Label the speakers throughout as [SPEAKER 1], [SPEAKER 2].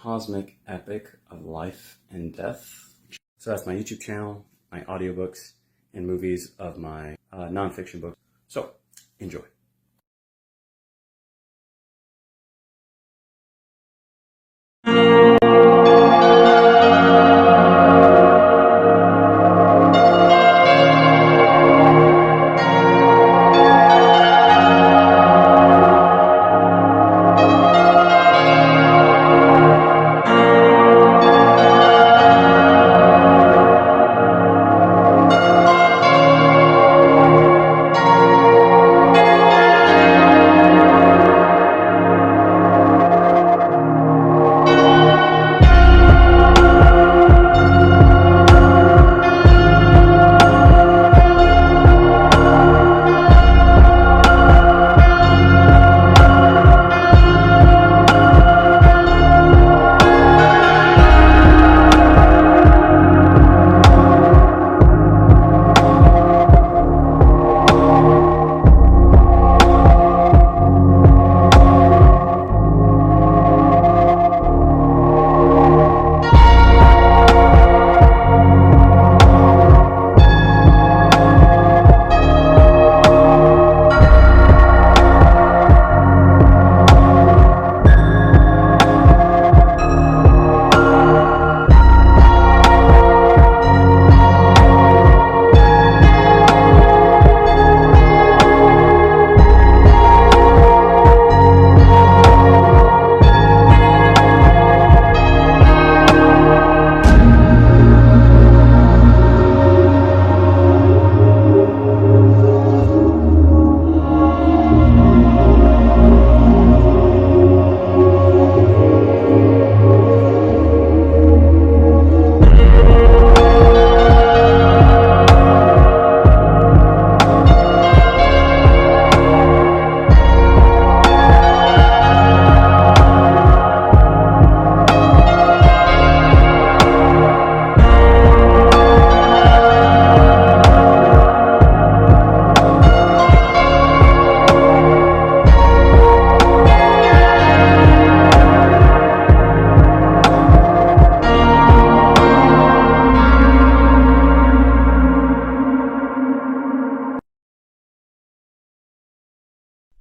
[SPEAKER 1] cosmic epic of life and death. So that's my YouTube channel, my audiobooks, and movies of my nonfiction books. So enjoy.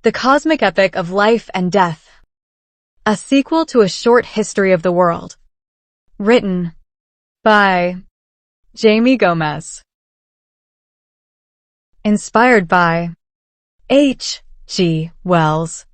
[SPEAKER 2] The Cosmic Epic of Life and Death, a sequel to A Short History of the World, written by Jamie Gomez, inspired by H.G. Wells.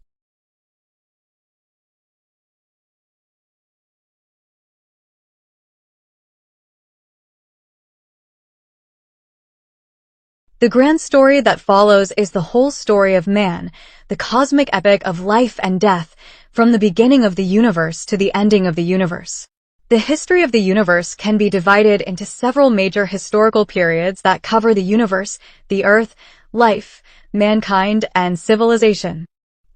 [SPEAKER 2] The grand story that follows is the whole story of man, the cosmic epic of life and death, from the beginning of the universe to the ending of the universe. The history of the universe can be divided into several major historical periods that cover the universe, the earth, life, mankind, and civilization.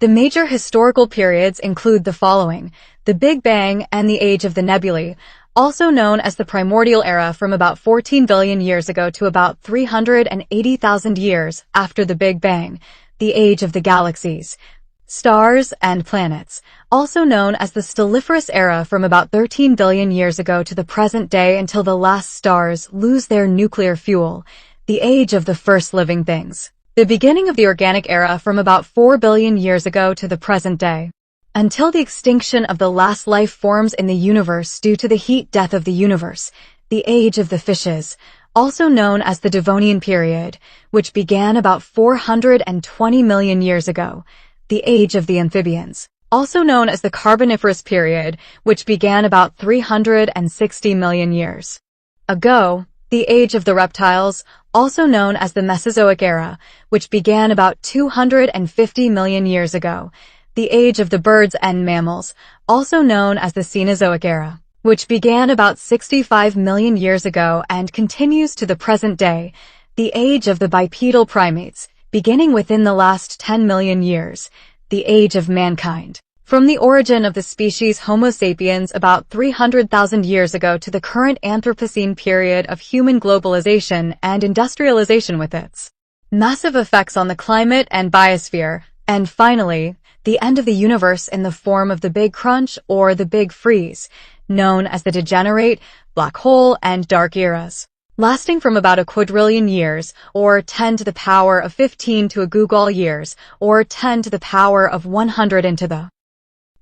[SPEAKER 2] The major historical periods include the following: the Big Bang and the Age of the Nebulae, also known as the Primordial Era, from about 14 billion years ago to about 380,000 years after the Big Bang, the Age of the Galaxies, stars and planets, also known as the Stelliferous Era, from about 13 billion years ago to the present day until the last stars lose their nuclear fuel, the Age of the First Living Things, the beginning of the Organic Era, from about 4 billion years ago to the present day, until the extinction of the last life forms in the universe due to the heat death of the universe, the Age of the Fishes, also known as the Devonian period, which began about 420 million years ago, the Age of the Amphibians, also known as the Carboniferous period, which began about 360 million years ago, the Age of the Reptiles, also known as the Mesozoic Era, which began about 250 million years ago, the Age of the Birds and Mammals, also known as the Cenozoic Era, which began about 65 million years ago and continues to the present day, the Age of the Bipedal Primates, beginning within the last 10 million years, the Age of Mankind, from the origin of the species Homo sapiens about 300,000 years ago to the current Anthropocene period of human globalization and industrialization with its massive effects on the climate and biosphere, and finally, the end of the universe in the form of the Big Crunch or the Big Freeze, known as the Degenerate, Black Hole, and Dark Eras, lasting from about a quadrillion years, or 10 to the power of 15 to a googol years, or 10 to the power of 100 into the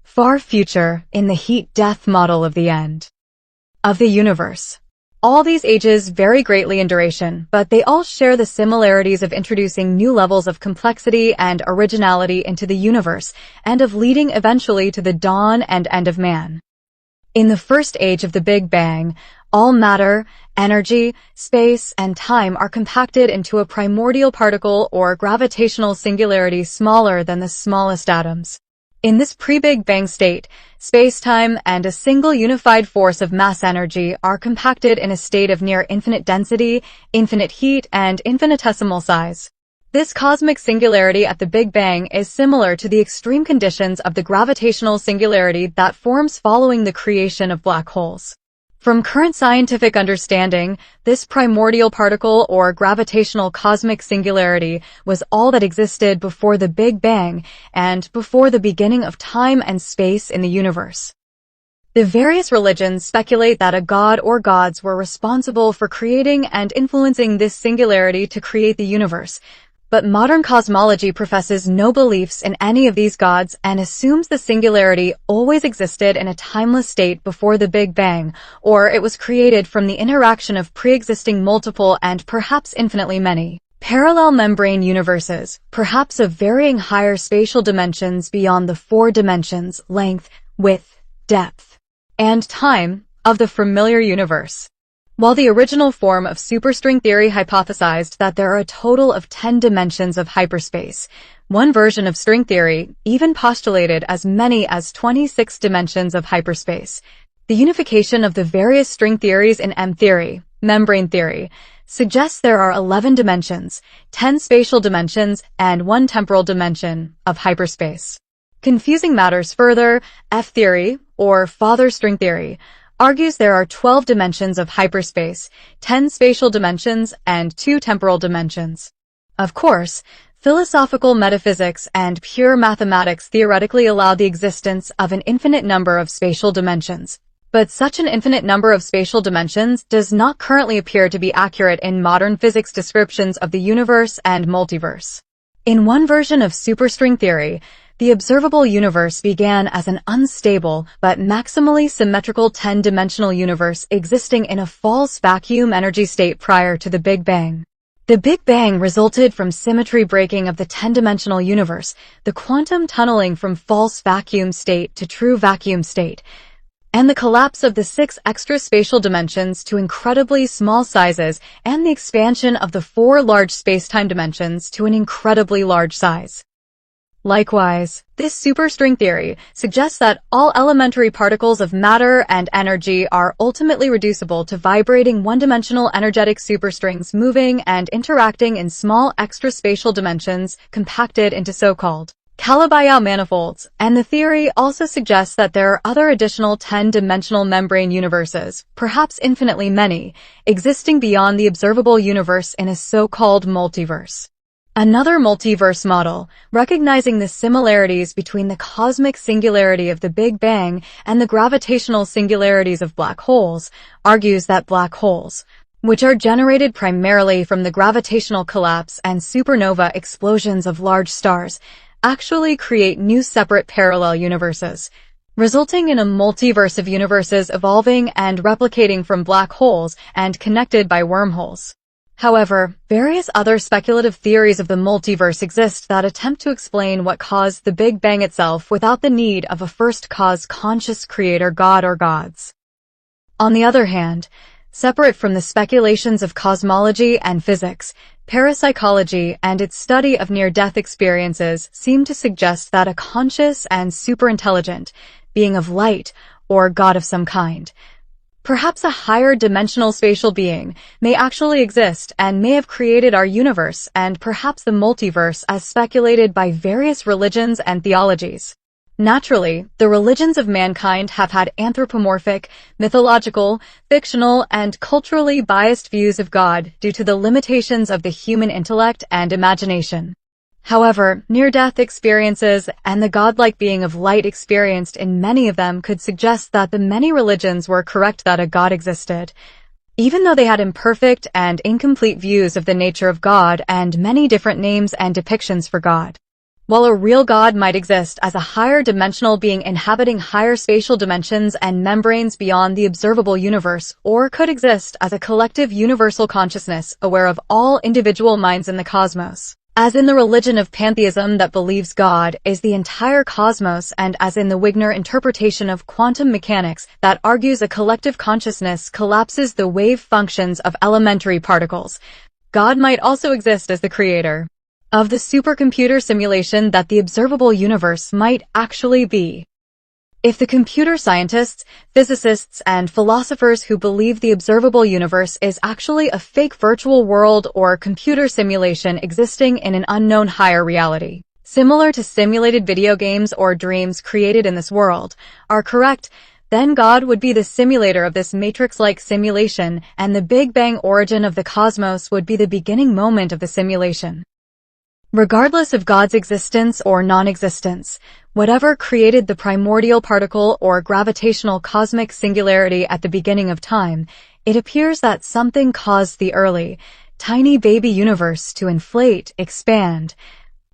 [SPEAKER 2] far future in the heat-death model of the end of the universe. All these ages vary greatly in duration, but they all share the similarities of introducing new levels of complexity and originality into the universe, and of leading eventually to the dawn and end of man. In the first age of the Big Bang, all matter, energy, space, and time are compacted into a primordial particle or gravitational singularity smaller than the smallest atoms. In this pre-Big Bang state, space-time and a single unified force of mass energy are compacted in a state of near infinite density, infinite heat, and infinitesimal size. This cosmic singularity at the Big Bang is similar to the extreme conditions of the gravitational singularity that forms following the creation of black holes. From current scientific understanding, this primordial particle or gravitational cosmic singularity was all that existed before the Big Bang and before the beginning of time and space in the universe. The various religions speculate that a god or gods were responsible for creating and influencing this singularity to create the universe, but modern cosmology professes no beliefs in any of these gods and assumes the singularity always existed in a timeless state before the Big Bang, or it was created from the interaction of pre-existing multiple and perhaps infinitely many parallel membrane universes, perhaps of varying higher spatial dimensions beyond the 4 dimensions, length, width, depth, and time, of the familiar universe. While the original form of superstring theory hypothesized that there are a total of 10 dimensions of hyperspace, one version of string theory even postulated as many as 26 dimensions of hyperspace. The unification of the various string theories in M-theory, membrane theory, suggests there are 11 dimensions, 10 spatial dimensions, and 1 temporal dimension of hyperspace. Confusing matters further, F-theory, or father string theory, argues there are 12 dimensions of hyperspace, 10 spatial dimensions, and 2 temporal dimensions. Of course, philosophical metaphysics and pure mathematics theoretically allow the existence of an infinite number of spatial dimensions, but such an infinite number of spatial dimensions does not currently appear to be accurate in modern physics descriptions of the universe and multiverse. In one version of superstring theory, the observable universe began as an unstable but maximally symmetrical 10-dimensional universe existing in a false vacuum energy state prior to the Big Bang. The Big Bang resulted from symmetry breaking of the 10-dimensional universe, the quantum tunneling from false vacuum state to true vacuum state, and the collapse of the 6 extra spatial dimensions to incredibly small sizes and the expansion of the 4 large space-time dimensions to an incredibly large size. Likewise, this superstring theory suggests that all elementary particles of matter and energy are ultimately reducible to vibrating one-dimensional energetic superstrings moving and interacting in small extra-spatial dimensions compacted into so-called Calabi-Yau manifolds, and the theory also suggests that there are other additional 10-dimensional membrane universes, perhaps infinitely many, existing beyond the observable universe in a so-called multiverse. Another multiverse model, recognizing the similarities between the cosmic singularity of the Big Bang and the gravitational singularities of black holes, argues that black holes, which are generated primarily from the gravitational collapse and supernova explosions of large stars, actually create new separate parallel universes, resulting in a multiverse of universes evolving and replicating from black holes and connected by wormholes. However, various other speculative theories of the multiverse exist that attempt to explain what caused the Big Bang itself without the need of a first cause conscious creator god or gods. On the other hand, separate from the speculations of cosmology and physics, parapsychology and its study of near-death experiences seem to suggest that a conscious and superintelligent being of light, or god of some kind, perhaps a higher dimensional spatial being, may actually exist and may have created our universe and perhaps the multiverse as speculated by various religions and theologies. Naturally, the religions of mankind have had anthropomorphic, mythological, fictional, and culturally biased views of God due to the limitations of the human intellect and imagination. However, near-death experiences and the godlike being of light experienced in many of them could suggest that the many religions were correct that a god existed, even though they had imperfect and incomplete views of the nature of God and many different names and depictions for God. While a real God might exist as a higher dimensional being inhabiting higher spatial dimensions and membranes beyond the observable universe, or could exist as a collective universal consciousness aware of all individual minds in the cosmos. As in the religion of Pantheism that believes God is the entire cosmos, and as in the Wigner interpretation of quantum mechanics that argues a collective consciousness collapses the wave functions of elementary particles, God might also exist as the creator of the supercomputer simulation that the observable universe might actually be. If the computer scientists, physicists, and philosophers who believe the observable universe is actually a fake virtual world or computer simulation existing in an unknown higher reality, similar to simulated video games or dreams created in this world, are correct, then God would be the simulator of this matrix-like simulation, and the Big Bang origin of the cosmos would be the beginning moment of the simulation. Regardless of God's existence or non-existence, whatever created the primordial particle or gravitational cosmic singularity at the beginning of time, it appears that something caused the early, tiny baby universe to inflate, expand,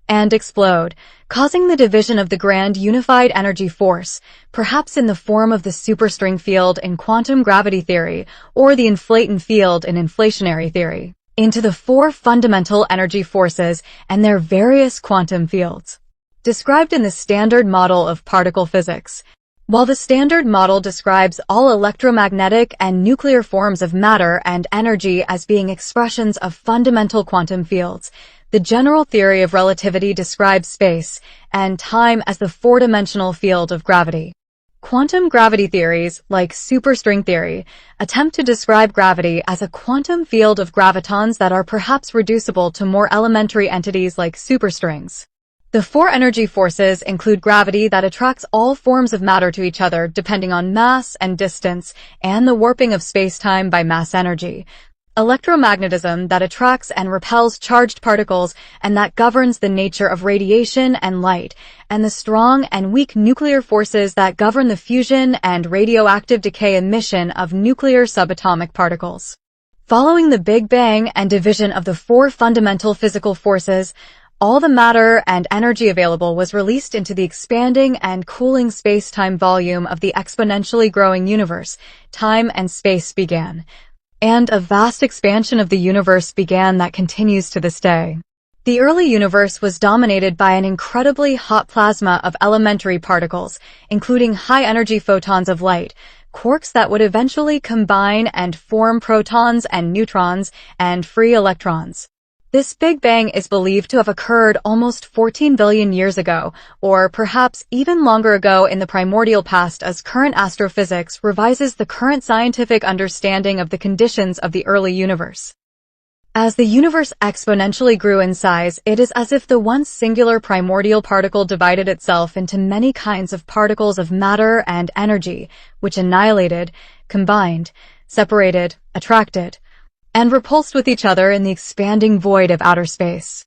[SPEAKER 2] and explode, causing the division of the grand unified energy force, perhaps in the form of the superstring field in quantum gravity theory or the inflaton field in inflationary theory, into the four fundamental energy forces and their various quantum fields, described in the Standard Model of Particle Physics. While the Standard Model describes all electromagnetic and nuclear forms of matter and energy as being expressions of fundamental quantum fields, the general theory of relativity describes space and time as the four-dimensional field of gravity. Quantum gravity theories, like superstring theory, attempt to describe gravity as a quantum field of gravitons that are perhaps reducible to more elementary entities like superstrings. The four energy forces include gravity that attracts all forms of matter to each other depending on mass and distance, and the warping of space-time by mass energy, electromagnetism that attracts and repels charged particles and that governs the nature of radiation and light, and the strong and weak nuclear forces that govern the fusion and radioactive decay emission of nuclear subatomic particles. Following the Big Bang and division of the four fundamental physical forces, all the matter and energy available was released into the expanding and cooling space-time volume of the exponentially growing universe. Time and space began, and a vast expansion of the universe began that continues to this day. The early universe was dominated by an incredibly hot plasma of elementary particles, including high-energy photons of light, quarks that would eventually combine and form protons and neutrons and free electrons. This Big Bang is believed to have occurred almost 14 billion years ago, or perhaps even longer ago in the primordial past, as current astrophysics revises the current scientific understanding of the conditions of the early universe. As the universe exponentially grew in size, it is as if the once singular primordial particle divided itself into many kinds of particles of matter and energy, which annihilated, combined, separated, attracted, and repulsed with each other in the expanding void of outer space.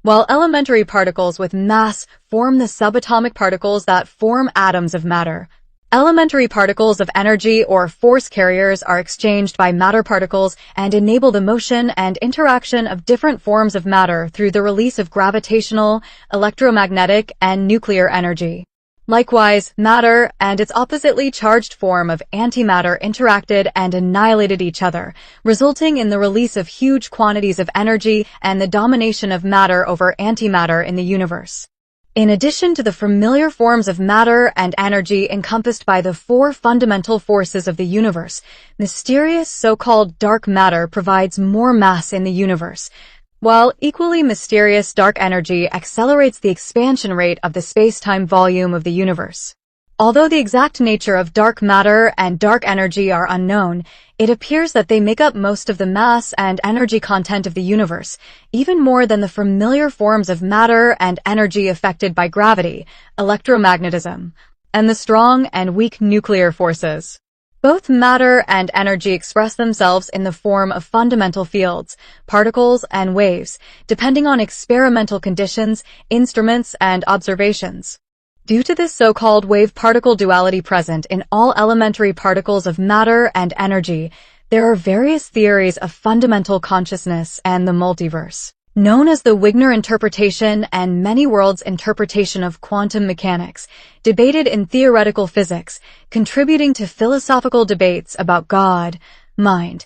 [SPEAKER 2] While elementary particles with mass form the subatomic particles that form atoms of matter, elementary particles of energy or force carriers are exchanged by matter particles and enable the motion and interaction of different forms of matter through the release of gravitational, electromagnetic, and nuclear energy. Likewise, matter and its oppositely charged form of antimatter interacted and annihilated each other, resulting in the release of huge quantities of energy and the domination of matter over antimatter in the universe. In addition to the familiar forms of matter and energy encompassed by the four fundamental forces of the universe, mysterious so-called dark matter provides more mass in the universe, while equally mysterious dark energy accelerates the expansion rate of the space-time volume of the universe. Although the exact nature of dark matter and dark energy are unknown, it appears that they make up most of the mass and energy content of the universe, even more than the familiar forms of matter and energy affected by gravity, electromagnetism, and the strong and weak nuclear forces. Both matter and energy express themselves in the form of fundamental fields, particles, and waves, depending on experimental conditions, instruments, and observations. Due to this so-called wave-particle duality present in all elementary particles of matter and energy, there are various theories of fundamental consciousness and the multiverse, known as the Wigner interpretation and many worlds interpretation of quantum mechanics, debated in theoretical physics, contributing to philosophical debates about God, mind,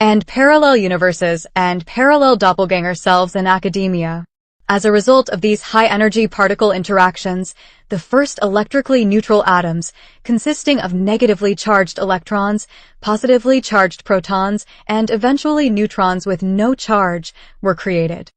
[SPEAKER 2] and parallel universes and parallel doppelganger selves in academia. As a result of these high-energy particle interactions, the first electrically neutral atoms, consisting of negatively charged electrons, positively charged protons, and eventually neutrons with no charge, were created.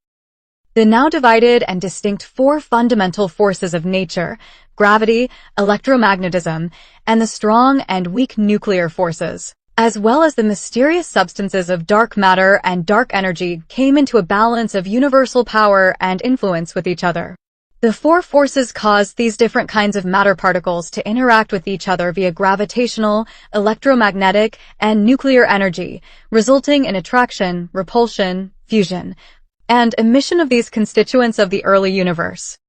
[SPEAKER 2] The now divided and distinct four fundamental forces of nature, gravity, electromagnetism, and the strong and weak nuclear forces, as well as the mysterious substances of dark matter and dark energy, came into a balance of universal power and influence with each other. The four forces caused these different kinds of matter particles to interact with each other via gravitational, electromagnetic, and nuclear energy, resulting in attraction, repulsion, fusion, and emission of these constituents of the early universe.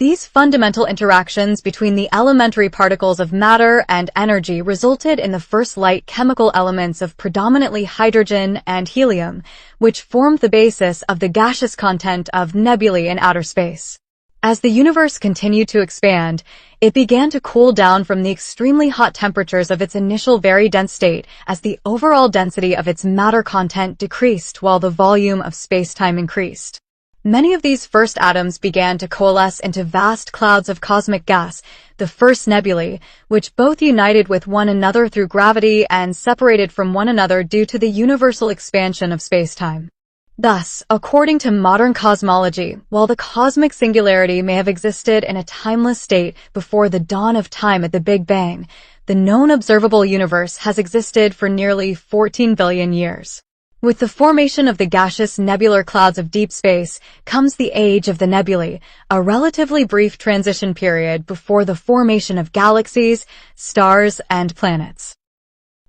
[SPEAKER 2] These fundamental interactions between the elementary particles of matter and energy resulted in the first light chemical elements of predominantly hydrogen and helium, which formed the basis of the gaseous content of nebulae in outer space. As the universe continued to expand, it began to cool down from the extremely hot temperatures of its initial very dense state as the overall density of its matter content decreased while the volume of space-time increased. Many of these first atoms began to coalesce into vast clouds of cosmic gas, the first nebulae, which both united with one another through gravity and separated from one another due to the universal expansion of space-time. Thus, according to modern cosmology, while the cosmic singularity may have existed in a timeless state before the dawn of time at the Big Bang, the known observable universe has existed for nearly 14 billion years. With the formation of the gaseous nebular clouds of deep space comes the age of the nebulae, a relatively brief transition period before the formation of galaxies, stars, and planets.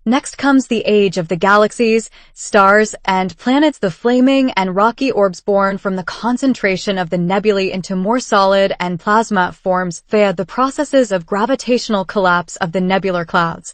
[SPEAKER 2] Next comes the age of the galaxies, stars, and planets, the flaming and rocky orbs born from the concentration of the nebulae into more solid and plasma forms via the processes of gravitational collapse of the nebular clouds,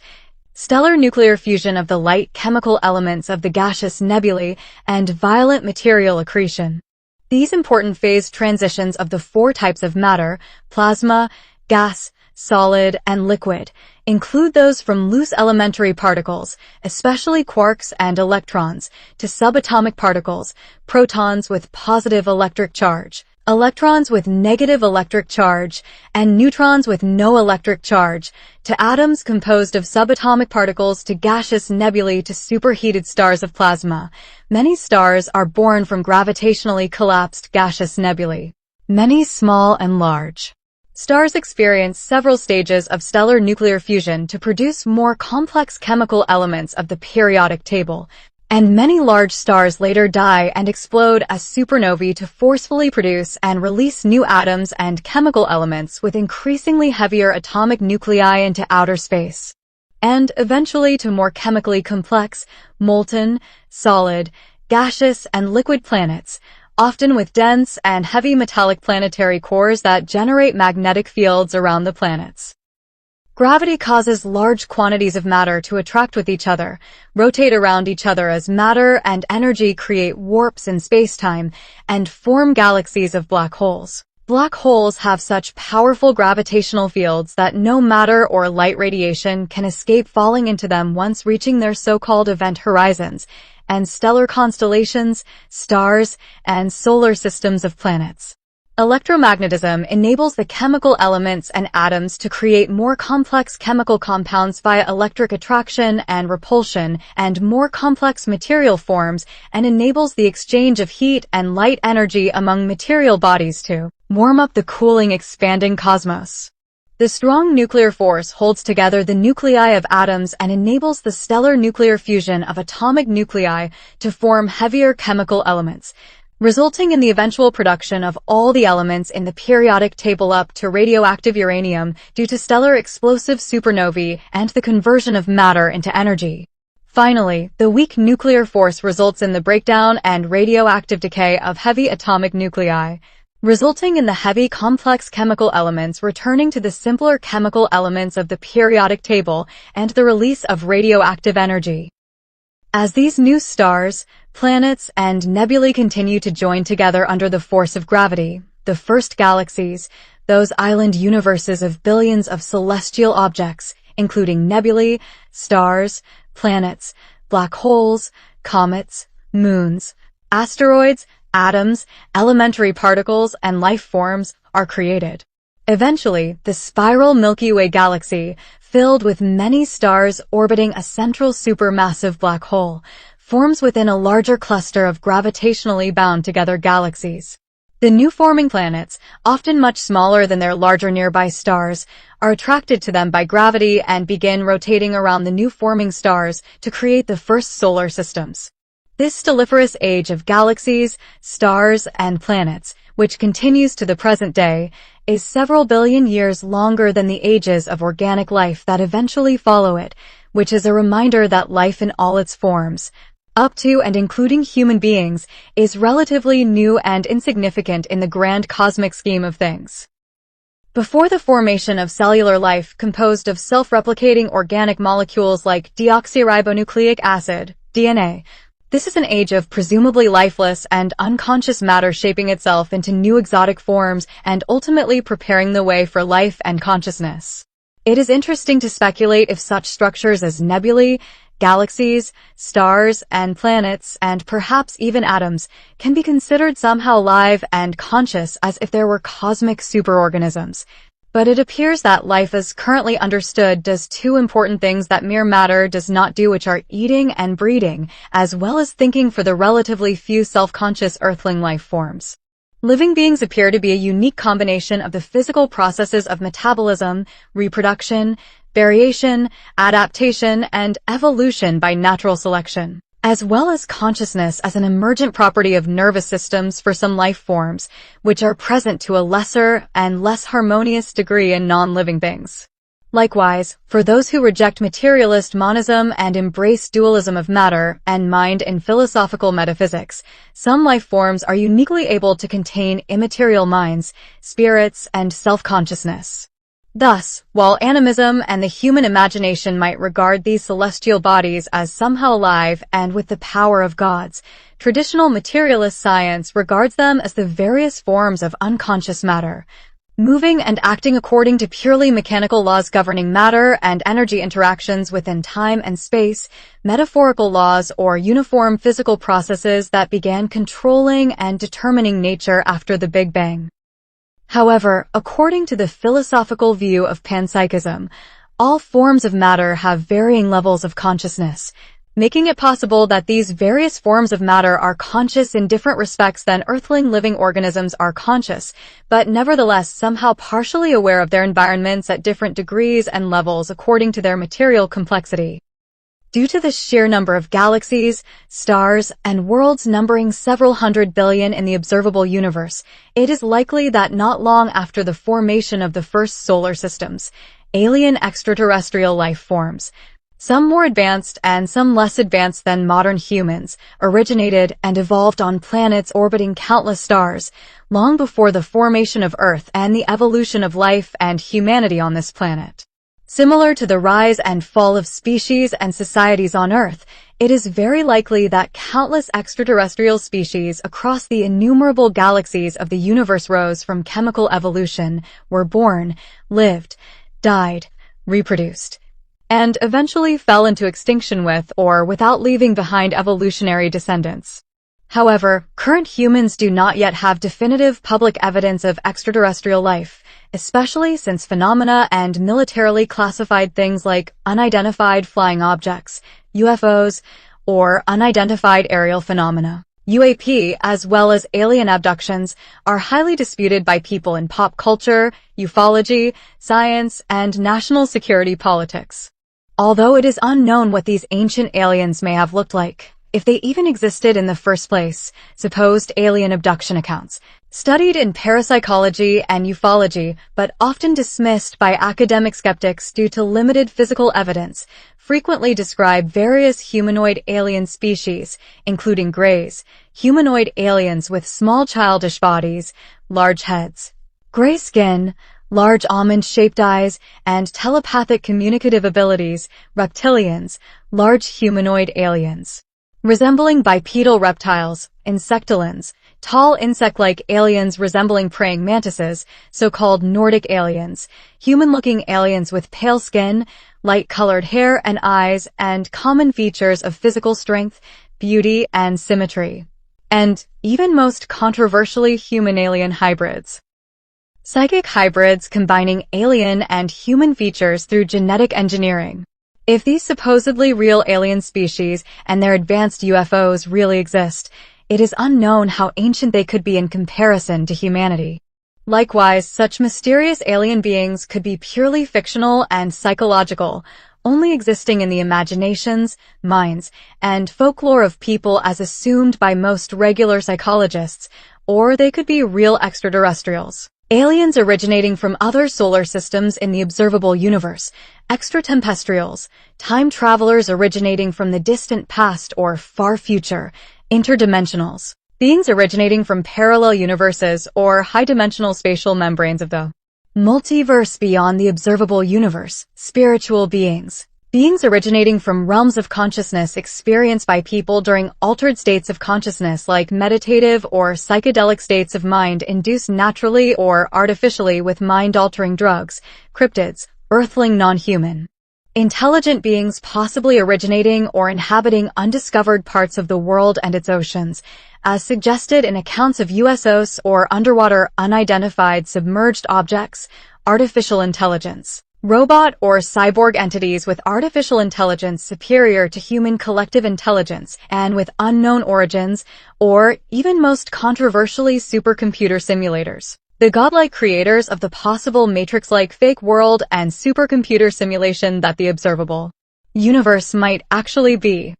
[SPEAKER 2] stellar nuclear fusion of the light chemical elements of the gaseous nebulae, and violent material accretion. These important phase transitions of the four types of matter, plasma, gas, solid, and liquid, include those from loose elementary particles, especially quarks and electrons, to subatomic particles, protons with positive electric charge, electrons with negative electric charge, and neutrons with no electric charge, to atoms composed of subatomic particles, to gaseous nebulae, to superheated stars of plasma. Many stars are born from gravitationally collapsed gaseous nebulae. Many small and large stars experience several stages of stellar nuclear fusion to produce more complex chemical elements of the periodic table, and many large stars later die and explode as supernovae to forcefully produce and release new atoms and chemical elements with increasingly heavier atomic nuclei into outer space, and eventually to more chemically complex, molten, solid, gaseous, and liquid planets, often with dense and heavy metallic planetary cores that generate magnetic fields around the planets. Gravity causes large quantities of matter to attract with each other, rotate around each other as matter and energy create warps in spacetime, and form galaxies of black holes. Black holes have such powerful gravitational fields that no matter or light radiation can escape falling into them once reaching their so-called event horizons, and stellar constellations, stars, and solar systems of planets. Electromagnetism enables the chemical elements and atoms to create more complex chemical compounds via electric attraction and repulsion and more complex material forms, and enables the exchange of heat and light energy among material bodies to warm up the cooling, expanding cosmos. The strong nuclear force holds together the nuclei of atoms and enables the stellar nuclear fusion of atomic nuclei to form heavier chemical elements. resulting in the eventual production of all the elements in the periodic table up to radioactive uranium due to stellar explosive supernovae and the conversion of matter into energy. Finally, the weak nuclear force results in the breakdown and radioactive decay of heavy atomic nuclei, resulting in the heavy complex chemical elements returning to the simpler chemical elements of the periodic table and the release of radioactive energy. As these new stars, planets, and nebulae continue to join together under the force of gravity, the first galaxies, those island universes of billions of celestial objects, including nebulae, stars, planets, black holes, comets, moons, asteroids, atoms, elementary particles, and life forms, are created. Eventually, the spiral Milky Way galaxy, filled with many stars orbiting a central supermassive black hole, forms within a larger cluster of gravitationally bound together galaxies. The new forming planets, often much smaller than their larger nearby stars, are attracted to them by gravity and begin rotating around the new forming stars to create the first solar systems. This stelliferous age of galaxies, stars, and planets, which continues to the present day, is several billion years longer than the ages of organic life that eventually follow it, which is a reminder that life in all its forms, up to and including human beings, is relatively new and insignificant in the grand cosmic scheme of things. Before the formation of cellular life composed of self-replicating organic molecules like deoxyribonucleic acid, DNA, this is an age of presumably lifeless and unconscious matter shaping itself into new exotic forms and ultimately preparing the way for life and consciousness. It is interesting to speculate if such structures as nebulae, galaxies, stars, and planets, and perhaps even atoms, can be considered somehow alive and conscious as if there were cosmic superorganisms. But it appears that life as currently understood does two important things that mere matter does not do, which are eating and breeding, as well as thinking for the relatively few self-conscious Earthling life forms. Living beings appear to be a unique combination of the physical processes of metabolism, reproduction, variation, adaptation, and evolution by natural selection, as well as consciousness as an emergent property of nervous systems for some life forms, which are present to a lesser and less harmonious degree in non-living things. Likewise, for those who reject materialist monism and embrace dualism of matter and mind in philosophical metaphysics, some life forms are uniquely able to contain immaterial minds, spirits, and self-consciousness. Thus, while animism and the human imagination might regard these celestial bodies as somehow alive and with the power of gods, traditional materialist science regards them as the various forms of unconscious matter, moving and acting according to purely mechanical laws governing matter and energy interactions within time and space, metaphorical laws or uniform physical processes that began controlling and determining nature after the Big Bang. However, according to the philosophical view of panpsychism, all forms of matter have varying levels of consciousness, making it possible that these various forms of matter are conscious in different respects than Earthling living organisms are conscious, but nevertheless somehow partially aware of their environments at different degrees and levels according to their material complexity. Due to the sheer number of galaxies, stars, and worlds numbering several hundred billion in the observable universe, it is likely that not long after the formation of the first solar systems, alien extraterrestrial life forms, some more advanced and some less advanced than modern humans, originated and evolved on planets orbiting countless stars, long before the formation of Earth and the evolution of life and humanity on this planet. Similar to the rise and fall of species and societies on Earth, it is very likely that countless extraterrestrial species across the innumerable galaxies of the universe rose from chemical evolution, were born, lived, died, reproduced, and eventually fell into extinction with or without leaving behind evolutionary descendants. However, current humans do not yet have definitive public evidence of extraterrestrial life, especially since phenomena and militarily classified things like unidentified flying objects, UFOs, or unidentified aerial phenomena, UAP, as well as alien abductions, are highly disputed by people in pop culture, ufology, science, and national security politics. Although it is unknown what these ancient aliens may have looked like, if they even existed in the first place, supposed alien abduction accounts, studied in parapsychology and ufology, but often dismissed by academic skeptics due to limited physical evidence, frequently describe various humanoid alien species, including greys, humanoid aliens with small childish bodies, large heads, gray skin, large almond-shaped eyes, and telepathic communicative abilities, reptilians, large humanoid aliens, resembling bipedal reptiles, insectilians, tall insect-like aliens resembling praying mantises, so-called Nordic aliens, human-looking aliens with pale skin, light-colored hair and eyes, and common features of physical strength, beauty, and symmetry, and even most controversially human-alien hybrids. Psychic hybrids combining alien and human features through genetic engineering. If these supposedly real alien species and their advanced UFOs really exist, it is unknown how ancient they could be in comparison to humanity. Likewise, such mysterious alien beings could be purely fictional and psychological, only existing in the imaginations, minds, and folklore of people as assumed by most regular psychologists, or they could be real extraterrestrials. Aliens originating from other solar systems in the observable universe, extraterrestrials, time travelers originating from the distant past or far future, interdimensionals, beings originating from parallel universes or high-dimensional spatial membranes of the multiverse beyond the observable universe, spiritual beings, beings originating from realms of consciousness experienced by people during altered states of consciousness like meditative or psychedelic states of mind induced naturally or artificially with mind-altering drugs, cryptids, Earthling non-human. Intelligent beings possibly originating or inhabiting undiscovered parts of the world and its oceans, as suggested in accounts of USOs or underwater unidentified submerged objects, artificial intelligence. Robot or cyborg entities with artificial intelligence superior to human collective intelligence and with unknown origins, or even most controversially supercomputer simulators. The godlike creators of the possible Matrix-like fake world and supercomputer simulation that the observable universe might actually be.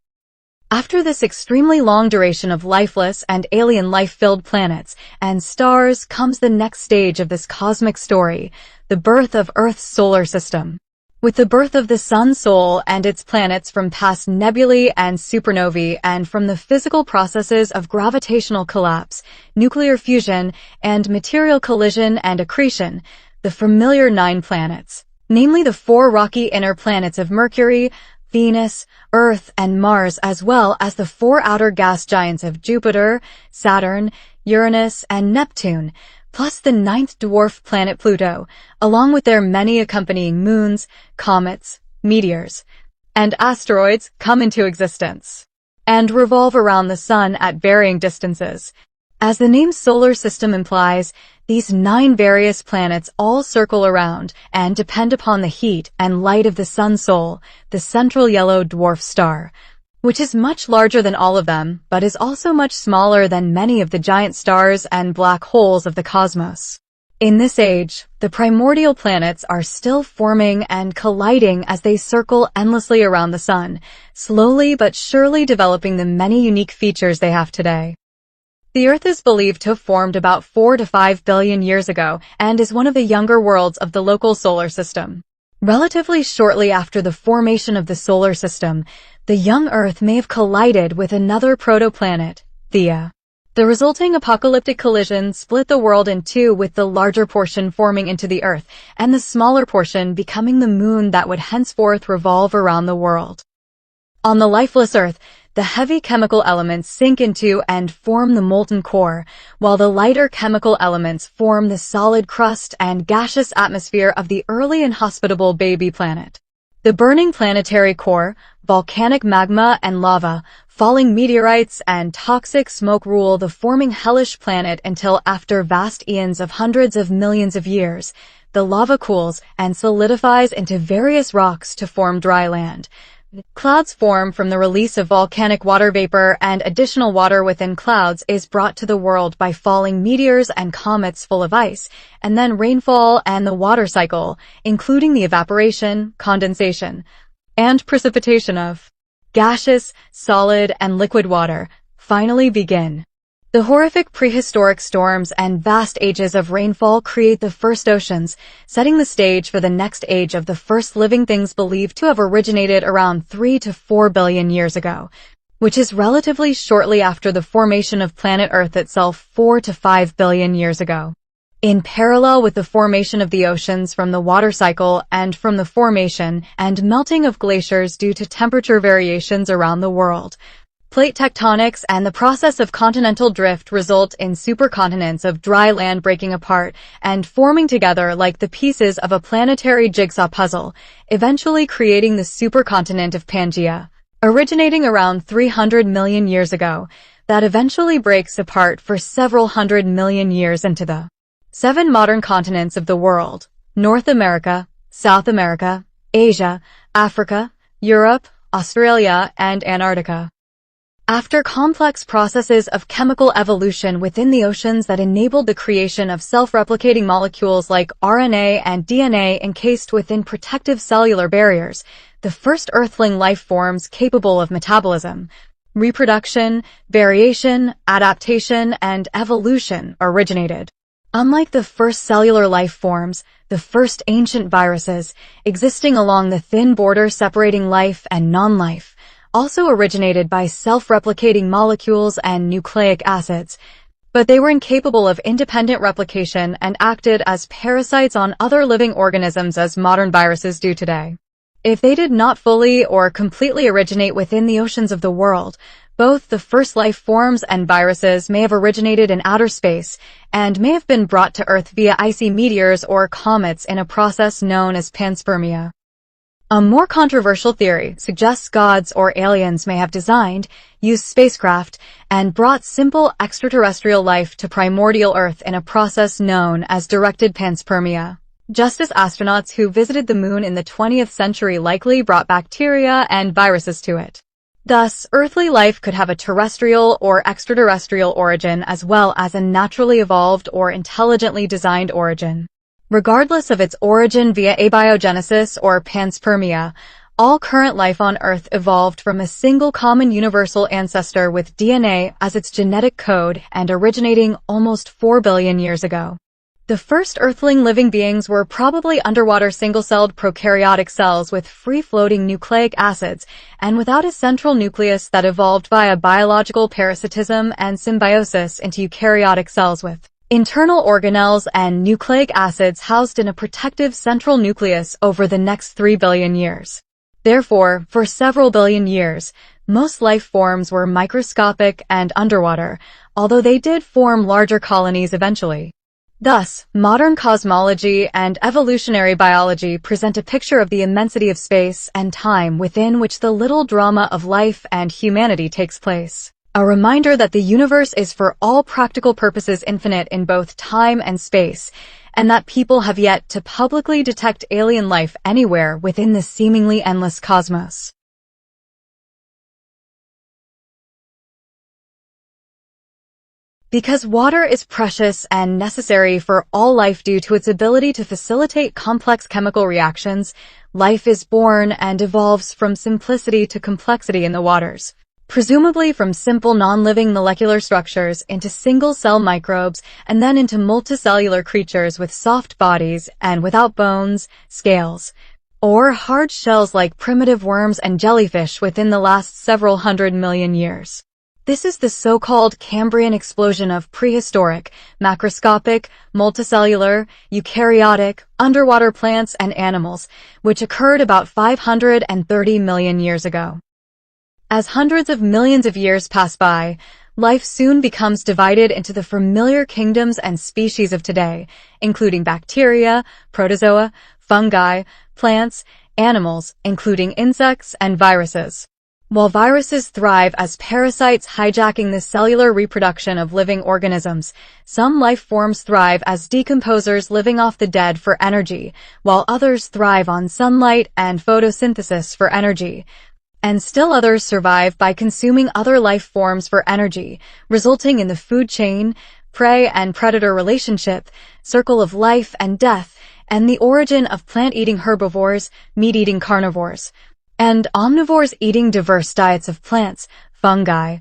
[SPEAKER 2] After this extremely long duration of lifeless and alien life-filled planets and stars comes the next stage of this cosmic story, the birth of Earth's solar system. With the birth of the Sun's soul and its planets from past nebulae and supernovae and from the physical processes of gravitational collapse, nuclear fusion, and material collision and accretion, the familiar 9 planets, namely the 4 rocky inner planets of Mercury, Venus, Earth, and Mars, as well as the 4 outer gas giants of Jupiter, Saturn, Uranus, and Neptune, plus the 9th dwarf planet Pluto, along with their many accompanying moons, comets, meteors, and asteroids, come into existence and revolve around the Sun at varying distances. As the name solar system implies, these 9 various planets all circle around and depend upon the heat and light of the Sun's soul, the central yellow dwarf star, which is much larger than all of them, but is also much smaller than many of the giant stars and black holes of the cosmos. In this age, the primordial planets are still forming and colliding as they circle endlessly around the Sun, slowly but surely developing the many unique features they have today. The Earth is believed to have formed about 4 to 5 billion years ago and is one of the younger worlds of the local solar system. Relatively shortly after the formation of the solar system, the young Earth may have collided with another protoplanet, Theia. The resulting apocalyptic collision split the world in 2, with the larger portion forming into the Earth and the smaller portion becoming the Moon that would henceforth revolve around the world. On the lifeless Earth, the heavy chemical elements sink into and form the molten core, while the lighter chemical elements form the solid crust and gaseous atmosphere of the early inhospitable baby planet. The burning planetary core, volcanic magma and lava, falling meteorites and toxic smoke rule the forming hellish planet until after vast eons of hundreds of millions of years, the lava cools and solidifies into various rocks to form dry land. Clouds form from the release of volcanic water vapor, and additional water within clouds is brought to the world by falling meteors and comets full of ice, and then rainfall and the water cycle, including the evaporation, condensation, and precipitation of gaseous, solid, and liquid water, finally begin. The horrific prehistoric storms and vast ages of rainfall create the first oceans, setting the stage for the next age of the first living things believed to have originated around 3 to 4 billion years ago, which is relatively shortly after the formation of planet Earth itself 4 to 5 billion years ago. In parallel with the formation of the oceans from the water cycle and from the formation and melting of glaciers due to temperature variations around the world, plate tectonics and the process of continental drift result in supercontinents of dry land breaking apart and forming together like the pieces of a planetary jigsaw puzzle, eventually creating the supercontinent of Pangaea, originating around 300 million years ago, that eventually breaks apart for several hundred million years into the 7 modern continents of the world: North America, South America, Asia, Africa, Europe, Australia, and Antarctica. After complex processes of chemical evolution within the oceans that enabled the creation of self-replicating molecules like RNA and DNA encased within protective cellular barriers, the first Earthling life forms capable of metabolism, reproduction, variation, adaptation, and evolution originated. Unlike the first cellular life forms, the first ancient viruses, existing along the thin border separating life and non-life, also originated by self-replicating molecules and nucleic acids, but they were incapable of independent replication and acted as parasites on other living organisms as modern viruses do today. If they did not fully or completely originate within the oceans of the world, both the first life forms and viruses may have originated in outer space and may have been brought to Earth via icy meteors or comets in a process known as panspermia. A more controversial theory suggests gods or aliens may have designed, used spacecraft, and brought simple extraterrestrial life to primordial Earth in a process known as directed panspermia, just as astronauts who visited the moon in the 20th century likely brought bacteria and viruses to it. Thus, earthly life could have a terrestrial or extraterrestrial origin as well as a naturally evolved or intelligently designed origin. Regardless of its origin via abiogenesis or panspermia, all current life on Earth evolved from a single common universal ancestor with DNA as its genetic code and originating almost 4 billion years ago. The first Earthling living beings were probably underwater single-celled prokaryotic cells with free-floating nucleic acids and without a central nucleus that evolved via biological parasitism and symbiosis into eukaryotic cells with internal organelles and nucleic acids housed in a protective central nucleus over the next 3 billion years. Therefore, for several billion years, most life forms were microscopic and underwater, although they did form larger colonies eventually. Thus, modern cosmology and evolutionary biology present a picture of the immensity of space and time within which the little drama of life and humanity takes place. A reminder that the universe is for all practical purposes infinite in both time and space, and that people have yet to publicly detect alien life anywhere within the seemingly endless cosmos. Because water is precious and necessary for all life due to its ability to facilitate complex chemical reactions, life is born and evolves from simplicity to complexity in the waters. Presumably from simple non-living molecular structures into single-cell microbes and then into multicellular creatures with soft bodies and without bones, scales, or hard shells like primitive worms and jellyfish within the last several hundred million years. This is the so-called Cambrian explosion of prehistoric, macroscopic, multicellular, eukaryotic, underwater plants and animals, which occurred about 530 million years ago. As hundreds of millions of years pass by, life soon becomes divided into the familiar kingdoms and species of today, including bacteria, protozoa, fungi, plants, animals, including insects, and viruses. While viruses thrive as parasites hijacking the cellular reproduction of living organisms, some life forms thrive as decomposers living off the dead for energy, while others thrive on sunlight and photosynthesis for energy. And still others survive by consuming other life forms for energy, resulting in the food chain, prey and predator relationship, circle of life and death, and the origin of plant-eating herbivores, meat-eating carnivores. and omnivores eating diverse diets of plants, fungi,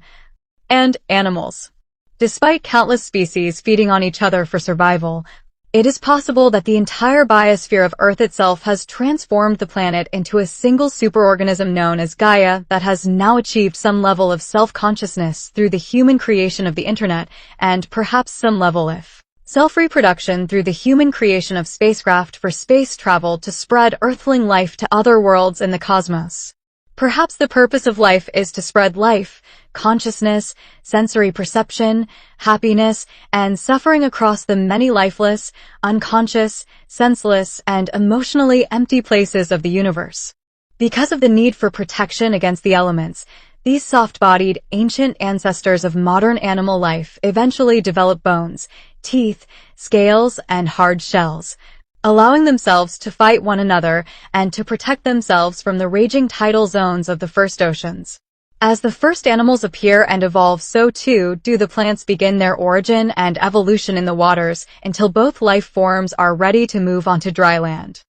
[SPEAKER 2] and animals. Despite countless species feeding on each other for survival, it is possible that the entire biosphere of Earth itself has transformed the planet into a single superorganism known as Gaia that has now achieved some level of self-consciousness through the human creation of the internet and perhaps some level of self-reproduction through the human creation of spacecraft for space travel to spread Earthling life to other worlds in the cosmos. Perhaps the purpose of life is to spread life, consciousness, sensory perception, happiness, and suffering across the many lifeless, unconscious, senseless, and emotionally empty places of the universe. Because of the need for protection against the elements, these soft-bodied, ancient ancestors of modern animal life eventually develop bones, teeth, scales, and hard shells, allowing themselves to fight one another and to protect themselves from the raging tidal zones of the first oceans. As the first animals appear and evolve, so too do the plants begin their origin and evolution in the waters until both life forms are ready to move onto dry land.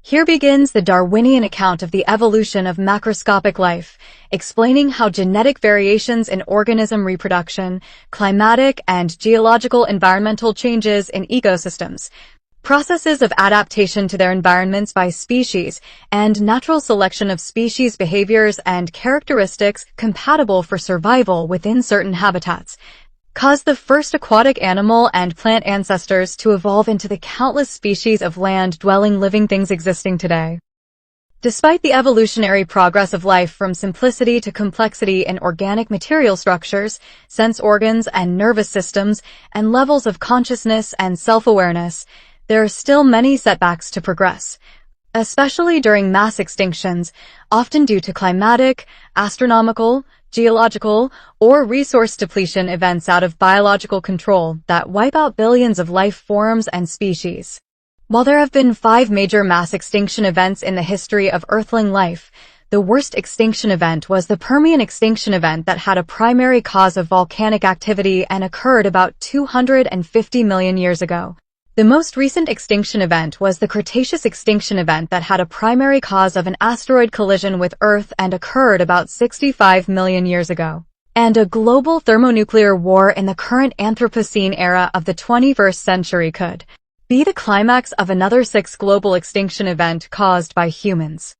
[SPEAKER 2] Here begins the Darwinian account of the evolution of macroscopic life, explaining how genetic variations in organism reproduction, climatic and geological environmental changes in ecosystems, processes of adaptation to their environments by species, and natural selection of species behaviors and characteristics compatible for survival within certain habitats, caused the first aquatic animal and plant ancestors to evolve into the countless species of land-dwelling living things existing today. Despite the evolutionary progress of life from simplicity to complexity in organic material structures, sense organs and nervous systems, and levels of consciousness and self-awareness, there are still many setbacks to progress, especially during mass extinctions, often due to climatic, astronomical, geological, or resource depletion events out of biological control that wipe out billions of life forms and species. While there have been 5 major mass extinction events in the history of Earthling life, the worst extinction event was the Permian extinction event that had a primary cause of volcanic activity and occurred about 250 million years ago. The most recent extinction event was the Cretaceous extinction event that had a primary cause of an asteroid collision with Earth and occurred about 65 million years ago. And a global thermonuclear war in the current Anthropocene era of the 21st century could be the climax of another 6th global extinction event caused by humans.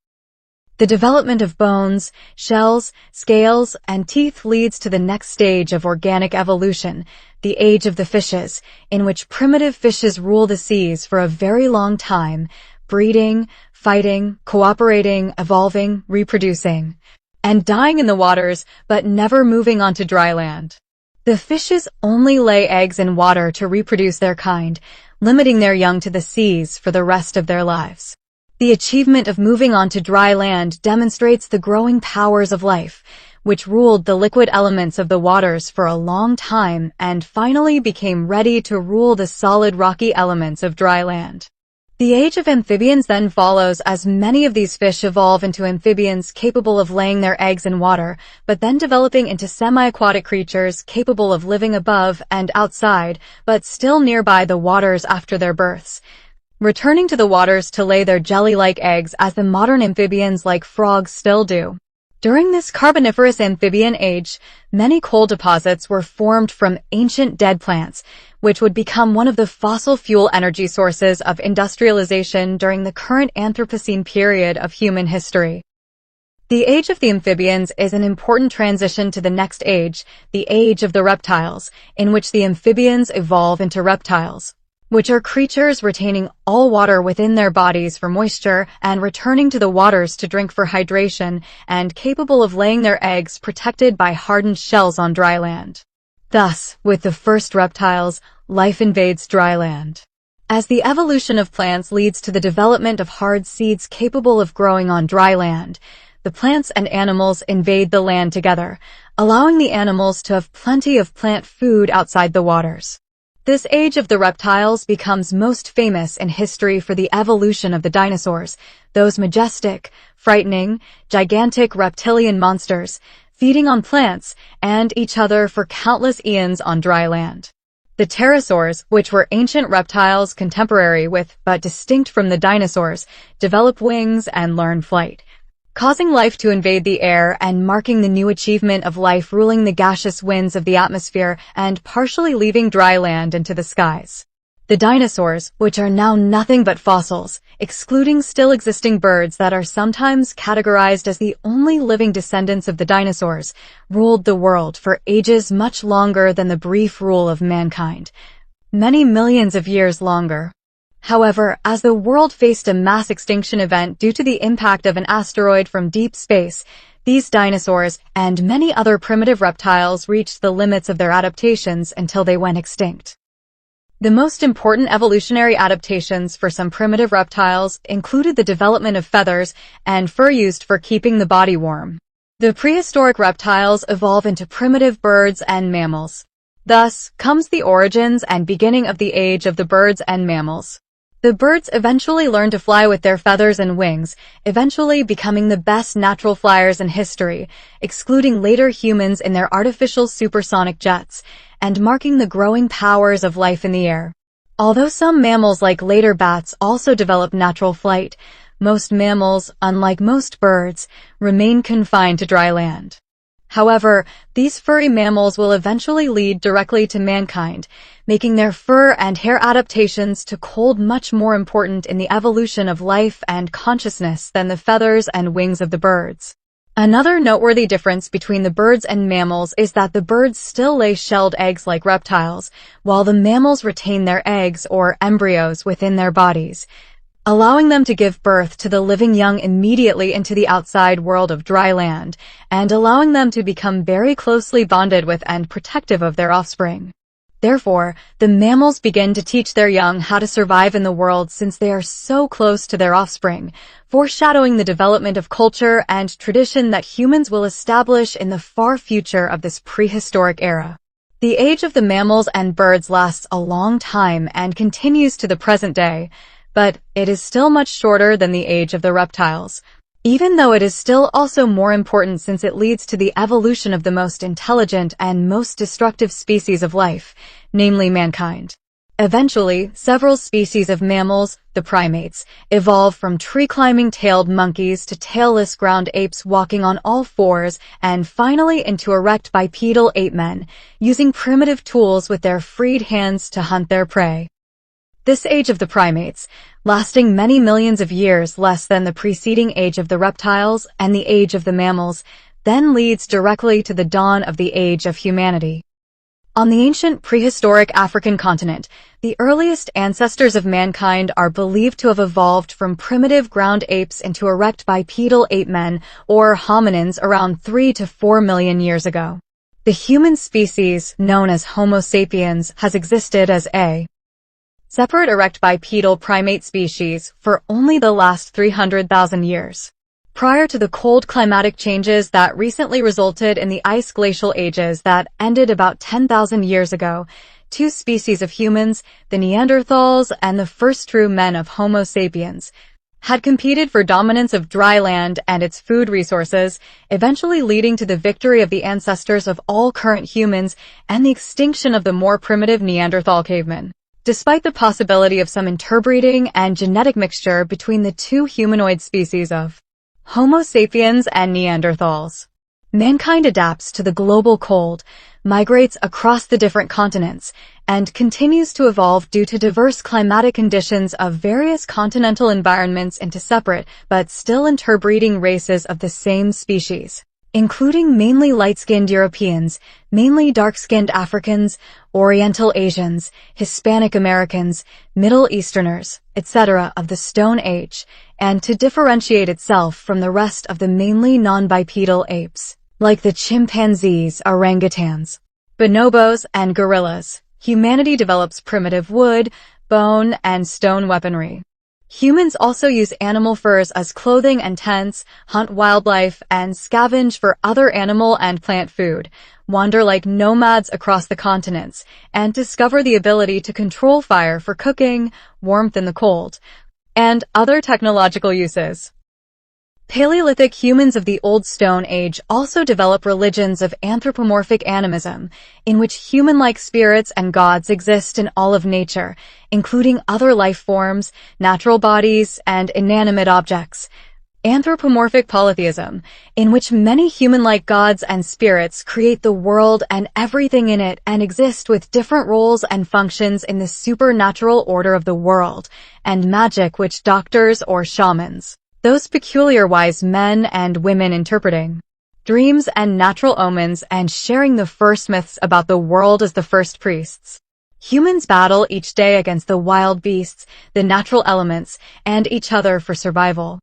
[SPEAKER 2] The development of bones, shells, scales, and teeth leads to the next stage of organic evolution, the age of the fishes, in which primitive fishes rule the seas for a very long time, breeding, fighting, cooperating, evolving, reproducing, and dying in the waters, but never moving onto dry land. The fishes only lay eggs in water to reproduce their kind, limiting their young to the seas for the rest of their lives. The achievement of moving onto dry land demonstrates the growing powers of life, which ruled the liquid elements of the waters for a long time and finally became ready to rule the solid rocky elements of dry land. The age of amphibians then follows as many of these fish evolve into amphibians capable of laying their eggs in water, but then developing into semi-aquatic creatures capable of living above and outside, but still nearby the waters after their births, returning to the waters to lay their jelly-like eggs as the modern amphibians like frogs still do. During this Carboniferous amphibian age, many coal deposits were formed from ancient dead plants, which would become one of the fossil fuel energy sources of industrialization during the current Anthropocene period of human history. The age of the amphibians is an important transition to the next age, the age of the reptiles, in which the amphibians evolve into reptiles, which are creatures retaining all water within their bodies for moisture and returning to the waters to drink for hydration, and capable of laying their eggs protected by hardened shells on dry land. Thus, with the first reptiles, life invades dry land. As the evolution of plants leads to the development of hard seeds capable of growing on dry land, the plants and animals invade the land together, allowing the animals to have plenty of plant food outside the waters. This age of the reptiles becomes most famous in history for the evolution of the dinosaurs, those majestic, frightening, gigantic reptilian monsters, feeding on plants and each other for countless eons on dry land. The pterosaurs, which were ancient reptiles contemporary with but distinct from the dinosaurs, develop wings and learn flight, causing life to invade the air and marking the new achievement of life ruling the gaseous winds of the atmosphere and partially leaving dry land into the skies. The dinosaurs, which are now nothing but fossils, excluding still existing birds that are sometimes categorized as the only living descendants of the dinosaurs, ruled the world for ages much longer than the brief rule of mankind. Many millions of years longer. However, as the world faced a mass extinction event due to the impact of an asteroid from deep space, these dinosaurs and many other primitive reptiles reached the limits of their adaptations until they went extinct. The most important evolutionary adaptations for some primitive reptiles included the development of feathers and fur used for keeping the body warm. The prehistoric reptiles evolve into primitive birds and mammals. Thus comes the origins and beginning of the age of the birds and mammals. The birds eventually learn to fly with their feathers and wings, eventually becoming the best natural flyers in history, excluding later humans in their artificial supersonic jets, and marking the growing powers of life in the air. Although some mammals like later bats also develop natural flight, most mammals, unlike most birds, remain confined to dry land. However, these furry mammals will eventually lead directly to mankind, making their fur and hair adaptations to cold much more important in the evolution of life and consciousness than the feathers and wings of the birds. Another noteworthy difference between the birds and mammals is that the birds still lay shelled eggs like reptiles, while the mammals retain their eggs or embryos within their bodies, allowing them to give birth to the living young immediately into the outside world of dry land, and allowing them to become very closely bonded with and protective of their offspring. Therefore, the mammals begin to teach their young how to survive in the world since they are so close to their offspring, foreshadowing the development of culture and tradition that humans will establish in the far future of this prehistoric era. The age of the mammals and birds lasts a long time and continues to the present day, but it is still much shorter than the age of the reptiles, even though it is still also more important since it leads to the evolution of the most intelligent and most destructive species of life, namely mankind. Eventually, several species of mammals, the primates, evolve from tree-climbing tailed monkeys to tailless ground apes walking on all fours, and finally into erect bipedal ape men, using primitive tools with their freed hands to hunt their prey. This age of the primates, lasting many millions of years less than the preceding age of the reptiles and the age of the mammals, then leads directly to the dawn of the age of humanity. On the ancient prehistoric African continent, the earliest ancestors of mankind are believed to have evolved from primitive ground apes into erect bipedal ape men, or hominins, around 3 to 4 million years ago. The human species, known as Homo sapiens, has existed as a separate erect bipedal primate species for only the last 300,000 years. Prior to the cold climatic changes that recently resulted in the ice glacial ages that ended about 10,000 years ago, two species of humans, the Neanderthals and the first true men of Homo sapiens, had competed for dominance of dry land and its food resources, eventually leading to the victory of the ancestors of all current humans and the extinction of the more primitive Neanderthal cavemen. Despite the possibility of some interbreeding and genetic mixture between the two humanoid species of Homo sapiens and Neanderthals, mankind adapts to the global cold, migrates across the different continents, and continues to evolve due to diverse climatic conditions of various continental environments into separate but still interbreeding races of the same species, including mainly light-skinned Europeans, mainly dark-skinned Africans, Oriental Asians, Hispanic Americans, Middle Easterners, etc. of the Stone Age, and to differentiate itself from the rest of the mainly non-bipedal apes, like the chimpanzees, orangutans, bonobos, and gorillas. Humanity develops primitive wood, bone, and stone weaponry. Humans also use animal furs as clothing and tents, hunt wildlife, and scavenge for other animal and plant food, wander like nomads across the continents, and discover the ability to control fire for cooking, warmth in the cold, and other technological uses. Paleolithic humans of the Old Stone Age also develop religions of anthropomorphic animism, in which human-like spirits and gods exist in all of nature, including other life forms, natural bodies, and inanimate objects. Anthropomorphic polytheism, in which many human-like gods and spirits create the world and everything in it and exist with different roles and functions in the supernatural order of the world, and magic which doctors or shamans, those peculiar wise men and women interpreting dreams and natural omens and sharing the first myths about the world as the first priests. Humans battle each day against the wild beasts, the natural elements, and each other for survival.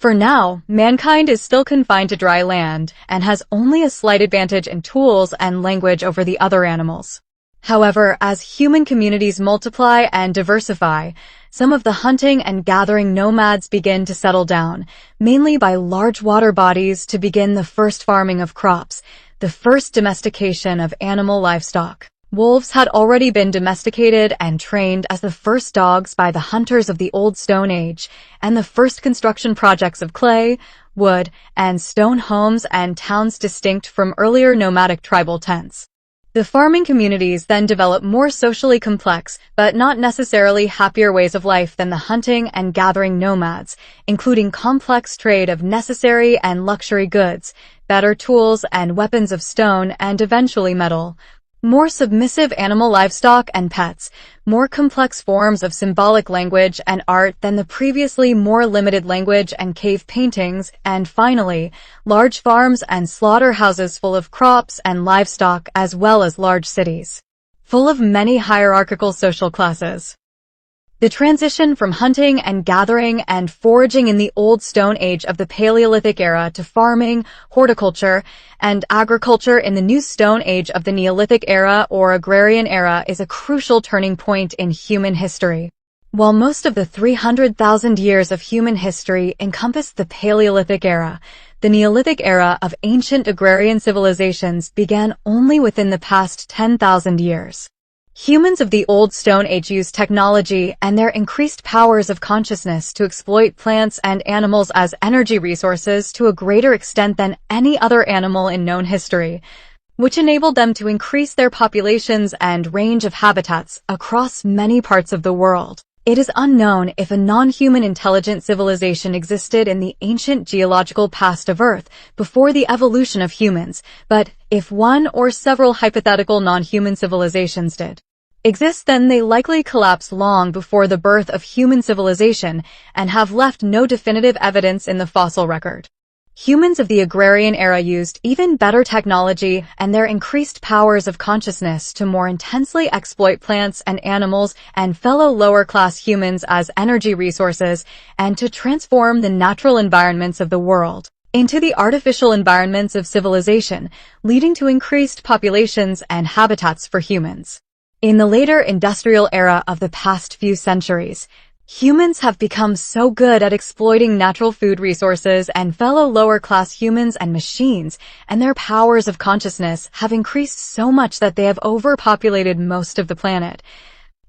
[SPEAKER 2] For now, mankind is still confined to dry land and has only a slight advantage in tools and language over the other animals. However, as human communities multiply and diversify, some of the hunting and gathering nomads begin to settle down, mainly by large water bodies to begin the first farming of crops, the first domestication of animal livestock. Wolves had already been domesticated and trained as the first dogs by the hunters of the Old Stone Age, and the first construction projects of clay, wood, and stone homes and towns distinct from earlier nomadic tribal tents. The farming communities then develop more socially complex, but not necessarily happier ways of life than the hunting and gathering nomads, including complex trade of necessary and luxury goods, better tools and weapons of stone and eventually metal, more submissive animal livestock and pets, more complex forms of symbolic language and art than the previously more limited language and cave paintings, and finally, large farms and slaughterhouses full of crops and livestock as well as large cities, full of many hierarchical social classes. The transition from hunting and gathering and foraging in the Old Stone Age of the Paleolithic era to farming, horticulture, and agriculture in the New Stone Age of the Neolithic era or Agrarian Era is a crucial turning point in human history. While most of the 300,000 years of human history encompass the Paleolithic era, the Neolithic era of ancient agrarian civilizations began only within the past 10,000 years. Humans of the Old Stone Age used technology and their increased powers of consciousness to exploit plants and animals as energy resources to a greater extent than any other animal in known history, which enabled them to increase their populations and range of habitats across many parts of the world. It is unknown if a non-human intelligent civilization existed in the ancient geological past of Earth before the evolution of humans, but if one or several hypothetical non-human civilizations did exist, then they likely collapsed long before the birth of human civilization and have left no definitive evidence in the fossil record. Humans of the Agrarian Era used even better technology and their increased powers of consciousness to more intensely exploit plants and animals and fellow lower-class humans as energy resources and to transform the natural environments of the world into the artificial environments of civilization, leading to increased populations and habitats for humans. In the later industrial era of the past few centuries, humans have become so good at exploiting natural food resources and fellow lower-class humans and machines, and their powers of consciousness have increased so much that they have overpopulated most of the planet,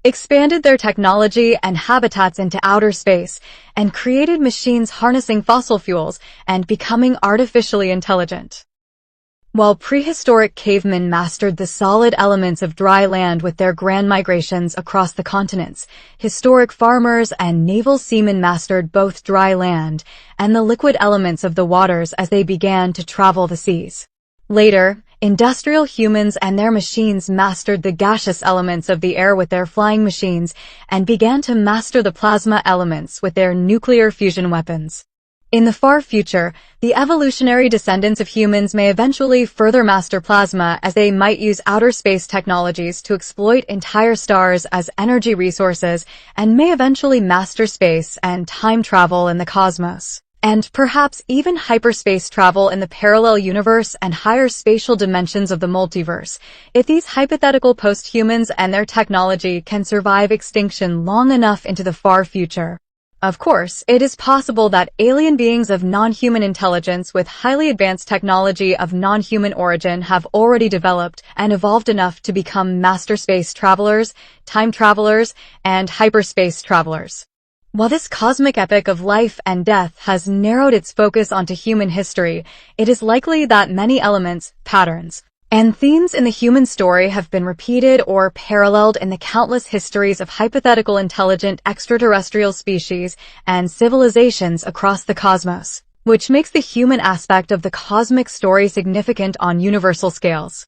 [SPEAKER 2] expanded their technology and habitats into outer space, and created machines harnessing fossil fuels and becoming artificially intelligent. While prehistoric cavemen mastered the solid elements of dry land with their grand migrations across the continents, historic farmers and naval seamen mastered both dry land and the liquid elements of the waters as they began to travel the seas. Later, industrial humans and their machines mastered the gaseous elements of the air with their flying machines and began to master the plasma elements with their nuclear fusion weapons. In the far future, the evolutionary descendants of humans may eventually further master plasma as they might use outer space technologies to exploit entire stars as energy resources and may eventually master space and time travel in the cosmos, and perhaps even hyperspace travel in the parallel universe and higher spatial dimensions of the multiverse, if these hypothetical post-humans and their technology can survive extinction long enough into the far future. Of course, it is possible that alien beings of non-human intelligence with highly advanced technology of non-human origin have already developed and evolved enough to become master space travelers, time travelers, and hyperspace travelers. While this cosmic epic of life and death has narrowed its focus onto human history, it is likely that many elements, patterns, and themes in the human story have been repeated or paralleled in the countless histories of hypothetical intelligent extraterrestrial species and civilizations across the cosmos. which makes the human aspect of the cosmic story significant on universal scales.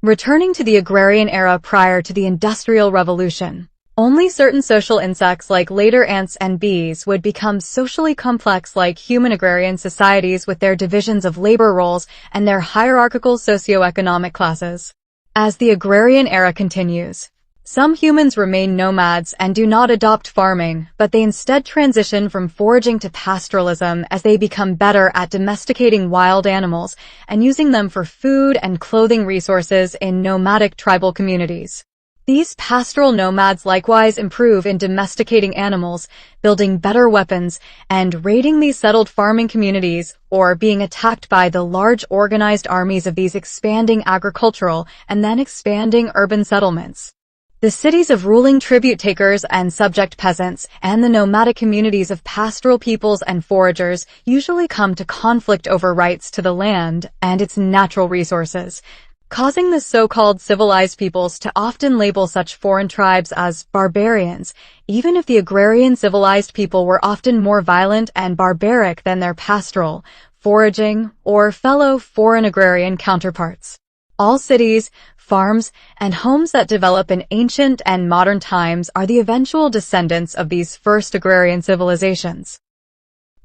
[SPEAKER 2] Returning to the Agrarian Era prior to the Industrial Revolution, only certain social insects like later ants and bees would become socially complex like human agrarian societies with their divisions of labor roles and their hierarchical socioeconomic classes. As the Agrarian Era continues, some humans remain nomads and do not adopt farming, but they instead transition from foraging to pastoralism as they become better at domesticating wild animals and using them for food and clothing resources in nomadic tribal communities. These pastoral nomads likewise improve in domesticating animals, building better weapons, and raiding these settled farming communities or being attacked by the large organized armies of these expanding agricultural and then expanding urban settlements. The cities of ruling tribute takers and subject peasants and the nomadic communities of pastoral peoples and foragers usually come to conflict over rights to the land and its natural resources, causing the so-called civilized peoples to often label such foreign tribes as barbarians, even if the agrarian civilized people were often more violent and barbaric than their pastoral, foraging, or fellow foreign agrarian counterparts. All cities, farms, and homes that develop in ancient and modern times are the eventual descendants of these first agrarian civilizations.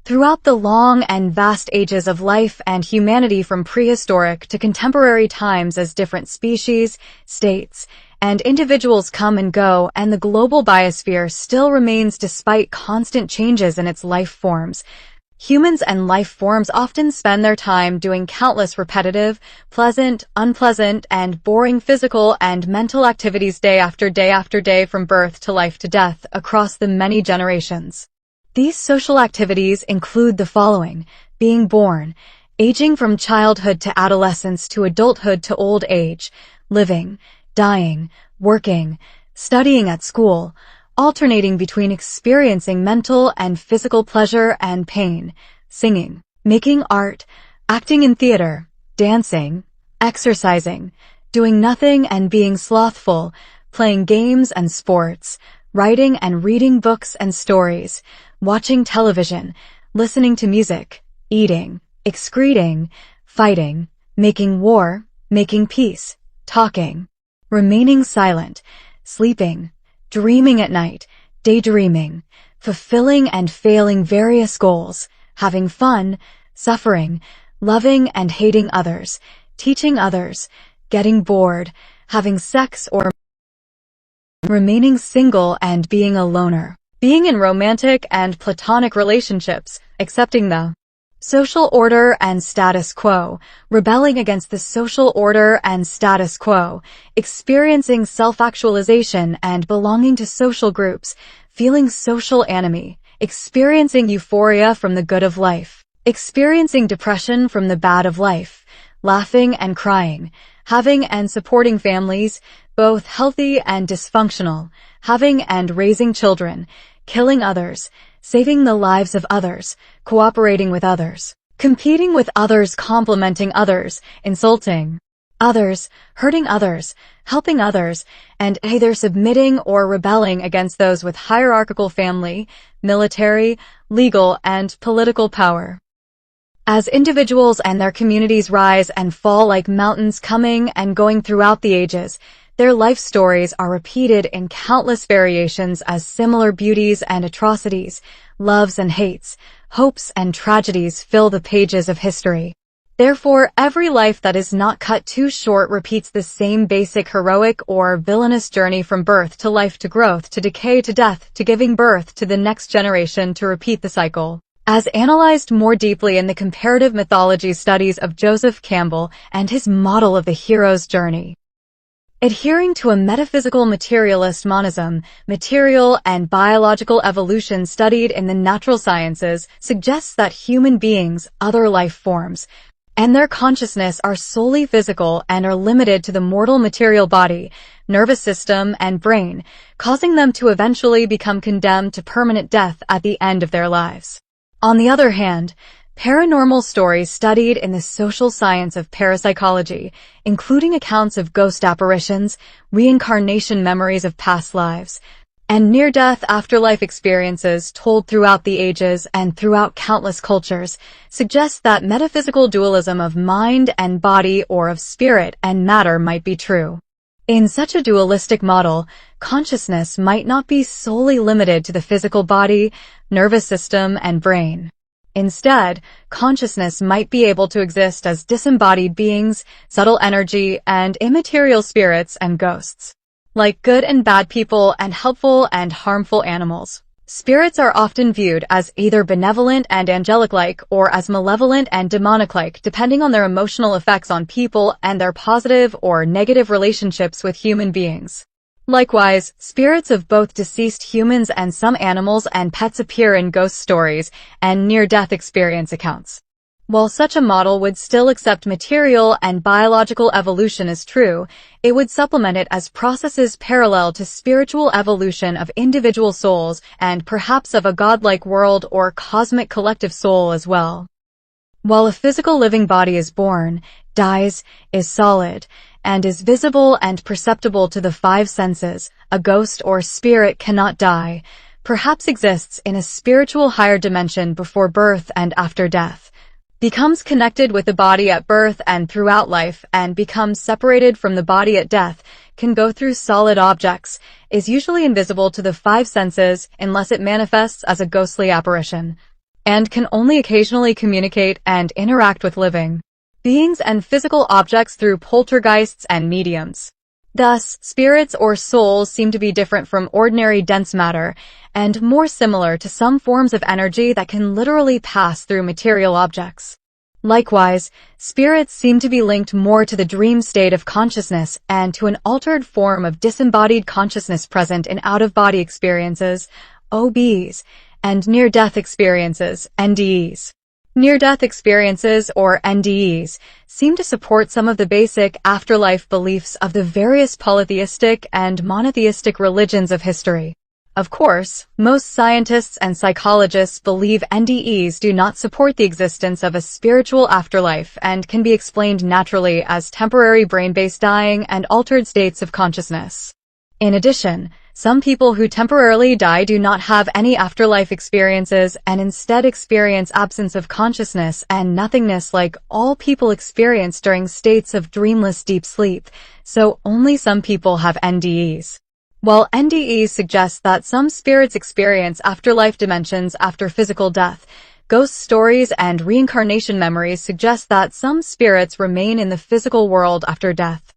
[SPEAKER 2] Throughout the long and vast ages of life and humanity from prehistoric to contemporary times as different species, states, and individuals come and go, and the global biosphere still remains despite constant changes in its life forms, humans and life forms often spend their time doing countless repetitive, pleasant, unpleasant, and boring physical and mental activities day after day after day from birth to life to death across the many generations. These social activities include the following: being born, aging from childhood to adolescence to adulthood to old age, living, dying, working, studying at school, alternating between experiencing mental and physical pleasure and pain, singing, making art, acting in theater, dancing, exercising, doing nothing and being slothful, playing games and sports, writing and reading books and stories, watching television, listening to music, eating, excreting, fighting, making war, making peace, talking, remaining silent, sleeping, dreaming at night, daydreaming, fulfilling and failing various goals, having fun, suffering, loving and hating others, teaching others, getting bored, having sex or remaining single and being a loner, being in romantic and platonic relationships, accepting the social order and status quo, rebelling against the social order and status quo, experiencing self-actualization and belonging to social groups, feeling social anomie, experiencing euphoria from the good of life, experiencing depression from the bad of life, laughing and crying, having and supporting families, both healthy and dysfunctional, having and raising children, killing others, saving the lives of others, cooperating with others, competing with others, complimenting others, insulting others, hurting others, helping others, and either submitting or rebelling against those with hierarchical family, military, legal, and political power. As individuals and their communities rise and fall like mountains coming and going throughout the ages, their life stories are repeated in countless variations as similar beauties and atrocities, loves and hates, hopes and tragedies fill the pages of history. Therefore, every life that is not cut too short repeats the same basic heroic or villainous journey from birth to life to growth to decay to death to giving birth to the next generation to repeat the cycle. As analyzed more deeply in the comparative mythology studies of Joseph Campbell and his model of the hero's journey. Adhering to a metaphysical materialist monism, material and biological evolution studied in the natural sciences suggests that human beings, other life forms, and their consciousness are solely physical and are limited to the mortal material body, nervous system, and brain, causing them to eventually become condemned to permanent death at the end of their lives. On the other hand, paranormal stories studied in the social science of parapsychology, including accounts of ghost apparitions, reincarnation memories of past lives, And near-death afterlife experiences told throughout the ages and throughout countless cultures suggest that metaphysical dualism of mind and body or of spirit and matter might be true. In such a dualistic model, consciousness might not be solely limited to the physical body, nervous system, and brain. Instead, consciousness might be able to exist as disembodied beings, subtle energy, and immaterial spirits and ghosts. Like good and bad people and helpful and harmful animals, spirits are often viewed as either benevolent and angelic-like or as malevolent and demonic-like, depending on their emotional effects on people and their positive or negative relationships with human beings. Likewise, spirits of both deceased humans and some animals and pets appear in ghost stories and near-death experience accounts. While such a model would still accept material and biological evolution as true, it would supplement it as processes parallel to spiritual evolution of individual souls and perhaps of a godlike world or cosmic collective soul as well. While a physical living body is born, dies, is solid, and is visible and perceptible to the five senses, a ghost or spirit cannot die, perhaps exists in a spiritual higher dimension before birth and after death, becomes connected with the body at birth and throughout life, and becomes separated from the body at death, can go through solid objects, is usually invisible to the five senses unless it manifests as a ghostly apparition, and can only occasionally communicate and interact with living beings and physical objects through poltergeists and mediums. Thus, spirits or souls seem to be different from ordinary dense matter, and more similar to some forms of energy that can literally pass through material objects. Likewise, spirits seem to be linked more to the dream state of consciousness and to an altered form of disembodied consciousness present in out-of-body experiences, OBs, and near-death experiences, NDEs. Near-death experiences, or NDEs, seem to support some of the basic afterlife beliefs of the various polytheistic and monotheistic religions of history. Of course, most scientists and psychologists believe NDEs do not support the existence of a spiritual afterlife and can be explained naturally as temporary brain-based dying and altered states of consciousness. In addition, some people who temporarily die do not have any afterlife experiences and instead experience absence of consciousness and nothingness like all people experience during states of dreamless deep sleep, so only some people have NDEs. While NDEs suggest that some spirits experience afterlife dimensions after physical death, ghost stories and reincarnation memories suggest that some spirits remain in the physical world after death.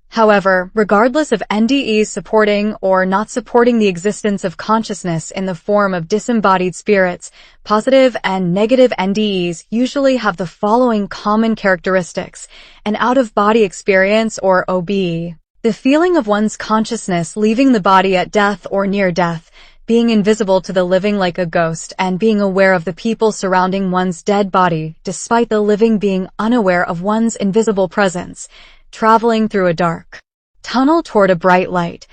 [SPEAKER 2] However, regardless of NDEs supporting or not supporting the existence of consciousness in the form of disembodied spirits, positive and negative NDEs usually have the following common characteristics: an out-of-body experience, or OBE, the feeling of one's consciousness leaving the body at death or near death, being invisible to the living like a ghost, and being aware of the people surrounding one's dead body, despite the living being unaware of one's invisible presence, traveling through a dark tunnel toward a bright light,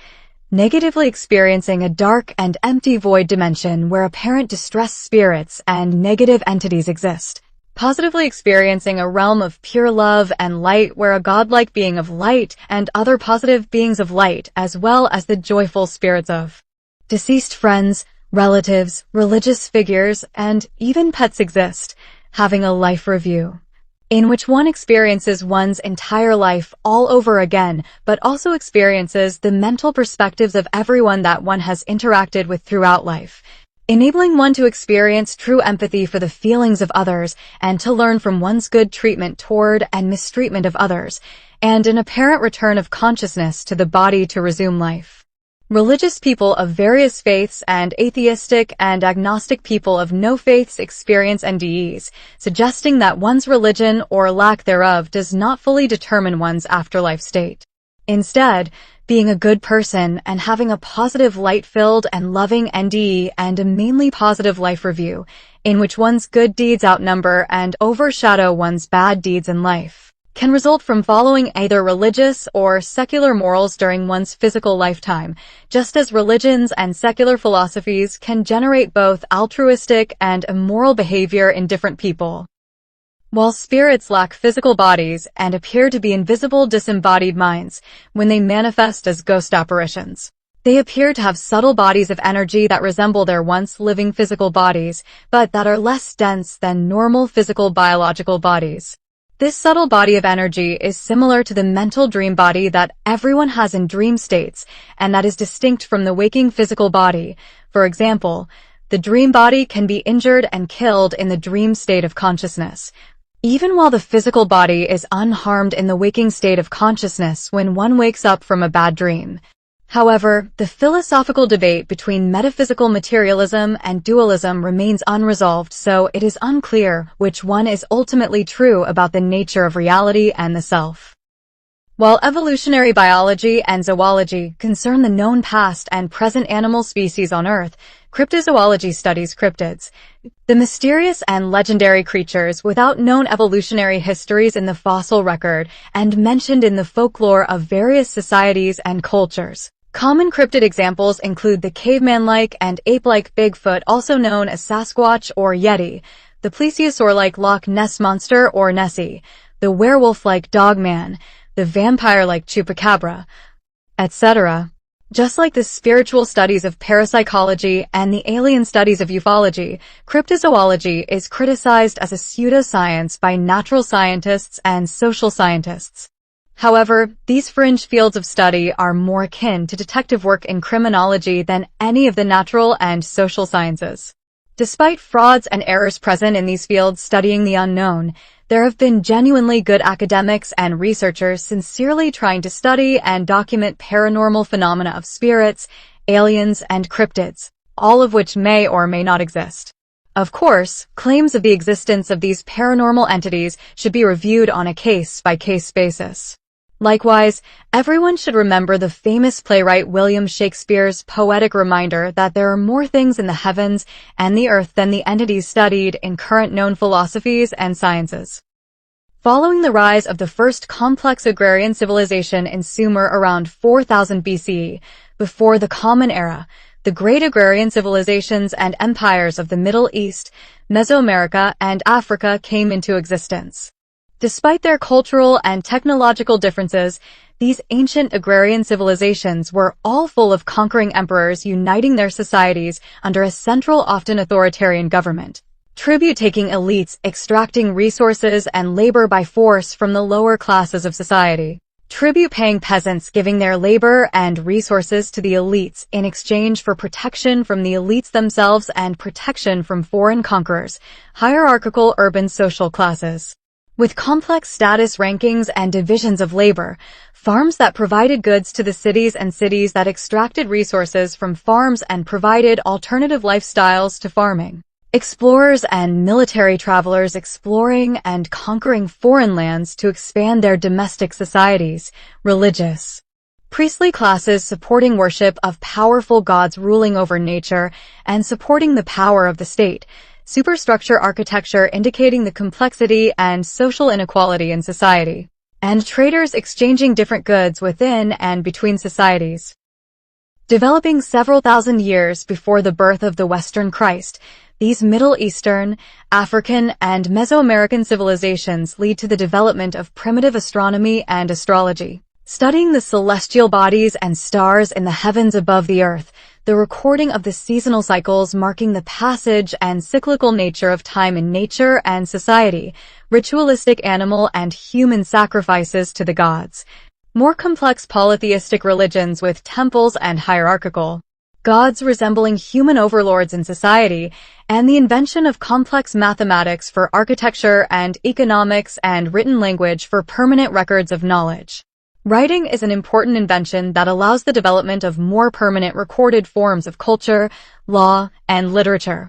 [SPEAKER 2] negatively experiencing a dark and empty void dimension where apparent distressed spirits and negative entities exist, positively experiencing a realm of pure love and light where a godlike being of light and other positive beings of light, as well as the joyful spirits of deceased friends, relatives, religious figures, and even pets exist, having a life review, in which one experiences one's entire life all over again, but also experiences the mental perspectives of everyone that one has interacted with throughout life, enabling one to experience true empathy for the feelings of others and to learn from one's good treatment toward and mistreatment of others, and an apparent return of consciousness to the body to resume life. Religious people of various faiths and atheistic and agnostic people of no faiths experience NDEs, suggesting that one's religion or lack thereof does not fully determine one's afterlife state. Instead, being a good person and having a positive light-filled and loving NDE and a mainly positive life review, in which one's good deeds outnumber and overshadow one's bad deeds in life, can result from following either religious or secular morals during one's physical lifetime, just as religions and secular philosophies can generate both altruistic and immoral behavior in different people. While spirits lack physical bodies and appear to be invisible disembodied minds when they manifest as ghost apparitions, They appear to have subtle bodies of energy that resemble their once living physical bodies, but that are less dense than normal physical biological bodies. This subtle body of energy is similar to the mental dream body that everyone has in dream states, and that is distinct from the waking physical body. For example, the dream body can be injured and killed in the dream state of consciousness, even while the physical body is unharmed in the waking state of consciousness when one wakes up from a bad dream. However, the philosophical debate between metaphysical materialism and dualism remains unresolved, so it is unclear which one is ultimately true about the nature of reality and the self. While evolutionary biology and zoology concern the known past and present animal species on Earth, cryptozoology studies cryptids, the mysterious and legendary creatures without known evolutionary histories in the fossil record and mentioned in the folklore of various societies and cultures. Common cryptid examples include the caveman-like and ape-like Bigfoot, also known as Sasquatch or Yeti, the plesiosaur-like Loch Ness Monster or Nessie, the werewolf-like Dogman, the vampire-like Chupacabra, etc. Just like the spiritual studies of parapsychology and the alien studies of ufology, cryptozoology is criticized as a pseudoscience by natural scientists and social scientists. However, these fringe fields of study are more akin to detective work in criminology than any of the natural and social sciences. Despite frauds and errors present in these fields studying the unknown, there have been genuinely good academics and researchers sincerely trying to study and document paranormal phenomena of spirits, aliens, and cryptids, all of which may or may not exist. Of course, claims of the existence of these paranormal entities should be reviewed on a case-by-case basis. Likewise, everyone should remember the famous playwright William Shakespeare's poetic reminder that there are more things in the heavens and the earth than the entities studied in current known philosophies and sciences. Following the rise of the first complex agrarian civilization in Sumer around 4000 BCE, before the Common Era, the great agrarian civilizations and empires of the Middle East, Mesoamerica, and Africa came into existence. Despite their cultural and technological differences, these ancient agrarian civilizations were all full of conquering emperors uniting their societies under a central, often authoritarian government, tribute-taking elites extracting resources and labor by force from the lower classes of society, tribute-paying peasants giving their labor and resources to the elites in exchange for protection from the elites themselves and protection from foreign conquerors, hierarchical urban social classes. With complex status rankings and divisions of labor, farms that provided goods to the cities and cities that extracted resources from farms and provided alternative lifestyles to farming. Explorers and military travelers exploring and conquering foreign lands to expand their domestic societies, religious. Priestly classes supporting worship of powerful gods ruling over nature and supporting the power of the state. Superstructure architecture indicating the complexity and social inequality in society, and traders exchanging different goods within and between societies. Developing several thousand years before the birth of the Western Christ, these Middle Eastern, African, and Mesoamerican civilizations lead to the development of primitive astronomy and astrology. Studying the celestial bodies and stars in the heavens above the earth, the recording of the seasonal cycles marking the passage and cyclical nature of time in nature and society, ritualistic animal and human sacrifices to the gods, more complex polytheistic religions with temples and hierarchical gods resembling human overlords in society, and the invention of complex mathematics for architecture and economics and written language for permanent records of knowledge. Writing is an important invention that allows the development of more permanent recorded forms of culture, law, and literature.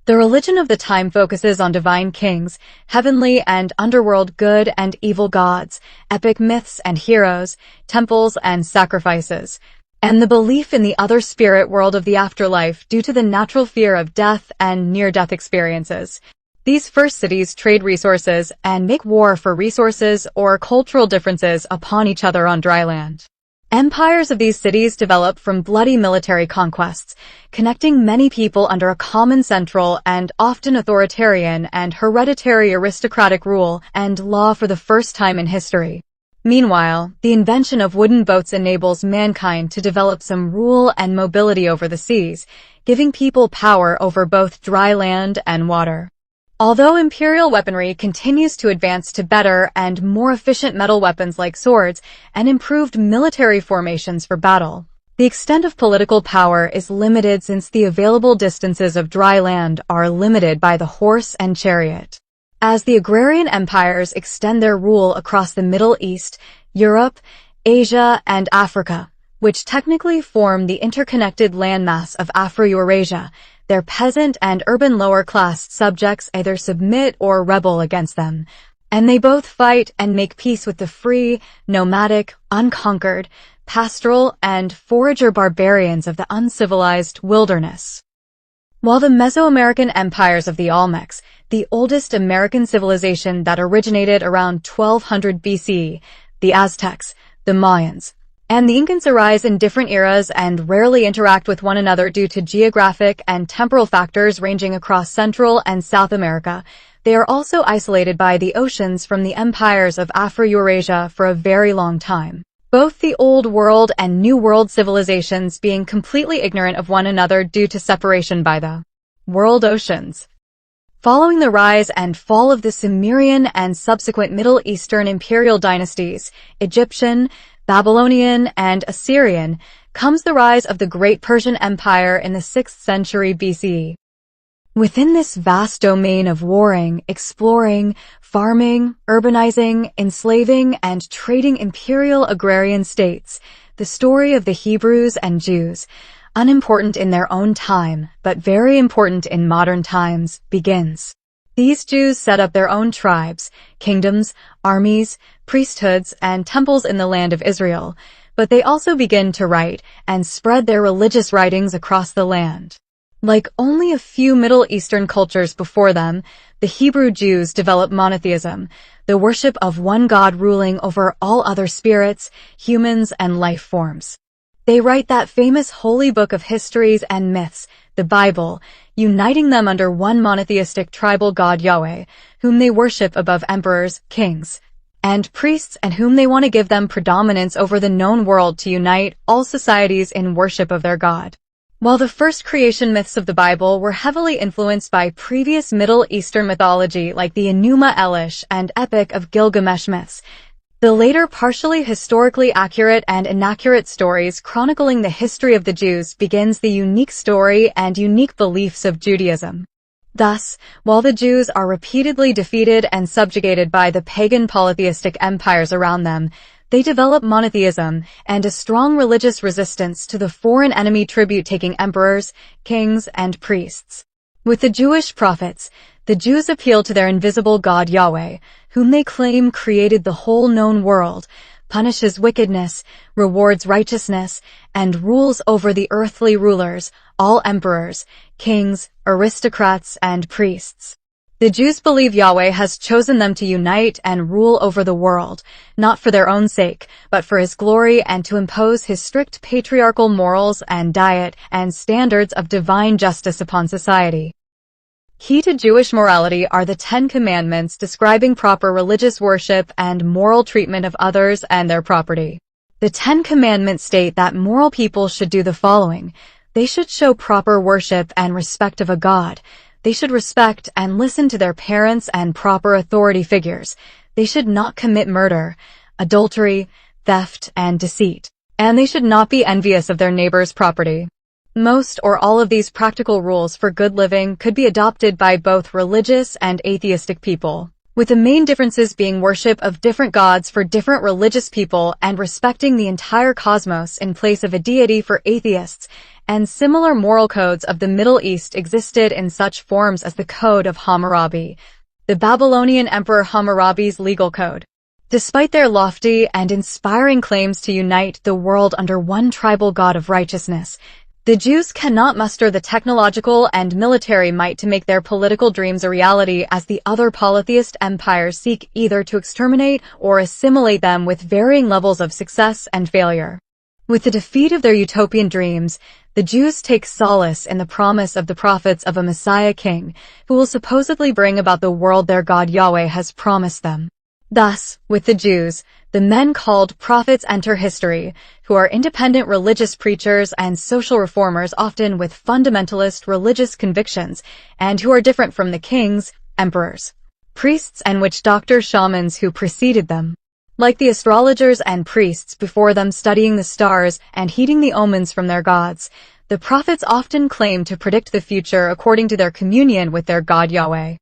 [SPEAKER 2] The religion of the time focuses on divine kings, heavenly and underworld good and evil gods, epic myths and heroes, temples and sacrifices, and the belief in the other spirit world of the afterlife due to the natural fear of death and near-death experiences. These first cities trade resources and make war for resources or cultural differences upon each other on dry land. Empires of these cities develop from bloody military conquests, connecting many people under a common central and often authoritarian and hereditary aristocratic rule and law for the first time in history. Meanwhile, the invention of wooden boats enables mankind to develop some rule and mobility over the seas, giving people power over both dry land and water. Although imperial weaponry continues to advance to better and more efficient metal weapons like swords and improved military formations for battle, the extent of political power is limited since the available distances of dry land are limited by the horse and chariot. As the agrarian empires extend their rule across the Middle East, Europe, Asia, and Africa, which technically form the interconnected landmass of Afro-Eurasia, their peasant and urban lower-class subjects either submit or rebel against them, and they both fight and make peace with the free, nomadic, unconquered, pastoral, and forager barbarians of the uncivilized wilderness. While the Mesoamerican empires of the Olmecs, the oldest American civilization that originated around 1200 BC, the Aztecs, the Mayans, and the Incans arise in different eras and rarely interact with one another due to geographic and temporal factors ranging across Central and South America, they are also isolated by the oceans from the empires of Afro-Eurasia for a very long time. Both the Old World and New World civilizations being completely ignorant of one another due to separation by the world oceans. Following the rise and fall of the Sumerian and subsequent Middle Eastern imperial dynasties, Egyptian, Babylonian, and Assyrian, comes the rise of the Great Persian Empire in the 6th century BCE. Within this vast domain of warring, exploring, farming, urbanizing, enslaving, and trading imperial agrarian states, the story of the Hebrews and Jews, unimportant in their own time, but very important in modern times, begins. These Jews set up their own tribes, kingdoms, armies, priesthoods, and temples in the land of Israel, but they also begin to write and spread their religious writings across the land. Like only a few Middle Eastern cultures before them, the Hebrew Jews developed monotheism, the worship of one God ruling over all other spirits, humans, and life forms. They write that famous holy book of histories and myths, the Bible, uniting them under one monotheistic tribal god Yahweh, whom they worship above emperors, kings, and priests, and whom they want to give them predominance over the known world to unite all societies in worship of their God. While the first creation myths of the Bible were heavily influenced by previous Middle Eastern mythology like the Enuma Elish and Epic of Gilgamesh myths, the later partially historically accurate and inaccurate stories chronicling the history of the Jews begins the unique story and unique beliefs of Judaism. Thus, while the Jews are repeatedly defeated and subjugated by the pagan polytheistic empires around them, they develop monotheism and a strong religious resistance to the foreign enemy tribute-taking emperors, kings, and priests. With the Jewish prophets, the Jews appeal to their invisible God Yahweh, whom they claim created the whole known world, punishes wickedness, rewards righteousness, and rules over the earthly rulers, all emperors, kings, aristocrats, and priests. The Jews believe Yahweh has chosen them to unite and rule over the world, not for their own sake, but for His glory and to impose His strict patriarchal morals and diet and standards of divine justice upon society. Key to Jewish morality are the 10 Commandments describing proper religious worship and moral treatment of others and their property. The 10 Commandments state that moral people should do the following. They should show proper worship and respect of a God. They should respect and listen to their parents and proper authority figures. They should not commit murder, adultery, theft, and deceit. And they should not be envious of their neighbor's property. Most or all of these practical rules for good living could be adopted by both religious and atheistic people, with the main differences being worship of different gods for different religious people and respecting the entire cosmos in place of a deity for atheists, and similar moral codes of the Middle East existed in such forms as the Code of Hammurabi, the Babylonian Emperor Hammurabi's legal code. Despite their lofty and inspiring claims to unite the world under one tribal God of righteousness, the Jews cannot muster the technological and military might to make their political dreams a reality, as the other polytheist empires seek either to exterminate or assimilate them with varying levels of success and failure. With the defeat of their utopian dreams, the Jews take solace in the promise of the prophets of a Messiah king, who will supposedly bring about the world their God Yahweh has promised them. Thus, with the Jews, the men called prophets enter history, who are independent religious preachers and social reformers, often with fundamentalist religious convictions, and who are different from the kings, emperors, priests, and witch doctor shamans who preceded them. Like the astrologers and priests before them studying the stars and heeding the omens from their gods, the prophets often claim to predict the future according to their communion with their God Yahweh.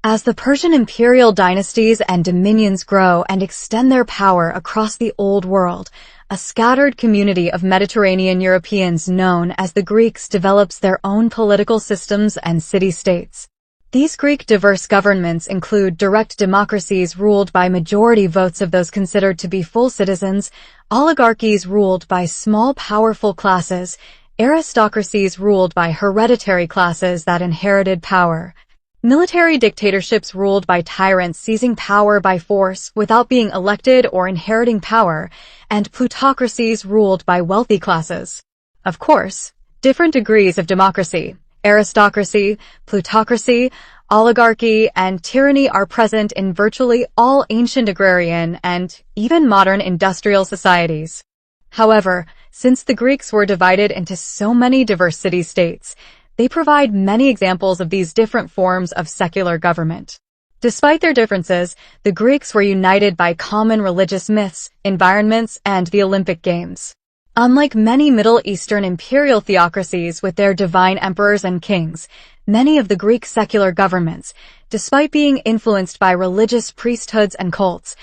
[SPEAKER 2] As the Persian imperial dynasties and dominions grow and extend their power across the Old World, a scattered community of Mediterranean Europeans known as the Greeks develops their own political systems and city-states. These Greek diverse governments include direct democracies ruled by majority votes of those considered to be full citizens, oligarchies ruled by small powerful classes, aristocracies ruled by hereditary classes that inherited power, military dictatorships ruled by tyrants seizing power by force without being elected or inheriting power, and plutocracies ruled by wealthy classes. Of course, different degrees of democracy, aristocracy, plutocracy, oligarchy, and tyranny are present in virtually all ancient agrarian and even modern industrial societies. However, since the Greeks were divided into so many diverse city-states, they provide many examples of these different forms of secular government. Despite their differences, the Greeks were united by common religious myths, environments, and the Olympic Games. Unlike many Middle Eastern imperial theocracies with their divine emperors and kings, many of the Greek secular governments, despite being influenced by religious priesthoods and cults,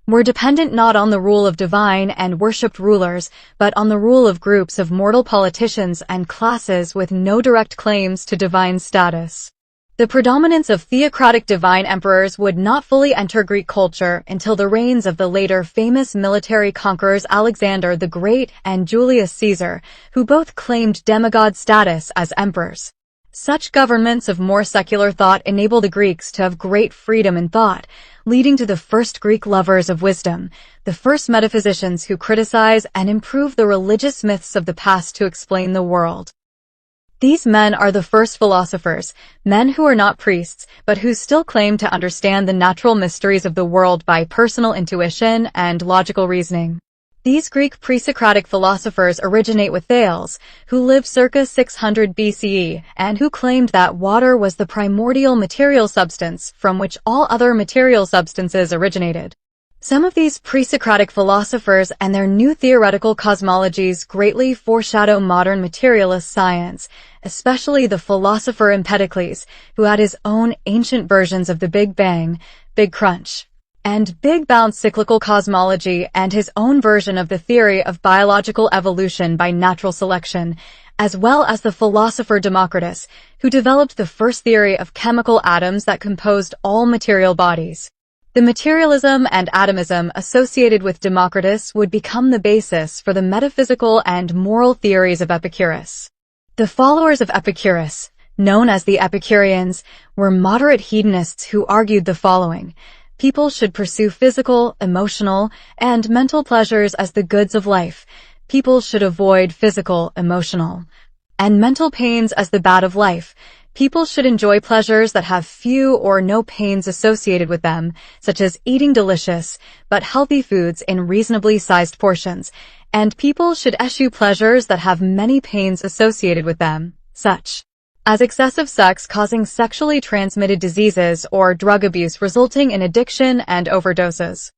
[SPEAKER 2] were dependent not on the rule of divine and worshipped rulers, but on the rule of groups of mortal politicians and classes with no direct claims to divine status. The predominance of theocratic divine emperors would not fully enter Greek culture until the reigns of the later famous military conquerors Alexander the Great and Julius Caesar, who both claimed demigod status as emperors. Such governments of more secular thought enable the Greeks to have great freedom in thought, leading to the first Greek lovers of wisdom, the first metaphysicians who criticize and improve the religious myths of the past to explain the world. These men are the first philosophers, men who are not priests, but who still claim to understand the natural mysteries of the world by personal intuition and logical reasoning. These Greek pre-Socratic philosophers originate with Thales, who lived circa 600 BCE, and who claimed that water was the primordial material substance from which all other material substances originated. Some of these pre-Socratic philosophers and their new theoretical cosmologies greatly foreshadow modern materialist science, especially the philosopher Empedocles, who had his own ancient versions of the Big Bang, Big Crunch, and Big Bounce cyclical cosmology, and his own version of the theory of biological evolution by natural selection, as well as the philosopher Democritus, who developed the first theory of chemical atoms that composed all material bodies. The materialism and atomism associated with Democritus would become the basis for the metaphysical and moral theories of Epicurus. The followers of Epicurus, known as the Epicureans, were moderate hedonists who argued the following: people should pursue physical, emotional, and mental pleasures as the goods of life. People should avoid physical, emotional, and mental pains as the bad of life. People should enjoy pleasures that have few or no pains associated with them, such as eating delicious but healthy foods in reasonably sized portions, and people should eschew pleasures that have many pains associated with them, such as excessive sex causing sexually transmitted diseases or drug abuse resulting in addiction and overdoses.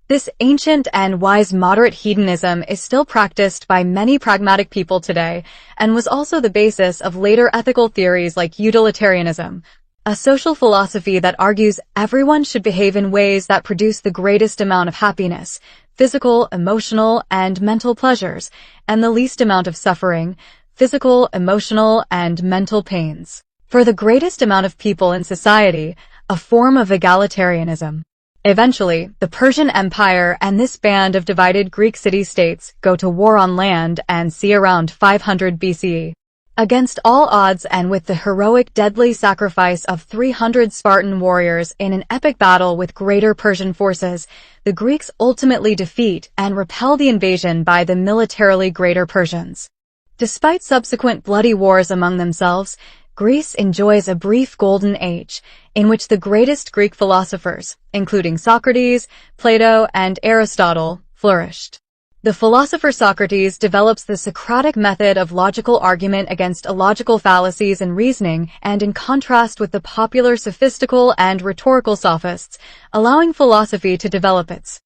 [SPEAKER 2] This ancient and wise moderate hedonism is still practiced by many pragmatic people today, and was also the basis of later ethical theories like utilitarianism, a social philosophy that argues everyone should behave in ways that produce the greatest amount of happiness, physical, emotional, and mental pleasures, and the least amount of suffering, physical, emotional, and mental pains, for the greatest amount of people in society, a form of egalitarianism. Eventually, the Persian Empire and this band of divided Greek city-states go to war on land and sea around 500 BCE. Against all odds and with the heroic deadly sacrifice of 300 Spartan warriors in an epic battle with greater Persian forces, the Greeks ultimately defeat and repel the invasion by the militarily greater Persians. Despite subsequent bloody wars among themselves, Greece enjoys a brief golden age, in which the greatest Greek philosophers, including Socrates, Plato, and Aristotle, flourished. The philosopher Socrates develops the Socratic method of logical argument against illogical fallacies and reasoning, and in contrast with the popular sophistical and rhetorical sophists, allowing philosophy to develop its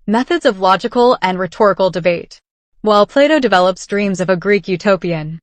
[SPEAKER 2] methods of logical and rhetorical debate, while Plato develops dreams of a Greek utopian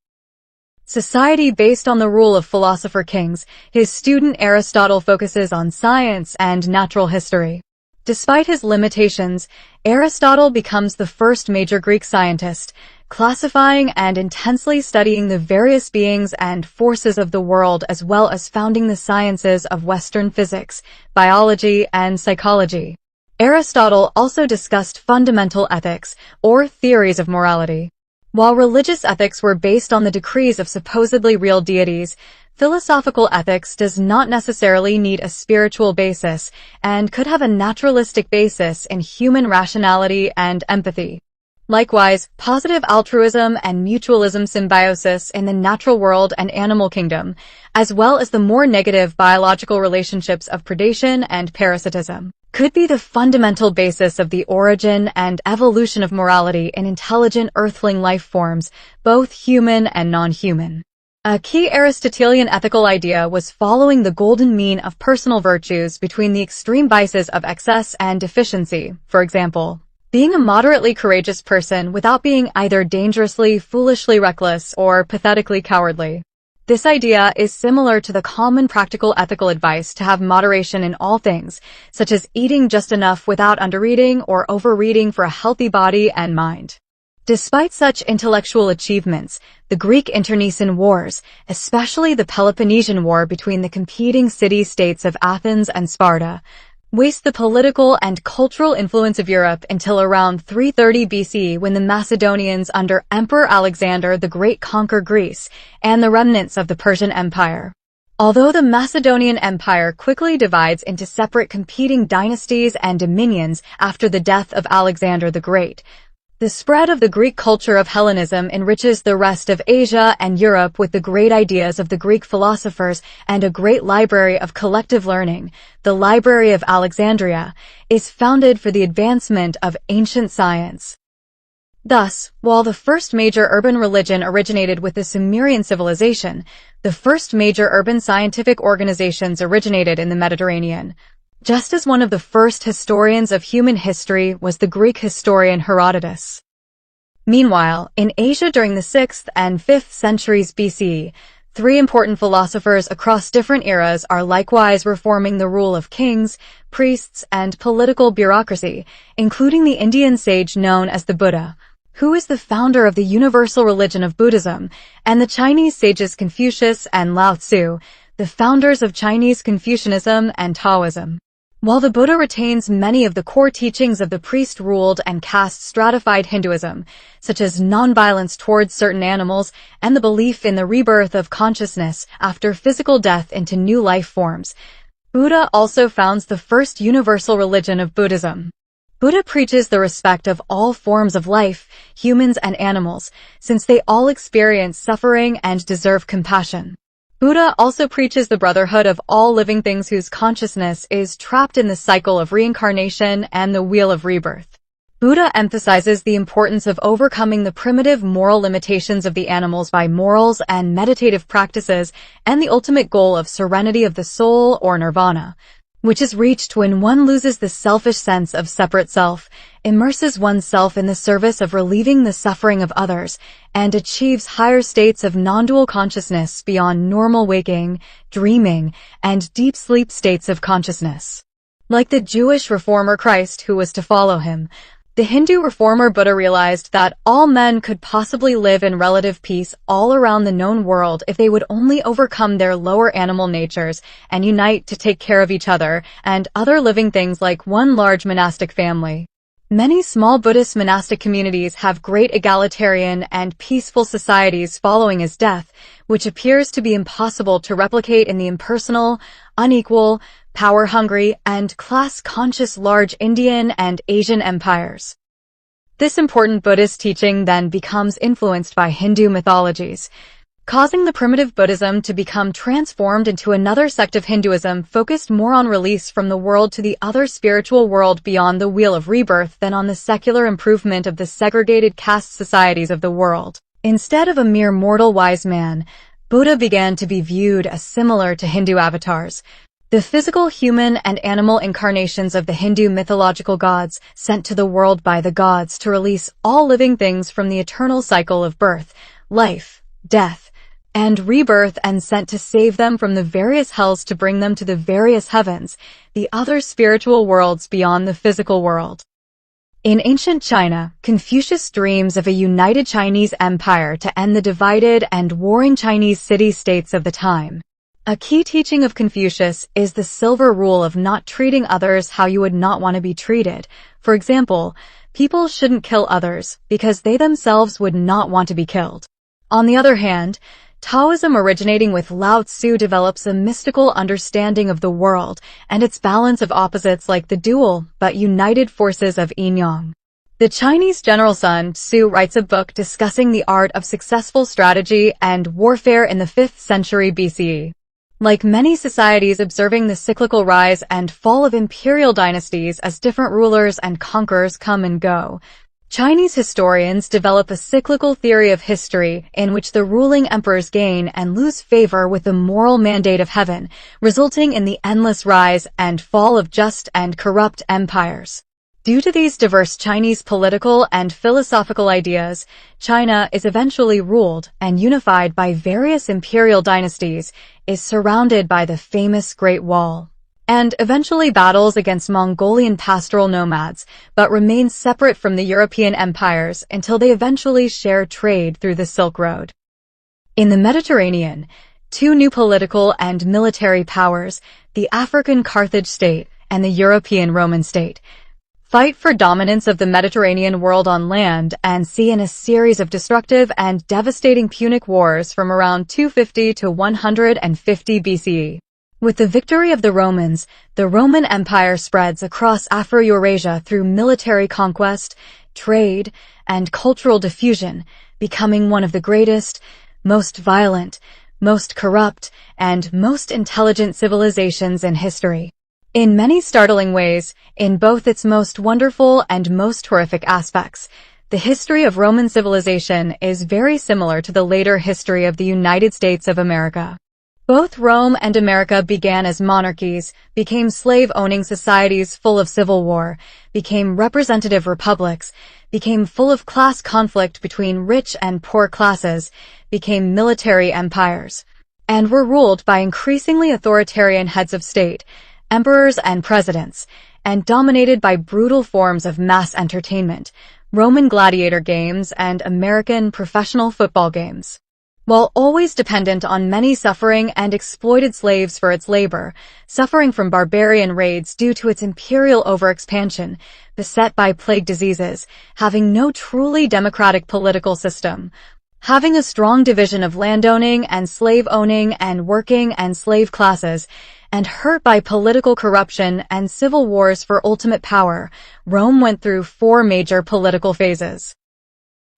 [SPEAKER 2] society based on the rule of philosopher kings. His student Aristotle focuses on science and natural history. Despite his limitations, Aristotle becomes the first major Greek scientist, classifying and intensely studying the various beings and forces of the world, as well as founding the sciences of Western physics, biology, and psychology. Aristotle also discussed fundamental ethics, or theories of morality. While religious ethics were based on the decrees of supposedly real deities, philosophical ethics does not necessarily need a spiritual basis and could have a naturalistic basis in human rationality and empathy. Likewise, positive altruism and mutualism symbiosis in the natural world and animal kingdom, as well as the more negative biological relationships of predation and parasitism, could be the fundamental basis of the origin and evolution of morality in intelligent earthling life forms, both human and non-human. A key Aristotelian ethical idea was following the golden mean of personal virtues between the extreme vices of excess and deficiency. For example, being a moderately courageous person without being either dangerously, foolishly reckless, or pathetically cowardly. This idea is similar to the common practical ethical advice to have moderation in all things, such as eating just enough without undereating or overeating for a healthy body and mind. Despite such intellectual achievements, the Greek internecine wars, especially the Peloponnesian War between the competing city-states of Athens and Sparta, waste the political and cultural influence of Europe until around 330 BC, when the Macedonians under Emperor Alexander the Great conquer Greece and the remnants of the Persian Empire. Although the Macedonian Empire quickly divides into separate competing dynasties and dominions after the death of Alexander the Great, the spread of the Greek culture of Hellenism enriches the rest of Asia and Europe with the great ideas of the Greek philosophers, and a great library of collective learning, the Library of Alexandria, is founded for the advancement of ancient science. Thus, while the first major urban religion originated with the Sumerian civilization, the first major urban scientific organizations originated in the Mediterranean. Just as one of the first historians of human history was the Greek historian Herodotus. Meanwhile, in Asia during the 6th and 5th centuries BC, three important philosophers across different eras are likewise reforming the rule of kings, priests, and political bureaucracy, including the Indian sage known as the Buddha, who is the founder of the universal religion of Buddhism, and the Chinese sages Confucius and Lao Tzu, the founders of Chinese Confucianism and Taoism. While the Buddha retains many of the core teachings of the priest-ruled and caste-stratified Hinduism, such as nonviolence towards certain animals and the belief in the rebirth of consciousness after physical death into new life forms, Buddha also founds the first universal religion of Buddhism. Buddha preaches the respect of all forms of life, humans and animals, since they all experience suffering and deserve compassion. Buddha also preaches the brotherhood of all living things whose consciousness is trapped in the cycle of reincarnation and the wheel of rebirth. Buddha emphasizes the importance of overcoming the primitive moral limitations of the animals by morals and meditative practices, and the ultimate goal of serenity of the soul, or nirvana, which is reached when one loses the selfish sense of separate self, immerses oneself in the service of relieving the suffering of others, and achieves higher states of non-dual consciousness beyond normal waking, dreaming, and deep sleep states of consciousness. Like the Jewish reformer Christ who was to follow him, the Hindu reformer Buddha realized that all men could possibly live in relative peace all around the known world if they would only overcome their lower animal natures and unite to take care of each other and other living things like one large monastic family. Many small Buddhist monastic communities have great egalitarian and peaceful societies following his death, which appears to be impossible to replicate in the impersonal, unequal, power-hungry, and class-conscious large Indian and Asian empires. This important Buddhist teaching then becomes influenced by Hindu mythologies. causing the primitive Buddhism to become transformed into another sect of Hinduism focused more on release from the world to the other spiritual world beyond the wheel of rebirth than on the secular improvement of the segregated caste societies of the world. Instead of a mere mortal wise man, Buddha began to be viewed as similar to Hindu avatars, the physical human and animal incarnations of the Hindu mythological gods sent to the world by the gods to release all living things from the eternal cycle of birth, life, death, and rebirth, and sent to save them from the various hells to bring them to the various heavens, the other spiritual worlds beyond the physical world. In ancient China, Confucius dreams of a united Chinese empire to end the divided and warring Chinese city-states of the time. A key teaching of Confucius is the silver rule of not treating others how you would not want to be treated. For example, people shouldn't kill others because they themselves would not want to be killed. On the other hand, Taoism, originating with Lao Tzu, develops a mystical understanding of the world and its balance of opposites like the dual but united forces of yin-yang. The Chinese general Sun Tzu writes a book discussing the art of successful strategy and warfare in the 5th century BCE. Like many societies observing the cyclical rise and fall of imperial dynasties as different rulers and conquerors come and go, Chinese historians develop a cyclical theory of history in which the ruling emperors gain and lose favor with the moral mandate of heaven, resulting in the endless rise and fall of just and corrupt empires. Due to these diverse Chinese political and philosophical ideas, China is eventually ruled and unified by various imperial dynasties, is surrounded by the famous Great Wall, and eventually battles against Mongolian pastoral nomads, but remains separate from the European empires until they eventually share trade through the Silk Road. In the Mediterranean, two new political and military powers, the African Carthage state and the European Roman state, fight for dominance of the Mediterranean world on land and sea in a series of destructive and devastating Punic Wars from around 250 to 150 BCE. With the victory of the Romans, the Roman Empire spreads across Afro-Eurasia through military conquest, trade, and cultural diffusion, becoming one of the greatest, most violent, most corrupt, and most intelligent civilizations in history. In many startling ways, in both its most wonderful and most horrific aspects, the history of Roman civilization is very similar to the later history of the United States of America. Both Rome and America began as monarchies, became slave-owning societies full of civil war, became representative republics, became full of class conflict between rich and poor classes, became military empires, and were ruled by increasingly authoritarian heads of state, emperors and presidents, and dominated by brutal forms of mass entertainment, Roman gladiator games and American professional football games. While always dependent on many suffering and exploited slaves for its labor, suffering from barbarian raids due to its imperial overexpansion, beset by plague diseases, having no truly democratic political system, having a strong division of landowning and slave-owning and working and slave classes, and hurt by political corruption and civil wars for ultimate power, Rome went through 4 major political phases.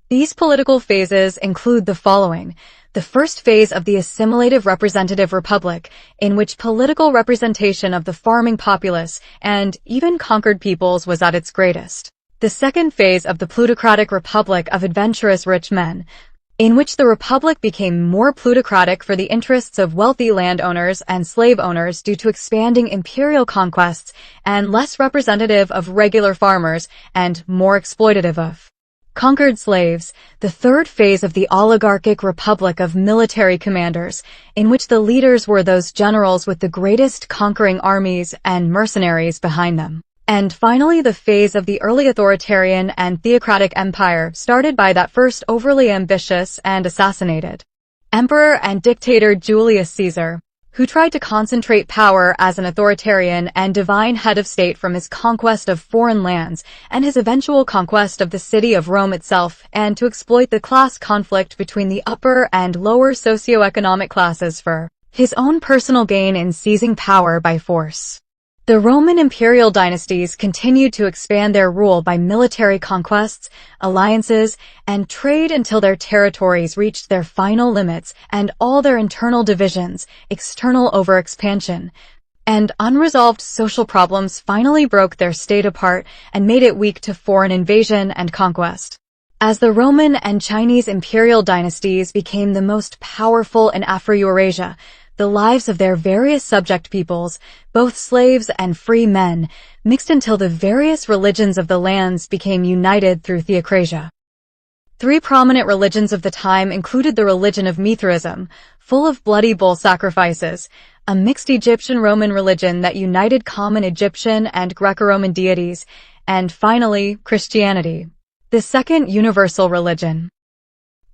[SPEAKER 2] These political phases include the following. The first phase of the assimilative representative republic, in which political representation of the farming populace and even conquered peoples was at its greatest. The second phase of the plutocratic republic of adventurous rich men, in which the republic became more plutocratic for the interests of wealthy landowners and slave owners due to expanding imperial conquests, and less representative of regular farmers and more exploitative of conquered slaves. The third phase of the oligarchic republic of military commanders, in which the leaders were those generals with the greatest conquering armies and mercenaries behind them. And finally, the phase of the early authoritarian and theocratic empire, started by that first overly ambitious and assassinated emperor and dictator Julius Caesar, who tried to concentrate power as an authoritarian and divine head of state from his conquest of foreign lands and his eventual conquest of the city of Rome itself, and to exploit the class conflict between the upper and lower socioeconomic classes for his own personal gain in seizing power by force. The Roman imperial dynasties continued to expand their rule by military conquests, alliances, and trade until their territories reached their final limits and all their internal divisions, external overexpansion, and unresolved social problems finally broke their state apart and made it weak to foreign invasion and conquest. As the Roman and Chinese imperial dynasties became the most powerful in Afro-Eurasia, the lives of their various subject peoples, both slaves and free men, mixed until the various religions of the lands became united through theocracia. Three prominent religions of the time included the religion of Mithraism, full of bloody bull sacrifices, a mixed Egyptian-Roman religion that united common Egyptian and Greco-Roman deities, and finally, Christianity, the second universal religion.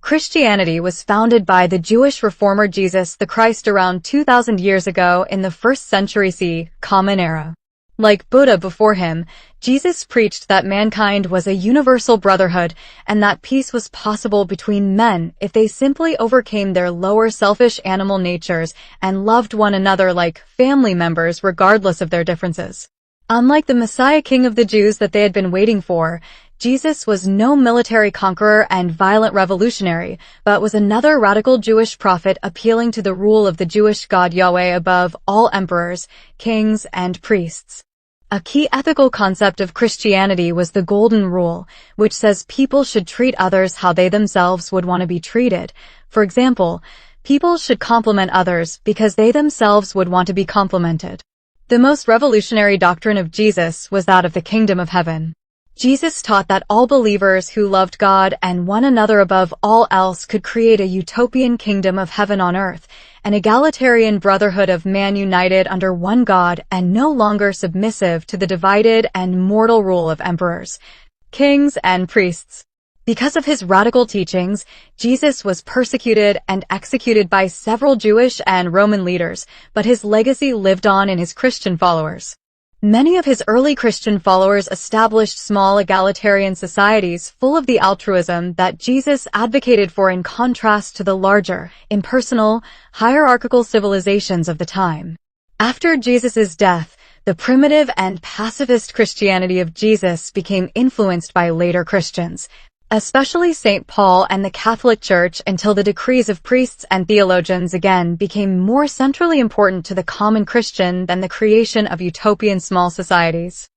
[SPEAKER 2] Christianity was founded by the Jewish reformer Jesus the Christ around 2,000 years ago in the 1st century CE, Common Era. Like Buddha before him, Jesus preached that mankind was a universal brotherhood and that peace was possible between men if they simply overcame their lower selfish animal natures and loved one another like family members regardless of their differences. Unlike the Messiah King of the Jews that they had been waiting for, Jesus was no military conqueror and violent revolutionary, but was another radical Jewish prophet appealing to the rule of the Jewish God Yahweh above all emperors, kings, and priests. A key ethical concept of Christianity was the Golden Rule, which says people should treat others how they themselves would want to be treated. For example, people should compliment others because they themselves would want to be complimented. The most revolutionary doctrine of Jesus was that of the kingdom of heaven. Jesus taught that all believers who loved God and one another above all else could create a utopian kingdom of heaven on earth, an egalitarian brotherhood of man united under one God and no longer submissive to the divided and mortal rule of emperors, kings, and priests. Because of his radical teachings, Jesus was persecuted and executed by several Jewish and Roman leaders, but his legacy lived on in his Christian followers. Many of his early Christian followers established small egalitarian societies full of the altruism that Jesus advocated for in contrast to the larger, impersonal, hierarchical civilizations of the time. After Jesus' death, the primitive and pacifist Christianity of Jesus became influenced by later Christians, especially St. Paul and the Catholic Church, until the decrees of priests and theologians again became more centrally important to the common Christian than the creation of utopian small societies.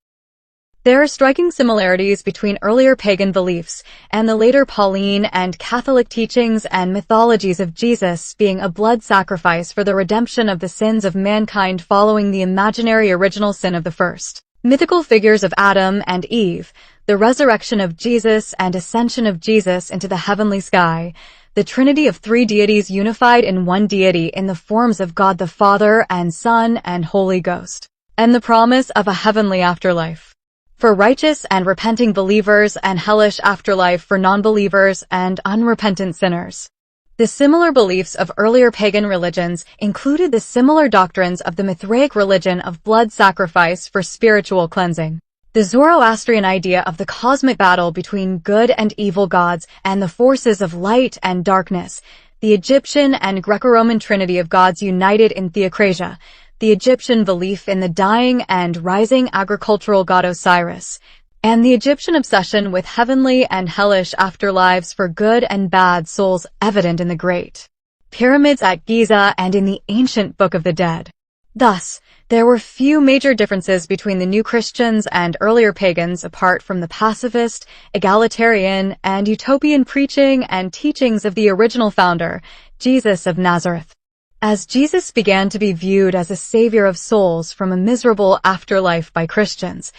[SPEAKER 2] There are striking similarities between earlier pagan beliefs and the later Pauline and Catholic teachings and mythologies of Jesus being a blood sacrifice for the redemption of the sins of mankind following the imaginary original sin of the first. Mythical figures of Adam and Eve, the resurrection of Jesus and ascension of Jesus into the heavenly sky, the trinity of three deities unified in one deity in the forms of God the Father and Son and Holy Ghost, and the promise of a heavenly afterlife for righteous and repenting believers and hellish afterlife for non-believers and unrepentant sinners. The similar beliefs of earlier pagan religions included the similar doctrines of the Mithraic religion of blood sacrifice for spiritual cleansing, the Zoroastrian idea of the cosmic battle between good and evil gods and the forces of light and darkness, the Egyptian and Greco-Roman trinity of gods united in theocracia, the Egyptian belief in the dying and rising agricultural god Osiris, and the Egyptian obsession with heavenly and hellish afterlives for good and bad souls evident in the great pyramids at Giza and in the ancient Book of the Dead. Thus, there were few major differences between the new Christians and earlier pagans apart from the pacifist, egalitarian, and utopian preaching and teachings of the original founder, Jesus of Nazareth. As Jesus began to be viewed as a savior of souls from a miserable afterlife by Christians,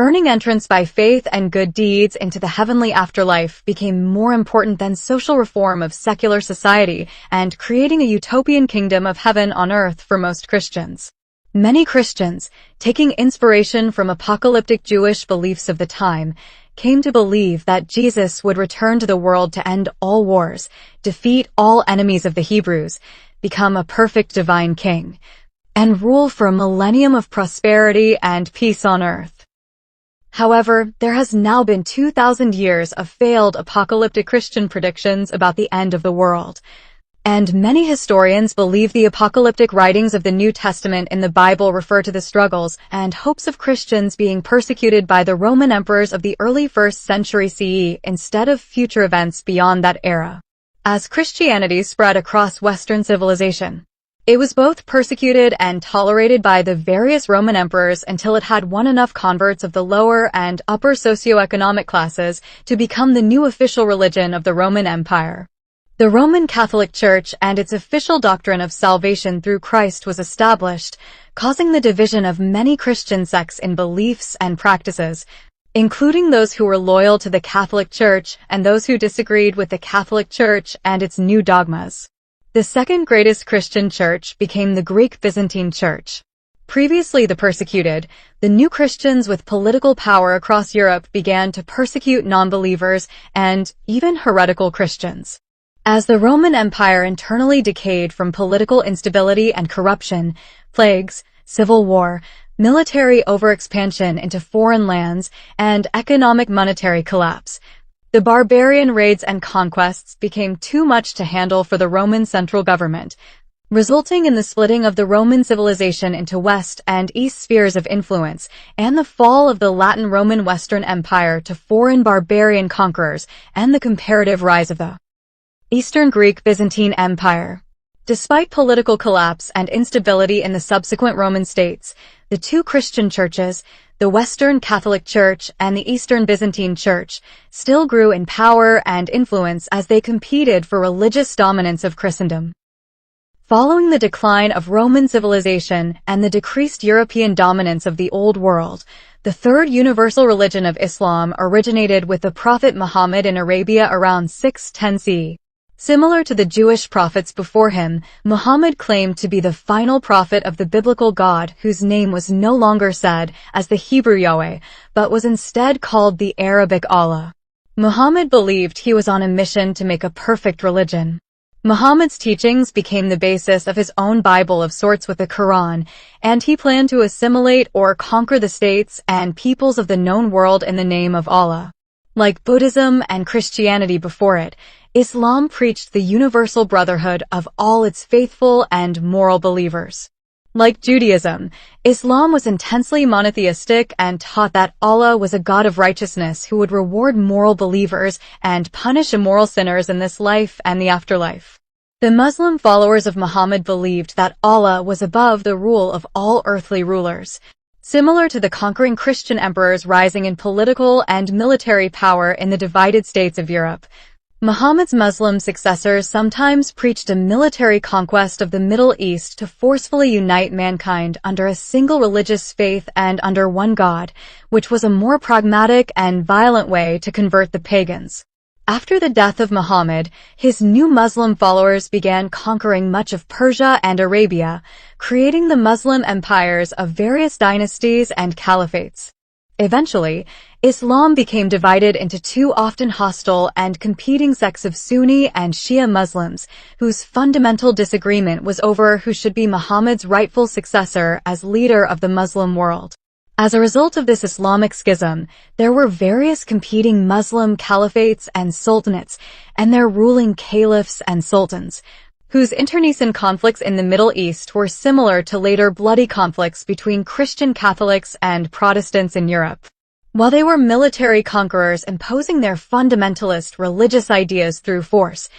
[SPEAKER 2] earning entrance by faith and good deeds into the heavenly afterlife became more important than social reform of secular society and creating a utopian kingdom of heaven on earth for most Christians. Many Christians, taking inspiration from apocalyptic Jewish beliefs of the time, came to believe that Jesus would return to the world to end all wars, defeat all enemies of the Hebrews, become a perfect divine king, and rule for a millennium of prosperity and peace on earth. However, there has now been 2,000 years of failed apocalyptic Christian predictions about the end of the world. And many historians believe the apocalyptic writings of the New Testament in the Bible refer to the struggles and hopes of Christians being persecuted by the Roman emperors of the early 1st century CE instead of future events beyond that era. As Christianity spread across Western civilization, it was both persecuted and tolerated by the various Roman emperors until it had won enough converts of the lower and upper socioeconomic classes to become the new official religion of the Roman Empire. The Roman Catholic Church and its official doctrine of salvation through Christ was established, causing the division of many Christian sects in beliefs and practices, including those who were loyal to the Catholic Church and those who disagreed with the Catholic Church and its new dogmas. The second greatest Christian church became the Greek Byzantine Church. Previously the persecuted, the new Christians with political power across Europe began to persecute non-believers and even heretical Christians. As the Roman Empire internally decayed from political instability and corruption, plagues, civil war, military overexpansion into foreign lands, and economic monetary collapse, the barbarian raids and conquests became too much to handle for the Roman central government, resulting in the splitting of the Roman civilization into West and East spheres of influence, and the fall of the Latin Roman Western Empire to foreign barbarian conquerors, and the comparative rise of the Eastern Greek Byzantine Empire. Despite political collapse and instability in the subsequent Roman states, the two Christian churches, the Western Catholic Church and the Eastern Byzantine Church, still grew in power and influence as they competed for religious dominance of Christendom. Following the decline of Roman civilization and the decreased European dominance of the Old World, the third universal religion of Islam originated with the Prophet Muhammad in Arabia around 610 CE. Similar to the Jewish prophets before him, Muhammad claimed to be the final prophet of the biblical God whose name was no longer said as the Hebrew Yahweh, but was instead called the Arabic Allah. Muhammad believed he was on a mission to make a perfect religion. Muhammad's teachings became the basis of his own Bible of sorts with the Quran, and he planned to assimilate or conquer the states and peoples of the known world in the name of Allah. Like Buddhism and Christianity before it, Islam preached the universal brotherhood of all its faithful and moral believers. Like Judaism, Islam was intensely monotheistic and taught that Allah was a God of righteousness who would reward moral believers and punish immoral sinners in this life and the afterlife. The Muslim followers of Muhammad believed that Allah was above the rule of all earthly rulers. Similar to the conquering Christian emperors rising in political and military power in the divided states of Europe, Muhammad's Muslim successors sometimes preached a military conquest of the Middle East to forcefully unite mankind under a single religious faith and under one God, which was a more pragmatic and violent way to convert the pagans. After the death of Muhammad, his new Muslim followers began conquering much of Persia and Arabia, creating the Muslim empires of various dynasties and caliphates. Eventually, Islam became divided into two often hostile and competing sects of Sunni and Shia Muslims, whose fundamental disagreement was over who should be Muhammad's rightful successor as leader of the Muslim world. As a result of this Islamic schism, there were various competing Muslim caliphates and sultanates, and their ruling caliphs and sultans, whose internecine conflicts in the Middle East were similar to later bloody conflicts between Christian Catholics and Protestants in Europe. While they were military conquerors imposing their fundamentalist religious ideas through force,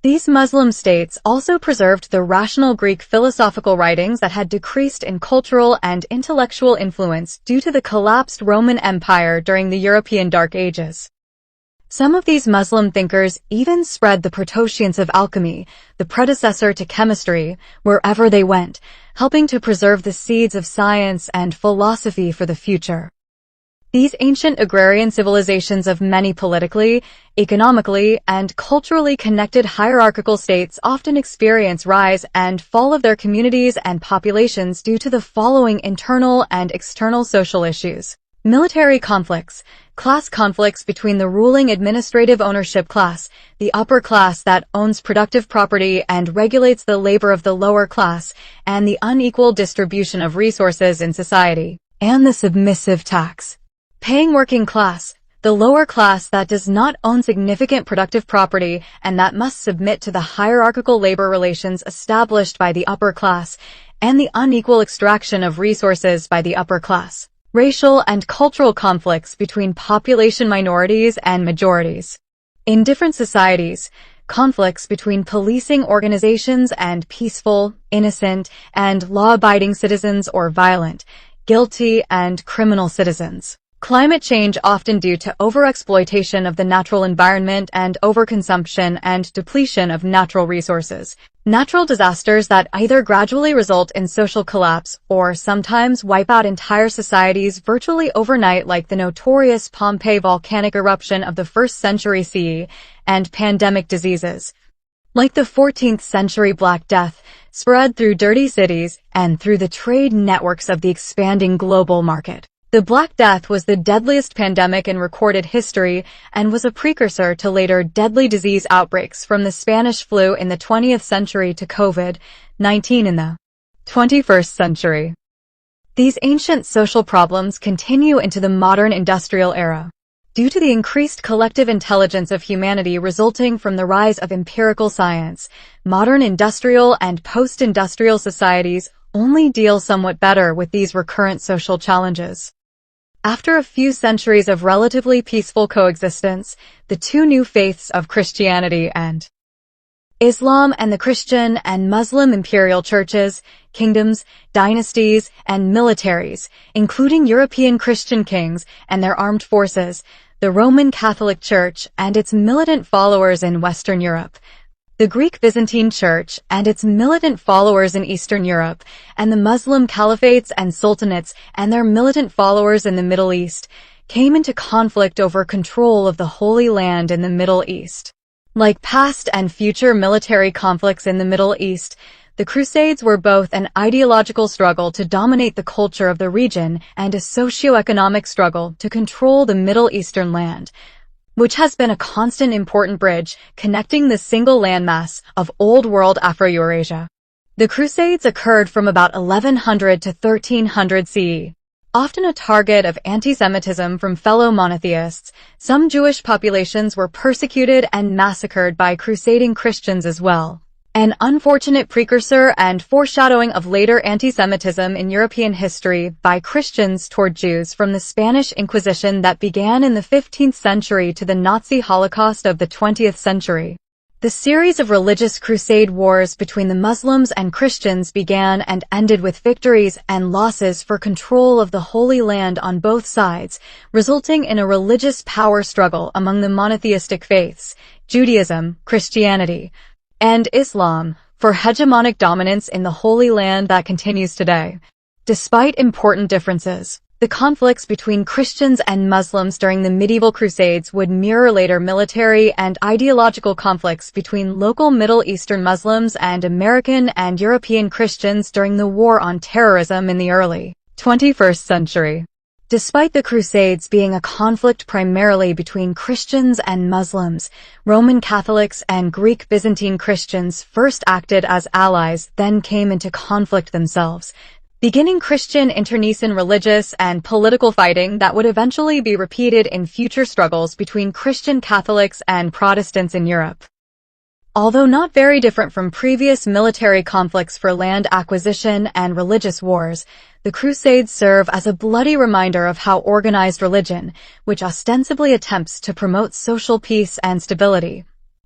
[SPEAKER 2] these Muslim states also preserved the rational Greek philosophical writings that had decreased in cultural and intellectual influence due to the collapsed Roman Empire during the European Dark Ages. Some of these Muslim thinkers even spread the proto-science of alchemy, the predecessor to chemistry, wherever they went, helping to preserve the seeds of science and philosophy for the future. These ancient agrarian civilizations of many politically, economically, and culturally connected hierarchical states often experience rise and fall of their communities and populations due to the following internal and external social issues: military conflicts, class conflicts between the ruling administrative ownership class, the upper class that owns productive property and regulates the labor of the lower class, and the unequal distribution of resources in society, and the submissive tax paying working class, the lower class that does not own significant productive property and that must submit to the hierarchical labor relations established by the upper class, and the unequal extraction of resources by the upper class. Racial and cultural conflicts between population minorities and majorities. In different societies, conflicts between policing organizations and peaceful, innocent, and law-abiding citizens or violent, guilty, and criminal citizens. Climate change often due to overexploitation of the natural environment and overconsumption and depletion of natural resources. Natural disasters that either gradually result in social collapse or sometimes wipe out entire societies virtually overnight, like the notorious Pompeii volcanic eruption of the 1st century CE, and pandemic diseases, like the 14th century Black Death, spread through dirty cities and through the trade networks of the expanding global market. The Black Death was the deadliest pandemic in recorded history and was a precursor to later deadly disease outbreaks, from the Spanish flu in the 20th century to COVID-19 in the 21st century. These ancient social problems continue into the modern industrial era. Due to the increased collective intelligence of humanity resulting from the rise of empirical science, modern industrial and post-industrial societies only deal somewhat better with these recurrent social challenges. After a few centuries of relatively peaceful coexistence, the two new faiths of Christianity and Islam and the Christian and Muslim imperial churches, kingdoms, dynasties, and militaries, including European Christian kings and their armed forces, the Roman Catholic Church and its militant followers in Western Europe, the Greek Byzantine Church and its militant followers in Eastern Europe, and the Muslim caliphates and sultanates and their militant followers in the Middle East, came into conflict over control of the Holy Land in the Middle East. Like past and future military conflicts in the Middle East, the Crusades were both an ideological struggle to dominate the culture of the region and a socio-economic struggle to control the Middle Eastern land, which has been a constant important bridge connecting the single landmass of Old World Afro-Eurasia. The Crusades occurred from about 1100 to 1300 CE. Often a target of anti-Semitism from fellow monotheists, some Jewish populations were persecuted and massacred by crusading Christians as well. An unfortunate precursor and foreshadowing of later anti-Semitism in European history by Christians toward Jews, from the Spanish Inquisition that began in the 15th century to the Nazi Holocaust of the 20th century. The series of religious crusade wars between the Muslims and Christians began and ended with victories and losses for control of the Holy Land on both sides, resulting in a religious power struggle among the monotheistic faiths, Judaism, Christianity, and Islam, for hegemonic dominance in the Holy Land that continues today. Despite important differences, the conflicts between Christians and Muslims during the medieval Crusades would mirror later military and ideological conflicts between local Middle Eastern Muslims and American and European Christians during the War on Terrorism in the early 21st century. Despite the Crusades being a conflict primarily between Christians and Muslims, Roman Catholics and Greek Byzantine Christians first acted as allies, then came into conflict themselves, beginning Christian internecine religious and political fighting that would eventually be repeated in future struggles between Christian Catholics and Protestants in Europe. Although not very different from previous military conflicts for land acquisition and religious wars, the Crusades serve as a bloody reminder of how organized religion, which ostensibly attempts to promote social peace and stability,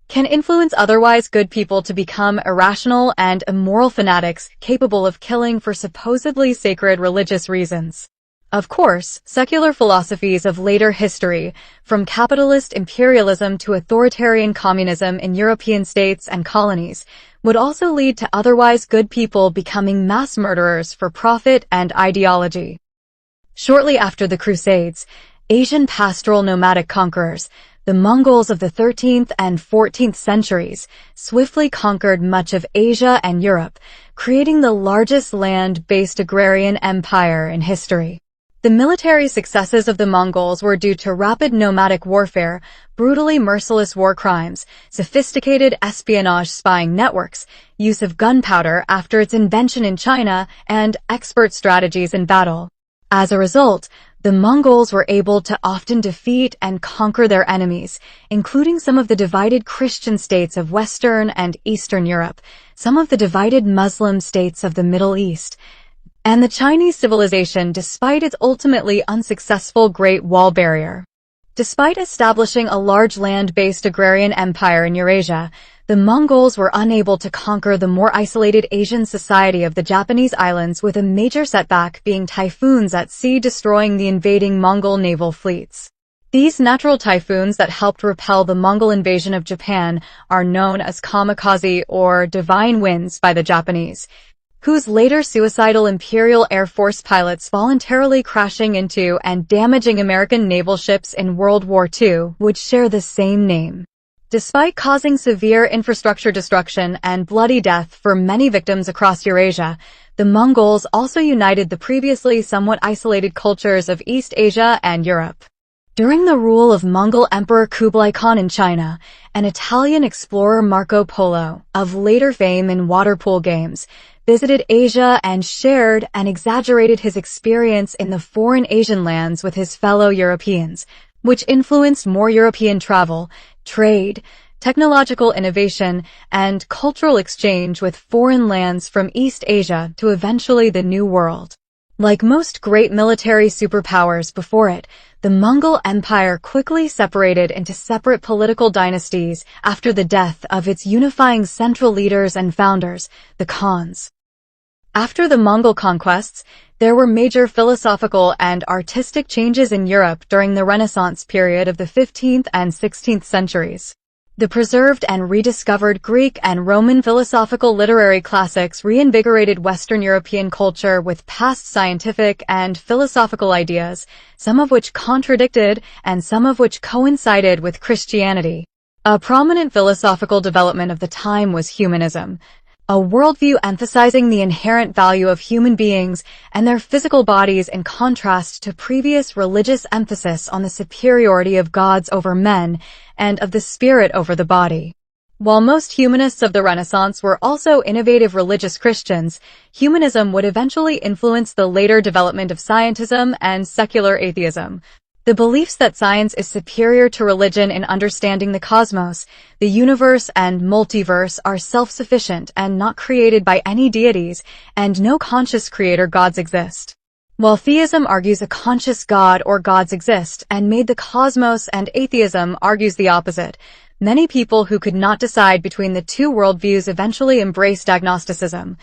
[SPEAKER 2] can influence otherwise good people to become irrational and immoral fanatics capable of killing for supposedly sacred religious reasons. Of course, secular philosophies of later history, from capitalist imperialism to authoritarian communism in European states and colonies, would also lead to otherwise good people becoming mass murderers for profit and ideology. Shortly after the Crusades, Asian pastoral nomadic conquerors, the Mongols of the 13th and 14th centuries, swiftly conquered much of Asia and Europe, creating the largest land-based agrarian empire in history. The military successes of the Mongols were due to rapid nomadic warfare, brutally merciless war crimes, sophisticated espionage spying networks, use of gunpowder after its invention in China, and expert strategies in battle. As a result, the Mongols were able to often defeat and conquer their enemies, including some of the divided Christian states of Western and Eastern Europe, some of the divided Muslim states of the Middle East, and the Chinese civilization despite its ultimately unsuccessful Great Wall barrier. Despite establishing a large land-based agrarian empire in Eurasia, the Mongols were unable to conquer the more isolated Asian society of the Japanese islands, with a major setback being typhoons at sea destroying the invading Mongol naval fleets. These natural typhoons that helped repel the Mongol invasion of Japan are known as kamikaze or divine winds by the Japanese, whose later suicidal Imperial Air Force pilots voluntarily crashing into and damaging American naval ships in World War II would share the same name. Despite causing severe infrastructure destruction and bloody death for many victims across Eurasia, the Mongols also united the previously somewhat isolated cultures of East Asia and Europe. During the rule of Mongol Emperor Kublai Khan in China, an Italian explorer Marco Polo, of later fame in waterpool games, visited Asia and shared and exaggerated his experience in the foreign Asian lands with his fellow Europeans, which influenced more European travel, trade, technological innovation, and cultural exchange with foreign lands from East Asia to eventually the New World. Like most great military superpowers before it, the Mongol Empire quickly separated into separate political dynasties after the death of its unifying central leaders and founders, the Khans. After the Mongol conquests, there were major philosophical and artistic changes in Europe during the Renaissance period of the 15th and 16th centuries. The preserved and rediscovered Greek and Roman philosophical literary classics reinvigorated Western European culture with past scientific and philosophical ideas, some of which contradicted and some of which coincided with Christianity. A prominent philosophical development of the time was humanism, a worldview emphasizing the inherent value of human beings and their physical bodies in contrast to previous religious emphasis on the superiority of gods over men and of the spirit over the body. While most humanists of the Renaissance were also innovative religious Christians, humanism would eventually influence the later development of scientism and secular atheism. The beliefs that science is superior to religion in understanding the cosmos, the universe, and multiverse are self-sufficient and not created by any deities, and no conscious creator gods exist. While theism argues a conscious god or gods exist and made the cosmos, and atheism argues the opposite, many people who could not decide between the two worldviews eventually embraced agnosticism,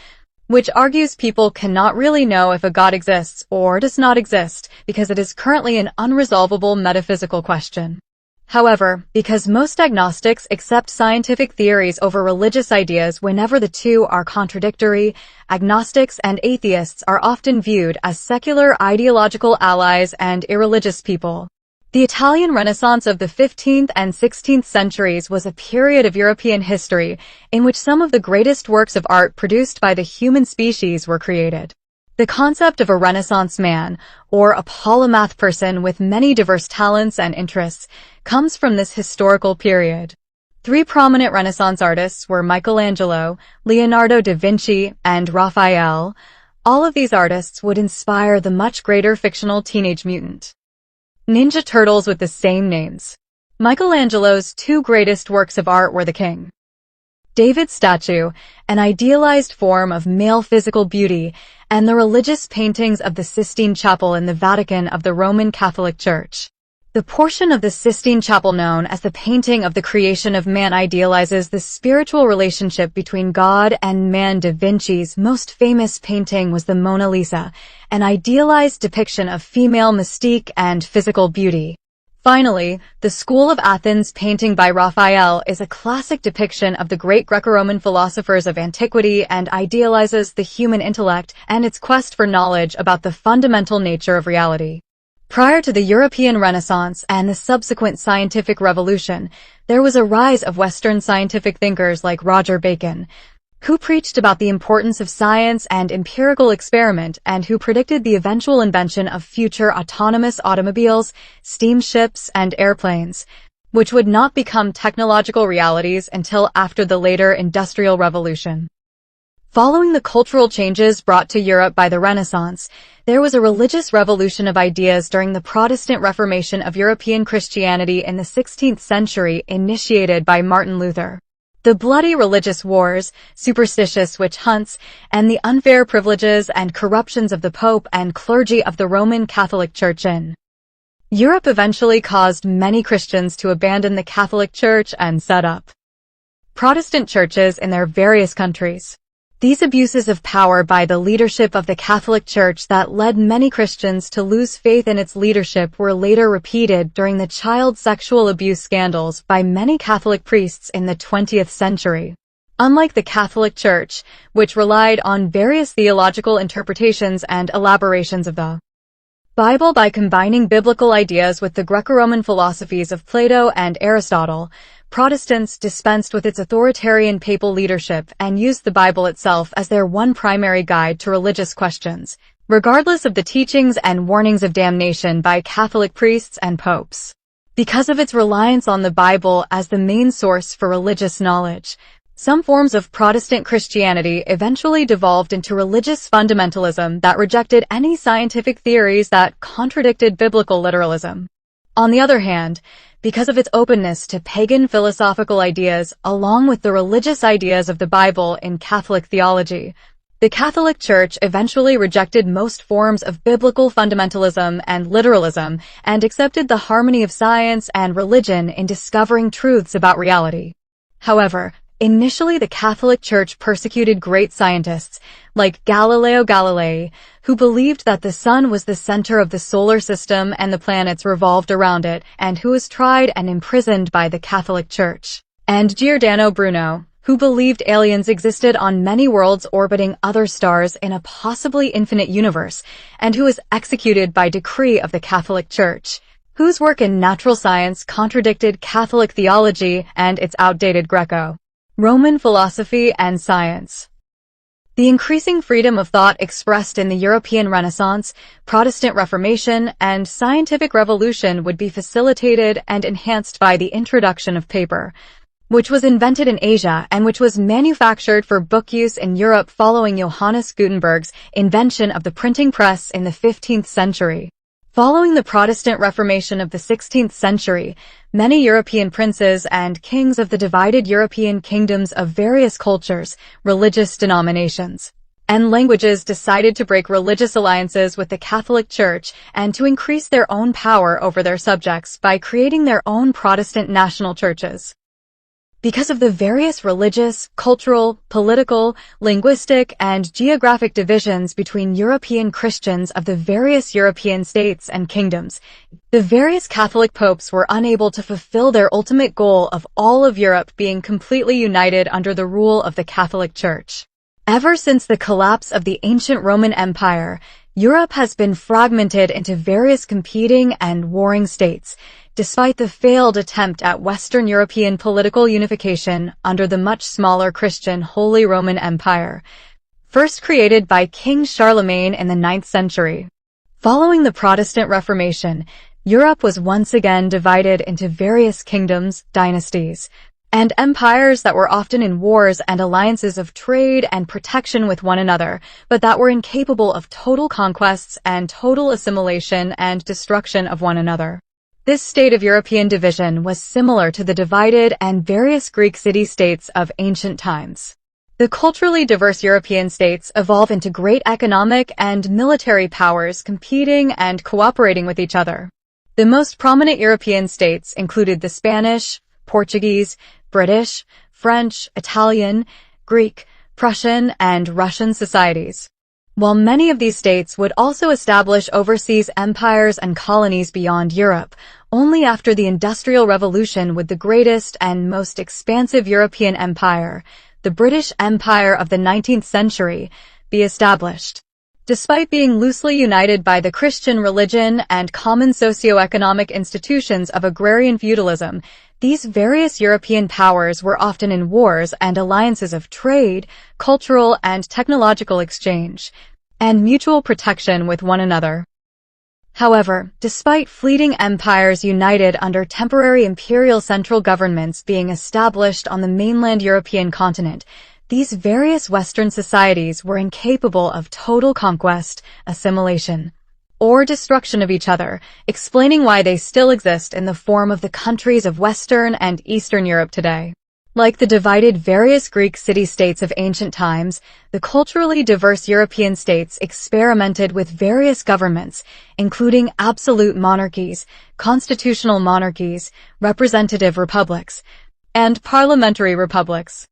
[SPEAKER 2] which argues people cannot really know if a god exists or does not exist because it is currently an unresolvable metaphysical question. However, because most agnostics accept scientific theories over religious ideas whenever the two are contradictory, agnostics and atheists are often viewed as secular ideological allies and irreligious people. The Italian Renaissance of the 15th and 16th centuries was a period of European history in which some of the greatest works of art produced by the human species were created. The concept of a Renaissance man, or a polymath person with many diverse talents and interests, comes from this historical period. Three prominent Renaissance artists were Michelangelo, Leonardo da Vinci, and Raphael. All of these artists would inspire the much greater fictional Teenage Mutant Ninja Turtles with the same names. Michelangelo's two greatest works of art were the King David statue, an idealized form of male physical beauty, and the religious paintings of the Sistine Chapel in the Vatican of the Roman Catholic Church. The portion of the Sistine Chapel known as the Painting of the Creation of Man idealizes the spiritual relationship between God and man. Da Vinci's most famous painting was the Mona Lisa, an idealized depiction of female mystique and physical beauty. Finally, the School of Athens painting by Raphael is a classic depiction of the great Greco-Roman philosophers of antiquity and idealizes the human intellect and its quest for knowledge about the fundamental nature of reality. Prior to the European Renaissance and the subsequent scientific revolution, there was a rise of Western scientific thinkers like Roger Bacon, who preached about the importance of science and empirical experiment and who predicted the eventual invention of future autonomous automobiles, steamships, and airplanes, which would not become technological realities until after the later Industrial Revolution. Following the cultural changes brought to Europe by the Renaissance, there was a religious revolution of ideas during the Protestant Reformation of European Christianity in the 16th century, initiated by Martin Luther. The bloody religious wars, superstitious witch hunts, and the unfair privileges and corruptions of the Pope and clergy of the Roman Catholic Church in Europe eventually caused many Christians to abandon the Catholic Church and set up Protestant churches in their various countries. These abuses of power by the leadership of the Catholic Church that led many Christians to lose faith in its leadership were later repeated during the child sexual abuse scandals by many Catholic priests in the 20th century. Unlike the Catholic Church, which relied on various theological interpretations and elaborations of the Bible by combining biblical ideas with the Greco-Roman philosophies of Plato and Aristotle, Protestants dispensed with its authoritarian papal leadership and used the Bible itself as their one primary guide to religious questions, regardless of the teachings and warnings of damnation by Catholic priests and popes. Because of its reliance on the Bible as the main source for religious knowledge, some forms of Protestant Christianity eventually devolved into religious fundamentalism that rejected any scientific theories that contradicted biblical literalism. On the other hand, because of its openness to pagan philosophical ideas along with the religious ideas of the Bible in Catholic theology, the Catholic Church eventually rejected most forms of biblical fundamentalism and literalism and accepted the harmony of science and religion in discovering truths about reality. However, initially the Catholic Church persecuted great scientists, like Galileo Galilei, who believed that the sun was the center of the solar system and the planets revolved around it, and who was tried and imprisoned by the Catholic Church. And Giordano Bruno, who believed aliens existed on many worlds orbiting other stars in a possibly infinite universe, and who was executed by decree of the Catholic Church, whose work in natural science contradicted Catholic theology and its outdated Greco-Roman philosophy and science. The increasing freedom of thought expressed in the European Renaissance, Protestant Reformation, and scientific revolution would be facilitated and enhanced by the introduction of paper, which was invented in Asia and which was manufactured for book use in Europe following Johannes Gutenberg's invention of the printing press in the 15th century. Following the Protestant Reformation of the 16th century, many European princes and kings of the divided European kingdoms of various cultures, religious denominations, and languages decided to break religious alliances with the Catholic Church and to increase their own power over their subjects by creating their own Protestant national churches. Because of the various religious, cultural, political, linguistic, and geographic divisions between European Christians of the various European states and kingdoms, the various Catholic popes were unable to fulfill their ultimate goal of all of Europe being completely united under the rule of the Catholic Church. Ever since the collapse of the ancient Roman Empire, Europe has been fragmented into various competing and warring states, despite the failed attempt at Western European political unification under the much smaller Christian Holy Roman Empire, first created by King Charlemagne in the 9th century. Following the Protestant Reformation, Europe was once again divided into various kingdoms, dynasties, and empires that were often in wars and alliances of trade and protection with one another, but that were incapable of total conquests and total assimilation and destruction of one another. This state of European division was similar to the divided and various Greek city-states of ancient times. The culturally diverse European states evolve into great economic and military powers competing and cooperating with each other. The most prominent European states included the Spanish, Portuguese, British, French, Italian, Greek, Prussian, and Russian societies. While many of these states would also establish overseas empires and colonies beyond Europe, only after the Industrial Revolution would the greatest and most expansive European empire, the British Empire of the 19th century, be established. Despite being loosely united by the Christian religion and common socio-economic institutions of agrarian feudalism, these various European powers were often in wars and alliances of trade, cultural and technological exchange, and mutual protection with one another. However, despite fleeting empires united under temporary imperial central governments being established on the mainland European continent, these various Western societies were incapable of total conquest, assimilation, or destruction of each other, explaining why they still exist in the form of the countries of Western and Eastern Europe today. Like the divided various Greek city-states of ancient times, the culturally diverse European states experimented with various governments, including absolute monarchies, constitutional monarchies, representative republics, and parliamentary republics.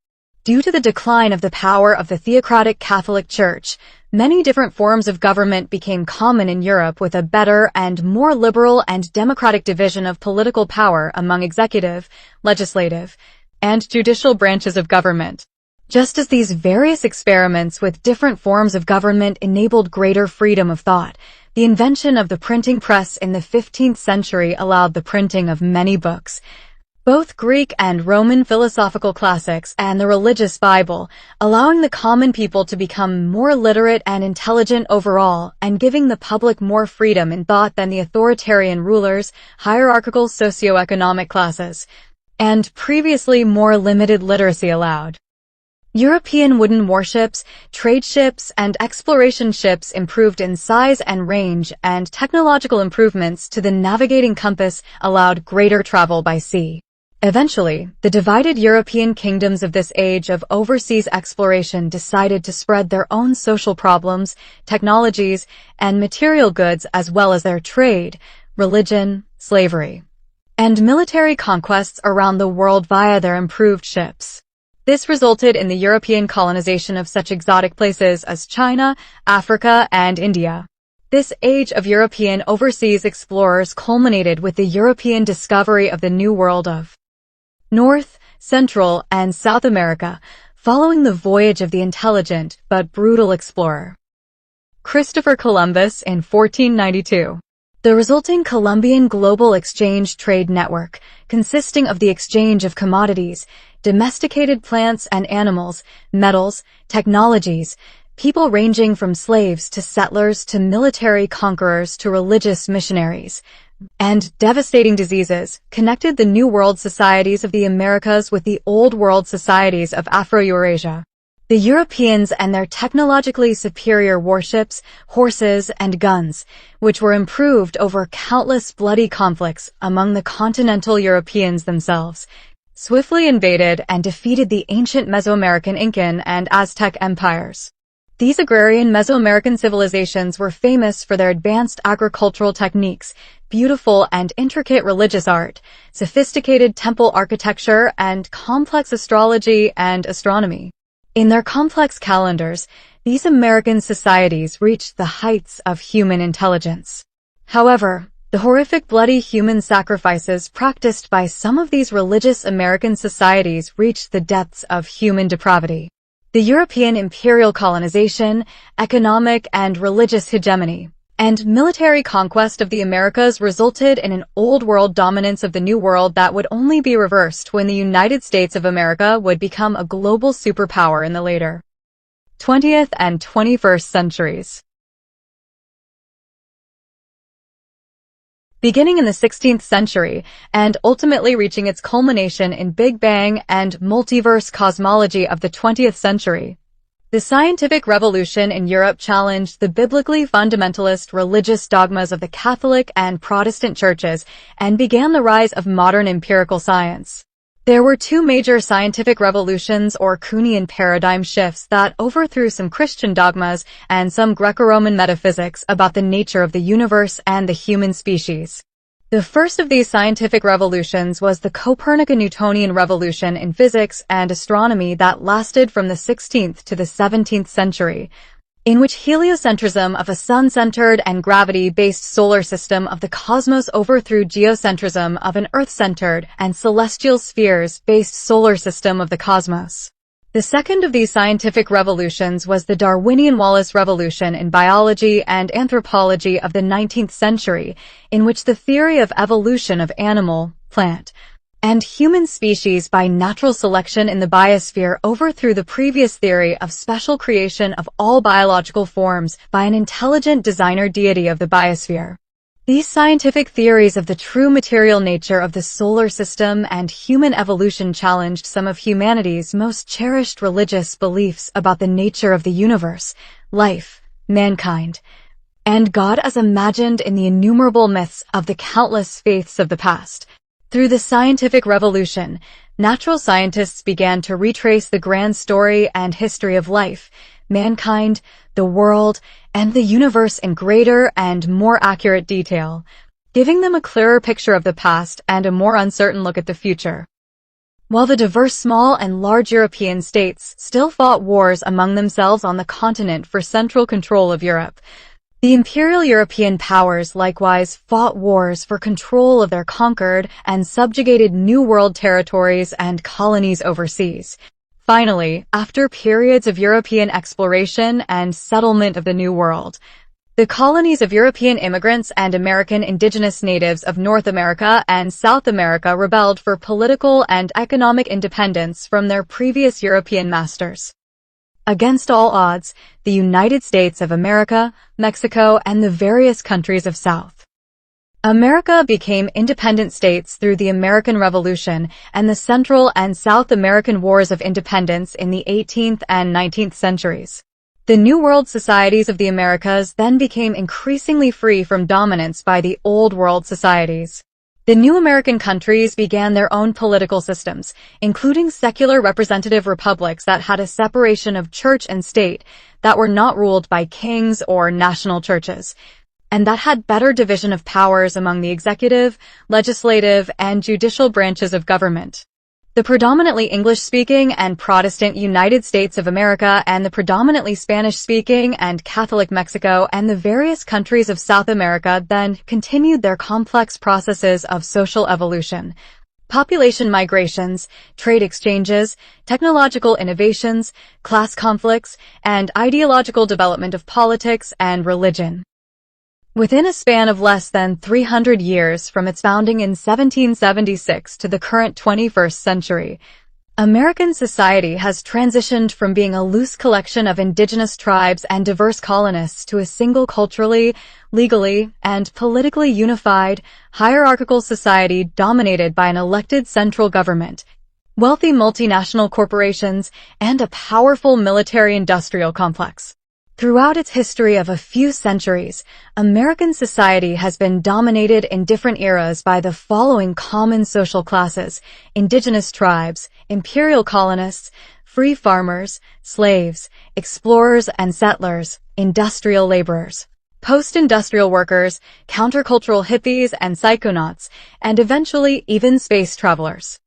[SPEAKER 2] Due to the decline of the power of the theocratic Catholic Church, many different forms of government became common in Europe, with a better and more liberal and democratic division of political power among executive, legislative, and judicial branches of government. Just as these various experiments with different forms of government enabled greater freedom of thought, the invention of the printing press in the 15th century allowed the printing of many books, both Greek and Roman philosophical classics and the religious Bible, allowing the common people to become more literate and intelligent overall, and giving the public more freedom in thought than the authoritarian rulers, hierarchical socioeconomic classes, and previously more limited literacy allowed. European wooden warships, trade ships, and exploration ships improved in size and range, and technological improvements to the navigating compass allowed greater travel by sea. Eventually, the divided European kingdoms of this age of overseas exploration decided to spread their own social problems, technologies, and material goods, as well as their trade, religion, slavery, and military conquests around the world via their improved ships. This resulted in the European colonization of such exotic places as China, Africa, and India. This age of European overseas explorers culminated with the European discovery of the New World of North, Central, and South America, following the voyage of the intelligent but brutal explorer Christopher Columbus in 1492. The resulting Columbian Global Exchange Trade Network, consisting of the exchange of commodities, domesticated plants and animals, metals, technologies, people ranging from slaves to settlers to military conquerors to religious missionaries, and devastating diseases, connected the New World societies of the Americas with the Old World societies of Afro-Eurasia. The Europeans and their technologically superior warships, horses, and guns, which were improved over countless bloody conflicts among the continental Europeans themselves, swiftly invaded and defeated the ancient Mesoamerican Incan and Aztec empires. These agrarian Mesoamerican civilizations were famous for their advanced agricultural techniques, beautiful and intricate religious art, sophisticated temple architecture, and complex astrology and astronomy. In their complex calendars, these American societies reached the heights of human intelligence. However, the horrific bloody human sacrifices practiced by some of these religious American societies reached the depths of human depravity. The European imperial colonization, economic and religious hegemony, and military conquest of the Americas resulted in an Old World dominance of the New World that would only be reversed when the United States of America would become a global superpower in the later 20th and 21st centuries. Beginning in the 16th century, and ultimately reaching its culmination in Big Bang and multiverse cosmology of the 20th century, the scientific revolution in Europe challenged the biblically fundamentalist religious dogmas of the Catholic and Protestant churches and began the rise of modern empirical science. There were two major scientific revolutions or Kuhnian paradigm shifts that overthrew some Christian dogmas and some Greco-Roman metaphysics about the nature of the universe and the human species. The first of these scientific revolutions was the Copernican-Newtonian revolution in physics and astronomy that lasted from the 16th to the 17th century, in which heliocentrism of a sun-centered and gravity-based solar system of the cosmos overthrew geocentrism of an Earth-centered and celestial spheres-based solar system of the cosmos. The second of these scientific revolutions was the Darwinian-Wallace revolution in biology and anthropology of the 19th century, in which the theory of evolution of animal, plant, and human species by natural selection in the biosphere overthrew the previous theory of special creation of all biological forms by an intelligent designer deity of the biosphere. These scientific theories of the true material nature of the solar system and human evolution challenged some of humanity's most cherished religious beliefs about the nature of the universe, life, mankind, and God as imagined in the innumerable myths of the countless faiths of the past. Through the scientific revolution, natural scientists began to retrace the grand story and history of life, mankind, the world, and the universe in greater and more accurate detail, giving them a clearer picture of the past and a more uncertain look at the future. While the diverse small and large European states still fought wars among themselves on the continent for central control of Europe, the imperial European powers likewise fought wars for control of their conquered and subjugated New World territories and colonies overseas. Finally, after periods of European exploration and settlement of the New World, the colonies of European immigrants and American indigenous natives of North America and South America rebelled for political and economic independence from their previous European masters. Against all odds, the United States of America, Mexico, and the various countries of South America became independent states through the American Revolution and the Central and South American Wars of Independence in the 18th and 19th centuries. The New World societies of the Americas then became increasingly free from dominance by the Old World societies. The new American countries began their own political systems, including secular representative republics that had a separation of church and state, that were not ruled by kings or national churches, and that had better division of powers among the executive, legislative, and judicial branches of government. The predominantly English-speaking and Protestant United States of America and the predominantly Spanish-speaking and Catholic Mexico and the various countries of South America then continued their complex processes of social evolution. Population migrations, trade exchanges, technological innovations, class conflicts, and ideological development of politics and religion. Within a span of less than 300 years from its founding in 1776 to the current 21st century, American society has transitioned from being a loose collection of indigenous tribes and diverse colonists to a single culturally, legally, and politically unified, hierarchical society dominated by an elected central government, wealthy multinational corporations, and a powerful military-industrial complex. Throughout its history of a few centuries, American society has been dominated in different eras by the following common social classes: indigenous tribes, imperial colonists, free farmers, slaves, explorers and settlers, industrial laborers, post-industrial workers, countercultural hippies and psychonauts, and eventually even space travelers.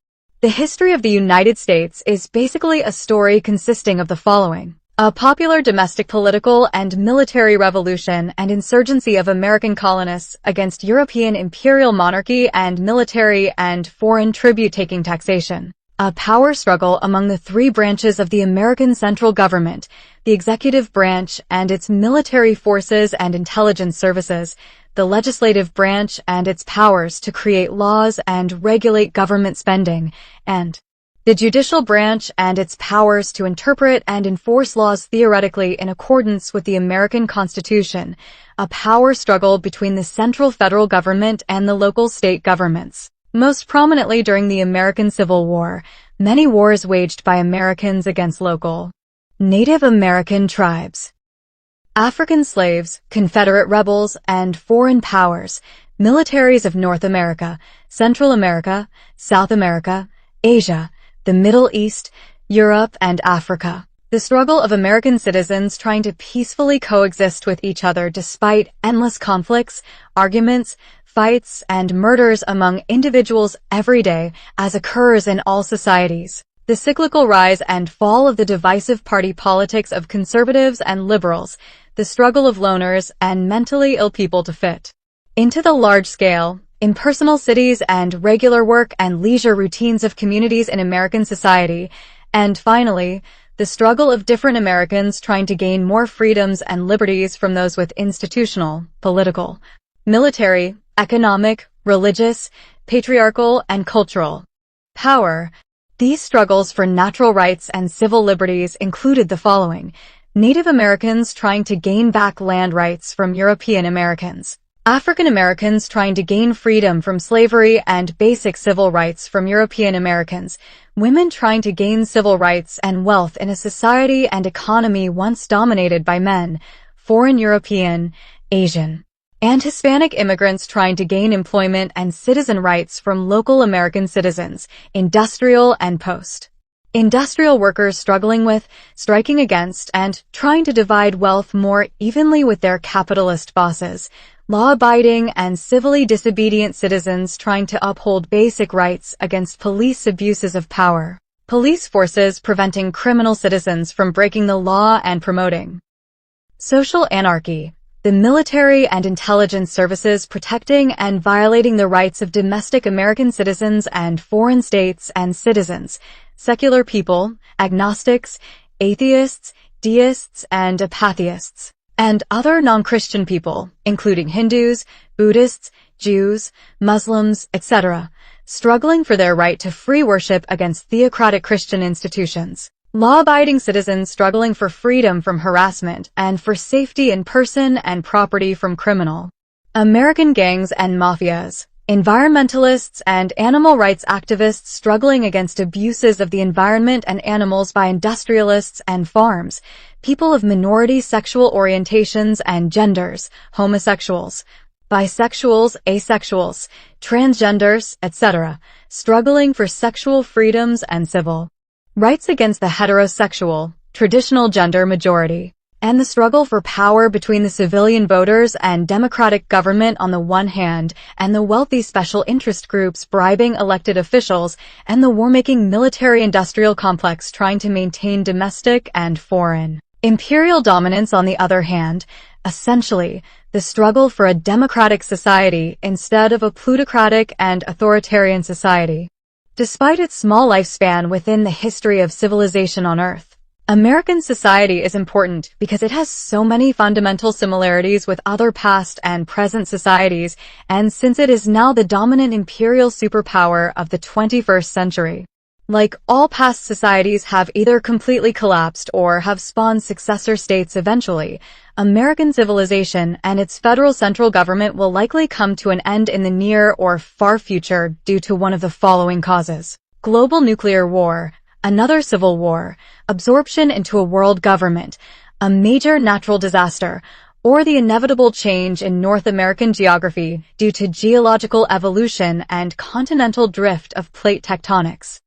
[SPEAKER 2] The history of the United States is basically a story consisting of the following: a popular domestic political and military revolution and insurgency of American colonists against European imperial monarchy and military and foreign tribute-taking taxation. A power struggle among the three branches of the American central government, the executive branch and its military forces and intelligence services, the legislative branch and its powers to create laws and regulate government spending, and the judicial branch and its powers to interpret and enforce laws theoretically in accordance with the American Constitution, a power struggle between the central federal government and the local state governments. Most prominently during the American Civil War, many wars waged by Americans against local Native American tribes, African slaves, Confederate rebels, and foreign powers, militaries of North America, Central America, South America, Asia, the Middle East, Europe, and Africa. The struggle of American citizens trying to peacefully coexist with each other despite endless conflicts, arguments, fights, and murders among individuals every day, as occurs in all societies. The cyclical rise and fall of the divisive party politics of conservatives and liberals, the struggle of loners and mentally ill people to fit into the large-scale, impersonal cities and regular work and leisure routines of communities in American society, and finally, the struggle of different Americans trying to gain more freedoms and liberties from those with institutional, political, military, economic, religious, patriarchal, and cultural power. These struggles for natural rights and civil liberties included the following: Native Americans trying to gain back land rights from European Americans, African Americans trying to gain freedom from slavery and basic civil rights from European Americans, women trying to gain civil rights and wealth in a society and economy once dominated by men, foreign European, Asian, and Hispanic immigrants trying to gain employment and citizen rights from local American citizens, industrial and post. Industrial workers struggling with, striking against, and trying to divide wealth more evenly with their capitalist bosses, law-abiding and civilly disobedient citizens trying to uphold basic rights against police abuses of power, police forces preventing criminal citizens from breaking the law and promoting social anarchy, the military and intelligence services protecting and violating the rights of domestic American citizens and foreign states and citizens, secular people, agnostics, atheists, deists, and apatheists, and other non-Christian people, including Hindus, Buddhists, Jews, Muslims, etc., struggling for their right to free worship against theocratic Christian institutions. Law-abiding citizens struggling for freedom from harassment and for safety in person and property from criminal American gangs and mafias. Environmentalists and animal rights activists struggling against abuses of the environment and animals by industrialists and farms, people of minority sexual orientations and genders, homosexuals, bisexuals, asexuals, transgenders, etc., struggling for sexual freedoms and civil rights against the heterosexual, traditional gender majority, and the struggle for power between the civilian voters and democratic government on the one hand, and the wealthy special interest groups bribing elected officials, and the war-making military-industrial complex trying to maintain domestic and foreign imperial dominance on the other hand, essentially, the struggle for a democratic society instead of a plutocratic and authoritarian society. Despite its small lifespan within the history of civilization on Earth, American society is important because it has so many fundamental similarities with other past and present societies, and since it is now the dominant imperial superpower of the 21st century. Like all past societies have either completely collapsed or have spawned successor states eventually, American civilization and its federal central government will likely come to an end in the near or far future due to one of the following causes: global nuclear war, another civil war, absorption into a world government, a major natural disaster, or the inevitable change in North American geography due to geological evolution and continental drift of plate tectonics.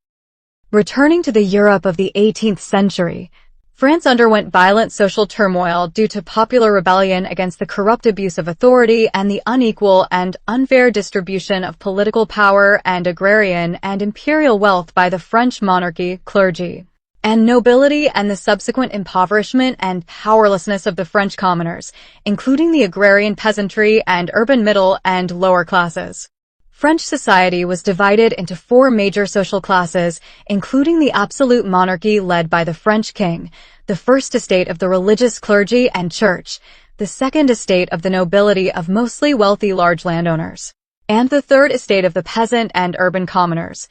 [SPEAKER 2] Returning to the Europe of the 18th century, France underwent violent social turmoil due to popular rebellion against the corrupt abuse of authority and the unequal and unfair distribution of political power and agrarian and imperial wealth by the French monarchy, clergy, and nobility, and the subsequent impoverishment and powerlessness of the French commoners, including the agrarian peasantry and urban middle and lower classes. French society was divided into four major social classes, including the absolute monarchy led by the French king, the first estate of the religious clergy and church, the second estate of the nobility of mostly wealthy large landowners, and the third estate of the peasant and urban commoners.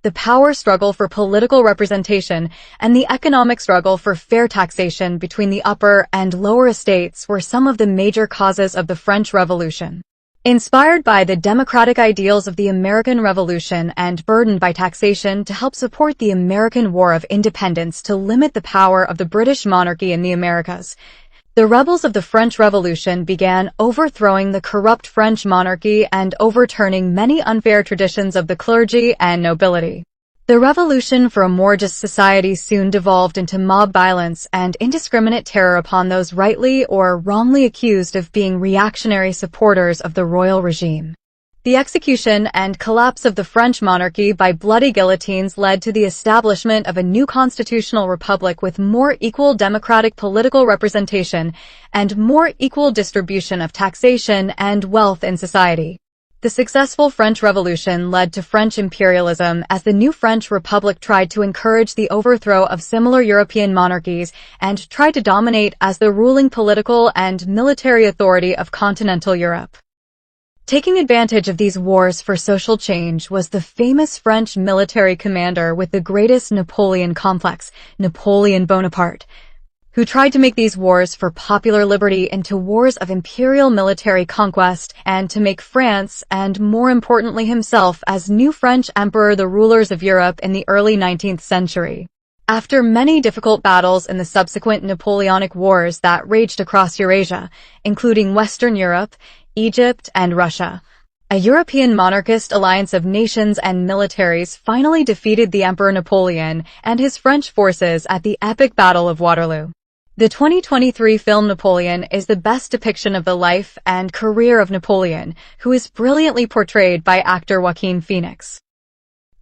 [SPEAKER 2] The power struggle for political representation and the economic struggle for fair taxation between the upper and lower estates were some of the major causes of the French Revolution. Inspired by the democratic ideals of the American Revolution and burdened by taxation to help support the American War of Independence to limit the power of the British monarchy in the Americas, the rebels of the French Revolution began overthrowing the corrupt French monarchy and overturning many unfair traditions of the clergy and nobility. The revolution for a more just society soon devolved into mob violence and indiscriminate terror upon those rightly or wrongly accused of being reactionary supporters of the royal regime. The execution and collapse of the French monarchy by bloody guillotines led to the establishment of a new constitutional republic with more equal democratic political representation and more equal distribution of taxation and wealth in society. The successful French Revolution led to French imperialism as the new French Republic tried to encourage the overthrow of similar European monarchies and tried to dominate as the ruling political and military authority of continental Europe. Taking advantage of these wars for social change was the famous French military commander with the greatest Napoleon complex, Napoleon Bonaparte, who tried to make these wars for popular liberty into wars of imperial military conquest and to make France, and more importantly himself, as new French emperor, the rulers of Europe in the early 19th century. After many difficult battles in the subsequent Napoleonic Wars that raged across Eurasia, including Western Europe, Egypt, and Russia, a European monarchist alliance of nations and militaries finally defeated the Emperor Napoleon and his French forces at the epic Battle of Waterloo. The 2023 film Napoleon is the best depiction of the life and career of Napoleon, who is brilliantly portrayed by actor Joaquin Phoenix.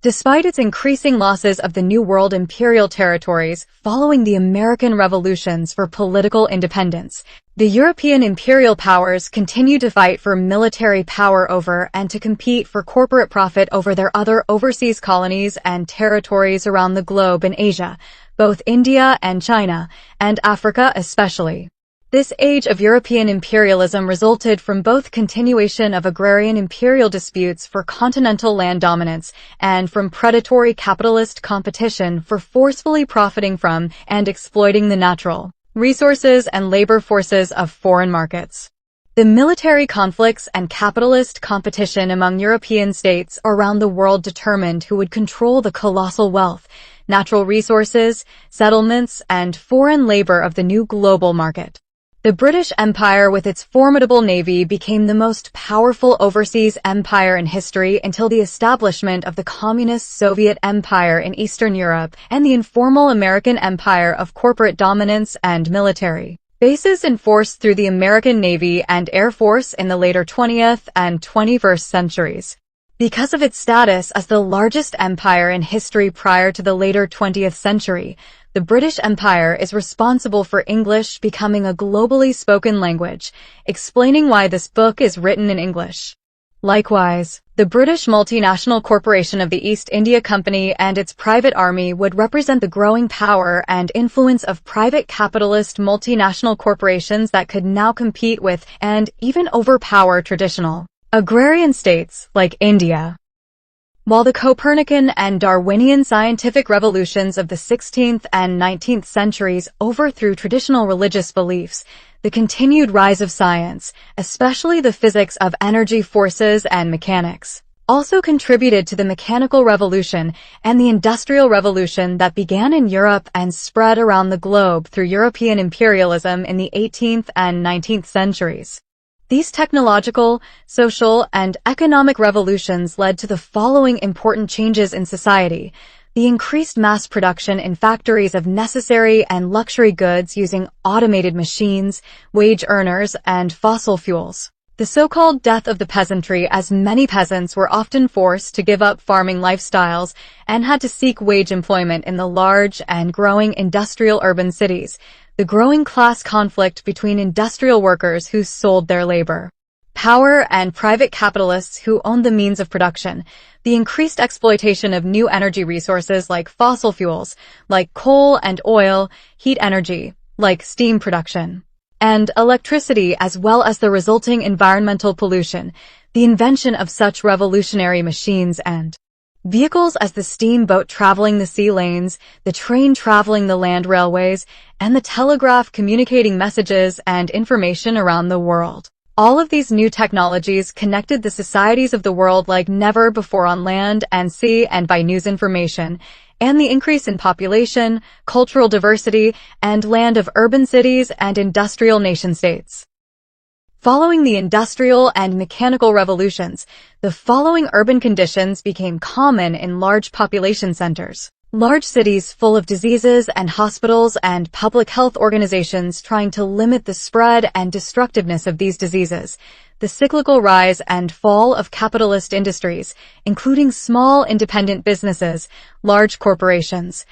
[SPEAKER 2] Despite its increasing losses of the New World imperial territories following the American revolutions for political independence, the European imperial powers continue to fight for military power over and to compete for corporate profit over their other overseas colonies and territories around the globe in Asia, both India and China, and Africa especially. This age of European imperialism resulted from both continuation of agrarian imperial disputes for continental land dominance and from predatory capitalist competition for forcefully profiting from and exploiting the natural resources and labor forces of foreign markets. The military conflicts and capitalist competition among European states around the world determined who would control the colossal wealth, natural resources, settlements, and foreign labor of the new global market. The British Empire with its formidable navy became the most powerful overseas empire in history until the establishment of the communist Soviet Empire in Eastern Europe and the informal American empire of corporate dominance and military bases enforced through the American Navy and Air Force in the later 20th and 21st centuries. Because of its status as the largest empire in history prior to the later 20th century, the British Empire is responsible for English becoming a globally spoken language, explaining why this book is written in English. Likewise, the British multinational corporation of the East India Company and its private army would represent the growing power and influence of private capitalist multinational corporations that could now compete with and even overpower traditional agrarian states like India. While the Copernican and Darwinian scientific revolutions of the 16th and 19th centuries overthrew traditional religious beliefs, the continued rise of science, especially the physics of energy forces and mechanics, also contributed to the mechanical revolution and the industrial revolution that began in Europe and spread around the globe through European imperialism in the 18th and 19th centuries. These technological, social, and economic revolutions led to the following important changes in society: the increased mass production in factories of necessary and luxury goods using automated machines, wage earners, and fossil fuels. The so-called death of the peasantry, as many peasants were often forced to give up farming lifestyles and had to seek wage employment in the large and growing industrial urban cities. The growing class conflict between industrial workers who sold their labor power and private capitalists who owned the means of production, the increased exploitation of new energy resources like fossil fuels, like coal and oil, heat energy, like steam production, and electricity, as well as the resulting environmental pollution, the invention of such revolutionary machines and vehicles as the steamboat traveling the sea lanes, the train traveling the land railways, and the telegraph communicating messages and information around the world. All of these new technologies connected the societies of the world like never before on land and sea and by news information, and the increase in population, cultural diversity, and land of urban cities and industrial nation-states. Following the industrial and mechanical revolutions, the following urban conditions became common in large population centers. Large cities full of diseases and hospitals and public health organizations trying to limit the spread and destructiveness of these diseases. The cyclical rise and fall of capitalist industries, including small independent businesses, large corporations,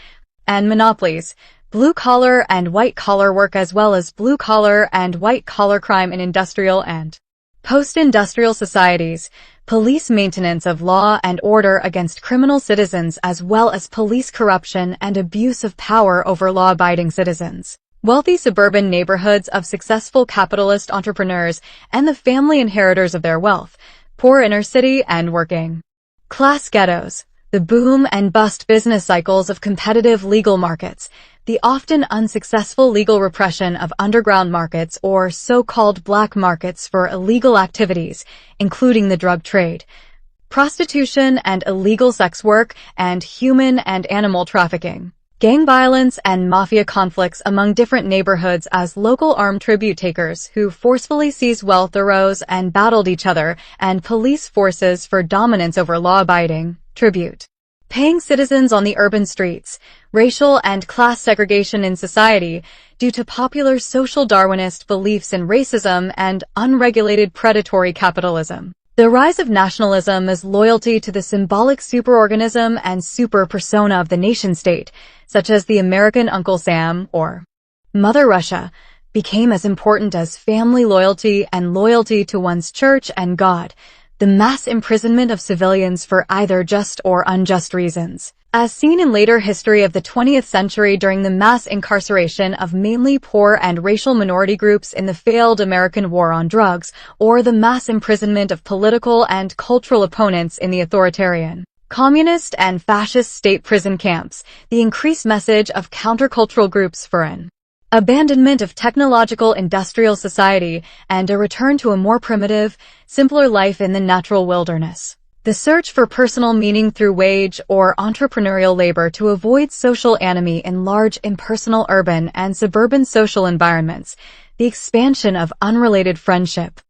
[SPEAKER 2] and monopolies. Blue-collar and white-collar work, as well as blue-collar and white-collar crime in industrial and post-industrial societies, police maintenance of law and order against criminal citizens, as well as police corruption and abuse of power over law-abiding citizens. Wealthy suburban neighborhoods of successful capitalist entrepreneurs and the family inheritors of their wealth, poor inner-city and working class ghettos, the boom and bust business cycles of competitive legal markets, the often unsuccessful legal repression of underground markets or so-called black markets for illegal activities, including the drug trade, prostitution and illegal sex work, and human and animal trafficking, gang violence and mafia conflicts among different neighborhoods as local armed tribute takers who forcefully seized wealth arose and battled each other, and police forces for dominance over law-abiding, tribute paying citizens on the urban streets, racial and class segregation in society due to popular social Darwinist beliefs in racism and unregulated predatory capitalism. The rise of nationalism as loyalty to the symbolic superorganism and super persona of the nation-state, such as the American Uncle Sam or Mother Russia, became as important as family loyalty and loyalty to one's church and God. The mass imprisonment of civilians for either just or unjust reasons, as seen in later history of the 20th century during the mass incarceration of mainly poor and racial minority groups in the failed American war on drugs, or the mass imprisonment of political and cultural opponents in the authoritarian, communist and fascist state prison camps, the increased message of countercultural groups for an abandonment of technological industrial society and a return to a more primitive, simpler life in the natural wilderness. The search for personal meaning through wage or entrepreneurial labor to avoid social enemy in large impersonal urban and suburban social environments. The expansion of unrelated friendship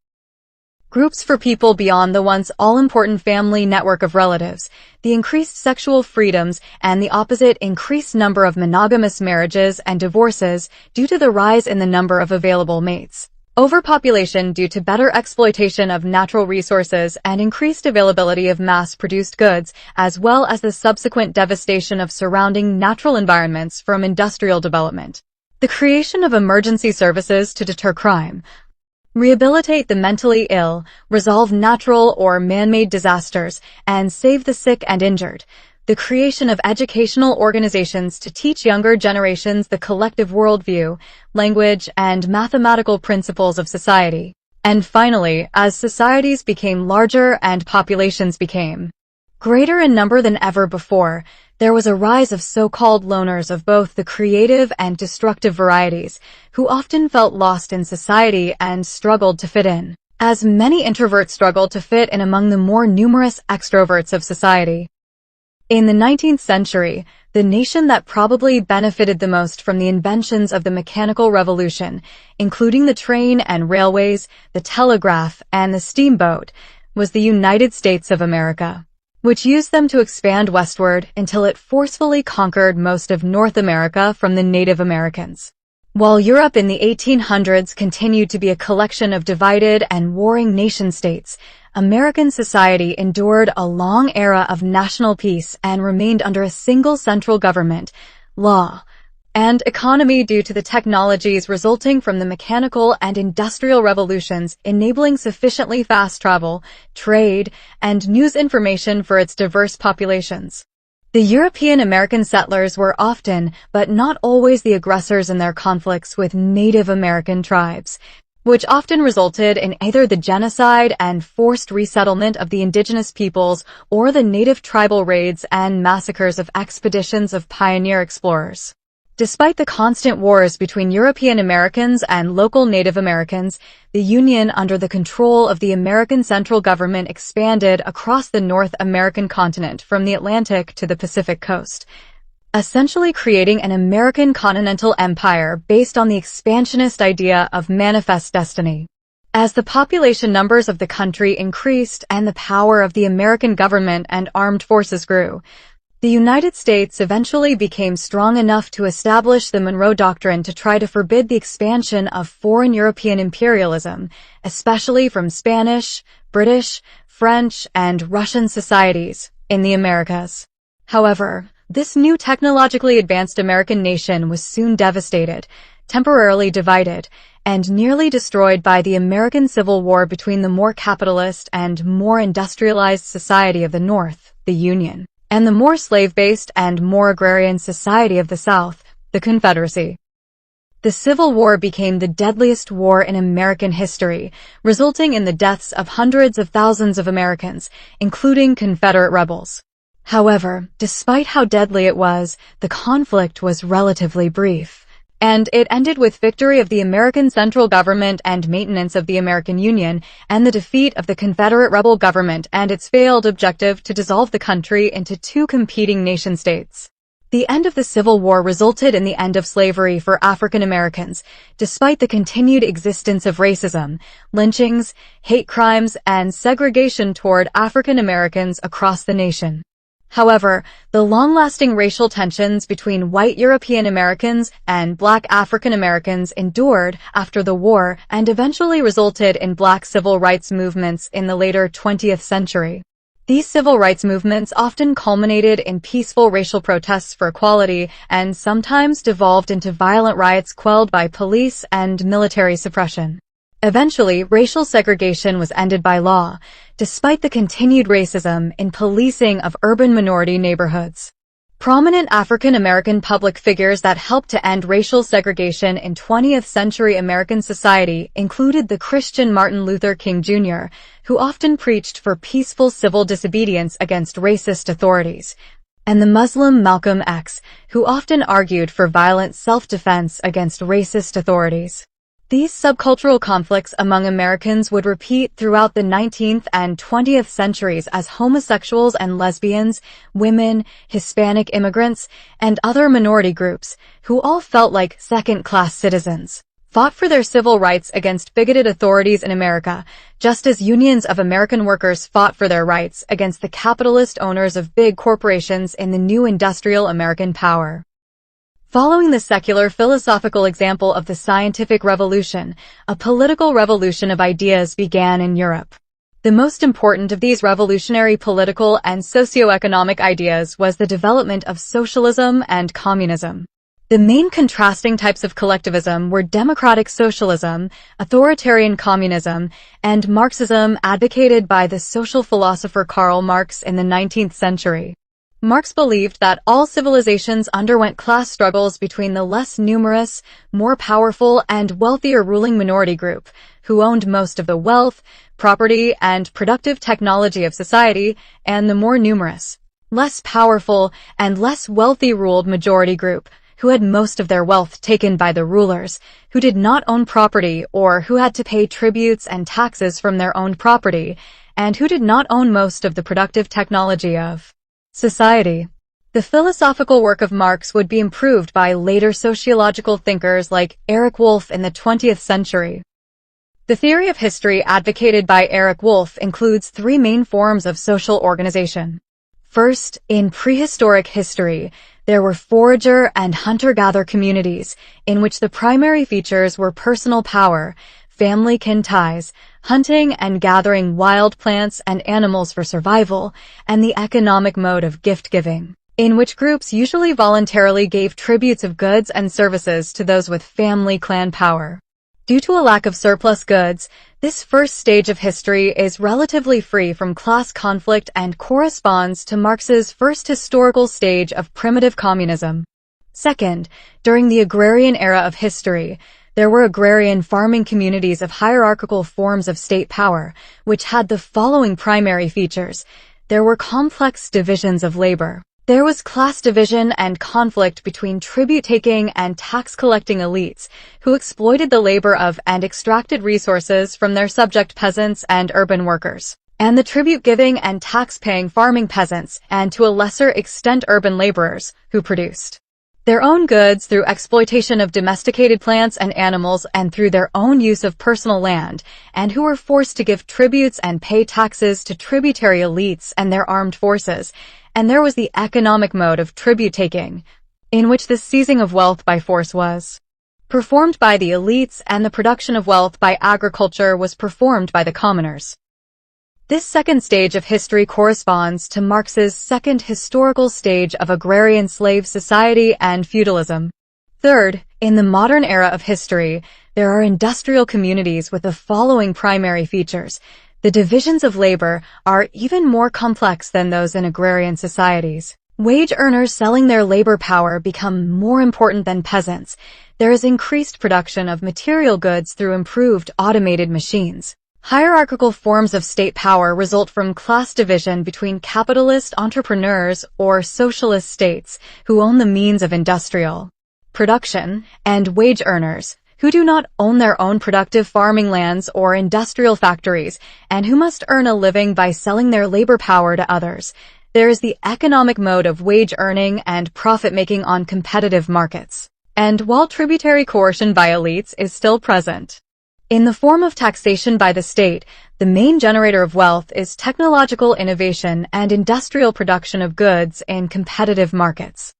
[SPEAKER 2] groups for people beyond the once all-important family network of relatives, the increased sexual freedoms, and the opposite increased number of monogamous marriages and divorces due to the rise in the number of available mates. Overpopulation due to better exploitation of natural resources and increased availability of mass-produced goods, as well as the subsequent devastation of surrounding natural environments from industrial development. The creation of emergency services to deter crime, rehabilitate the mentally ill, resolve natural or man-made disasters, and save the sick and injured. The creation of educational organizations to teach younger generations the collective worldview, language, and mathematical principles of society. And finally, as societies became larger and populations became greater in number than ever before, there was a rise of so-called loners of both the creative and destructive varieties, who often felt lost in society and struggled to fit in, as many introverts struggled to fit in among the more numerous extroverts of society. In the 19th century, the nation that probably benefited the most from the inventions of the mechanical revolution, including the train and railways, the telegraph, and the steamboat, was the United States of America, which used them to expand westward until it forcefully conquered most of North America from the Native Americans. While Europe in the 1800s continued to be a collection of divided and warring nation-states, American society endured a long era of national peace and remained under a single central government, law, and economy due to the technologies resulting from the mechanical and industrial revolutions, enabling sufficiently fast travel, trade, and news information for its diverse populations. The European American settlers were often, but not always, the aggressors in their conflicts with Native American tribes, which often resulted in either the genocide and forced resettlement of the indigenous peoples or the native tribal raids and massacres of expeditions of pioneer explorers. Despite the constant wars between European Americans and local Native Americans, the Union under the control of the American central government expanded across the North American continent from the Atlantic to the Pacific coast, essentially creating an American continental empire based on the expansionist idea of manifest destiny. As the population numbers of the country increased and the power of the American government and armed forces grew, the United States eventually became strong enough to establish the Monroe Doctrine to try to forbid the expansion of foreign European imperialism, especially from Spanish, British, French, and Russian societies in the Americas. However, this new technologically advanced American nation was soon devastated, temporarily divided, and nearly destroyed by the American Civil War between the more capitalist and more industrialized society of the North, the Union, and the more slave-based and more agrarian society of the South, the Confederacy. The Civil War became the deadliest war in American history, resulting in the deaths of hundreds of thousands of Americans, including Confederate rebels. However, despite how deadly it was, the conflict was relatively brief, and it ended with victory of the American central government and maintenance of the American Union, and the defeat of the Confederate rebel government and its failed objective to dissolve the country into two competing nation-states. The end of the Civil War resulted in the end of slavery for African Americans, despite the continued existence of racism, lynchings, hate crimes, and segregation toward African Americans across the nation. However, the long-lasting racial tensions between white European Americans and black African Americans endured after the war and eventually resulted in black civil rights movements in the later 20th century. These civil rights movements often culminated in peaceful racial protests for equality and sometimes devolved into violent riots quelled by police and military suppression. Eventually, racial segregation was ended by law, despite the continued racism in policing of urban minority neighborhoods. Prominent African American public figures that helped to end racial segregation in 20th century American society included the Christian Martin Luther King Jr., who often preached for peaceful civil disobedience against racist authorities, and the Muslim Malcolm X, who often argued for violent self-defense against racist authorities. These subcultural conflicts among Americans would repeat throughout the 19th and 20th centuries as homosexuals and lesbians, women, Hispanic immigrants, and other minority groups, who all felt like second-class citizens, fought for their civil rights against bigoted authorities in America, just as unions of American workers fought for their rights against the capitalist owners of big corporations in the new industrial American power. Following the secular philosophical example of the scientific revolution, a political revolution of ideas began in Europe. The most important of these revolutionary political and socio-economic ideas was the development of socialism and communism. The main contrasting types of collectivism were democratic socialism, authoritarian communism, and Marxism advocated by the social philosopher Karl Marx in the 19th century. Marx believed that all civilizations underwent class struggles between the less numerous, more powerful, and wealthier ruling minority group, who owned most of the wealth, property, and productive technology of society, and the more numerous, less powerful, and less wealthy ruled majority group, who had most of their wealth taken by the rulers, who did not own property or who had to pay tributes and taxes from their owned property, and who did not own most of the productive technology of society. The philosophical work of Marx would be improved by later sociological thinkers like Eric Wolff in the 20th century. The theory of history advocated by Eric Wolff includes three main forms of social organization. First, in prehistoric history, there were forager and hunter-gatherer communities, in which the primary features were personal power, family kin ties, hunting and gathering wild plants and animals for survival, and the economic mode of gift-giving, in which groups usually voluntarily gave tributes of goods and services to those with family clan power. Due to a lack of surplus goods, this first stage of history is relatively free from class conflict and corresponds to Marx's first historical stage of primitive communism. Second, during the Agrarian Era of history, there were agrarian farming communities of hierarchical forms of state power, which had the following primary features. There were complex divisions of labor. There was class division and conflict between tribute-taking and tax-collecting elites, who exploited the labor of and extracted resources from their subject peasants and urban workers, and the tribute-giving and tax-paying farming peasants, and to a lesser extent urban laborers, who produced their own goods through exploitation of domesticated plants and animals and through their own use of personal land, and who were forced to give tributes and pay taxes to tributary elites and their armed forces. And there was the economic mode of tribute-taking, in which the seizing of wealth by force was performed by the elites and the production of wealth by agriculture was performed by the commoners. This second stage of history corresponds to Marx's second historical stage of agrarian slave society and feudalism. Third, in the modern era of history, there are industrial communities with the following primary features. The divisions of labor are even more complex than those in agrarian societies. Wage earners selling their labor power become more important than peasants. There is increased production of material goods through improved automated machines. Hierarchical forms of state power result from class division between capitalist entrepreneurs or socialist states, who own the means of industrial production, and wage earners, who do not own their own productive farming lands or industrial factories, and who must earn a living by selling their labor power to others. There is the economic mode of wage earning and profit-making on competitive markets. And while tributary coercion by elites is still present, in the form of taxation by the state, the main generator of wealth is technological innovation and industrial production of goods in competitive markets.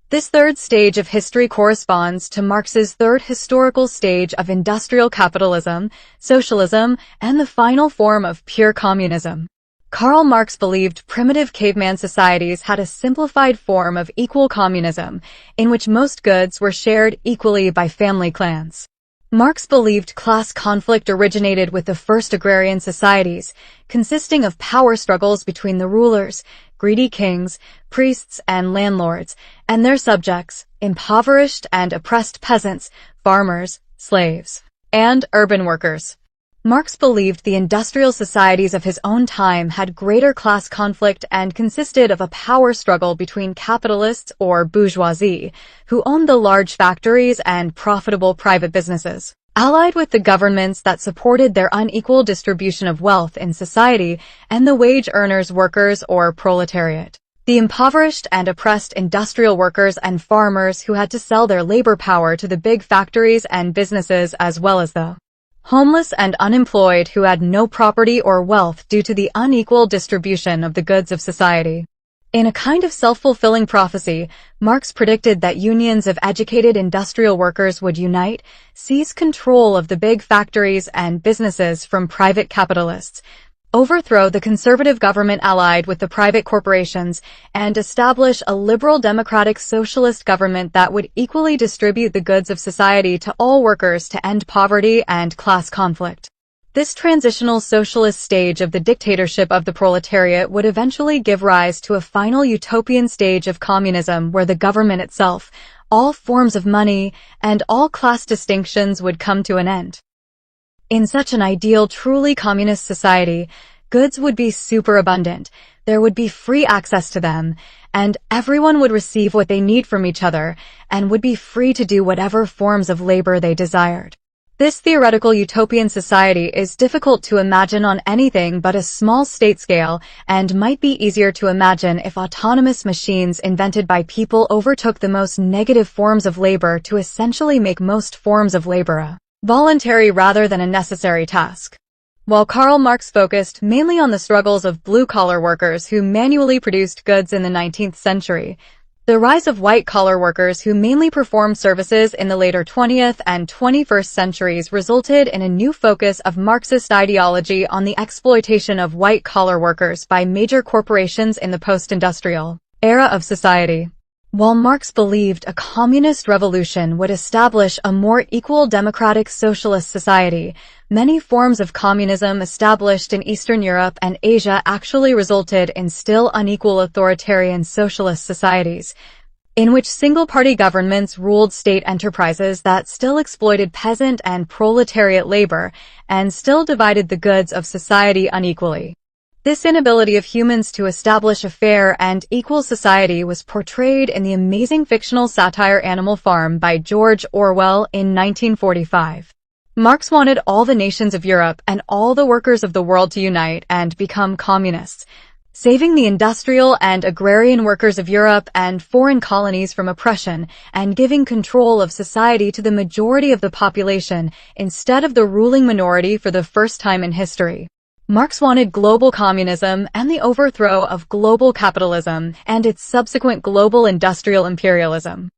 [SPEAKER 2] This third stage of history corresponds to Marx's third historical stage of industrial capitalism, socialism, and the final form of pure communism. Karl Marx believed primitive caveman societies had a simplified form of equal communism, in which most goods were shared equally by family clans. Marx believed class conflict originated with the first agrarian societies, consisting of power struggles between the rulers, greedy kings, priests, and landlords, and their subjects, impoverished and oppressed peasants, farmers, slaves, and urban workers. Marx believed the industrial societies of his own time had greater class conflict and consisted of a power struggle between capitalists or bourgeoisie, who owned the large factories and profitable private businesses, allied with the governments that supported their unequal distribution of wealth in society, and the wage earners, workers, or proletariat, the impoverished and oppressed industrial workers and farmers who had to sell their labor power to the big factories and businesses, as well as the homeless and unemployed who had no property or wealth due to the unequal distribution of the goods of society. In a kind of self-fulfilling prophecy, Marx predicted that unions of educated industrial workers would unite, seize control of the big factories and businesses from private capitalists, overthrow the conservative government allied with the private corporations, and establish a liberal democratic socialist government that would equally distribute the goods of society to all workers to end poverty and class conflict. This transitional socialist stage of the dictatorship of the proletariat would eventually give rise to a final utopian stage of communism where the government itself, all forms of money, and all class distinctions would come to an end. In such an ideal, truly communist society, goods would be superabundant, there would be free access to them, and everyone would receive what they need from each other, and would be free to do whatever forms of labor they desired. This theoretical utopian society is difficult to imagine on anything but a small state scale, and might be easier to imagine if autonomous machines invented by people overtook the most negative forms of labor to essentially make most forms of labor a voluntary rather than a necessary task. While Karl Marx focused mainly on the struggles of blue-collar workers who manually produced goods in the 19th century, the rise of white-collar workers who mainly performed services in the later 20th and 21st centuries resulted in a new focus of Marxist ideology on the exploitation of white-collar workers by major corporations in the post-industrial era of society. While Marx believed a communist revolution would establish a more equal democratic socialist society, many forms of communism established in Eastern Europe and Asia actually resulted in still unequal authoritarian socialist societies, in which single-party governments ruled state enterprises that still exploited peasant and proletariat labor, and still divided the goods of society unequally. This inability of humans to establish a fair and equal society was portrayed in the amazing fictional satire Animal Farm by George Orwell in 1945. Marx wanted all the nations of Europe and all the workers of the world to unite and become communists, saving the industrial and agrarian workers of Europe and foreign colonies from oppression, and giving control of society to the majority of the population instead of the ruling minority for the first time in history. Marx wanted global communism and the overthrow of global capitalism and its subsequent global industrial imperialism.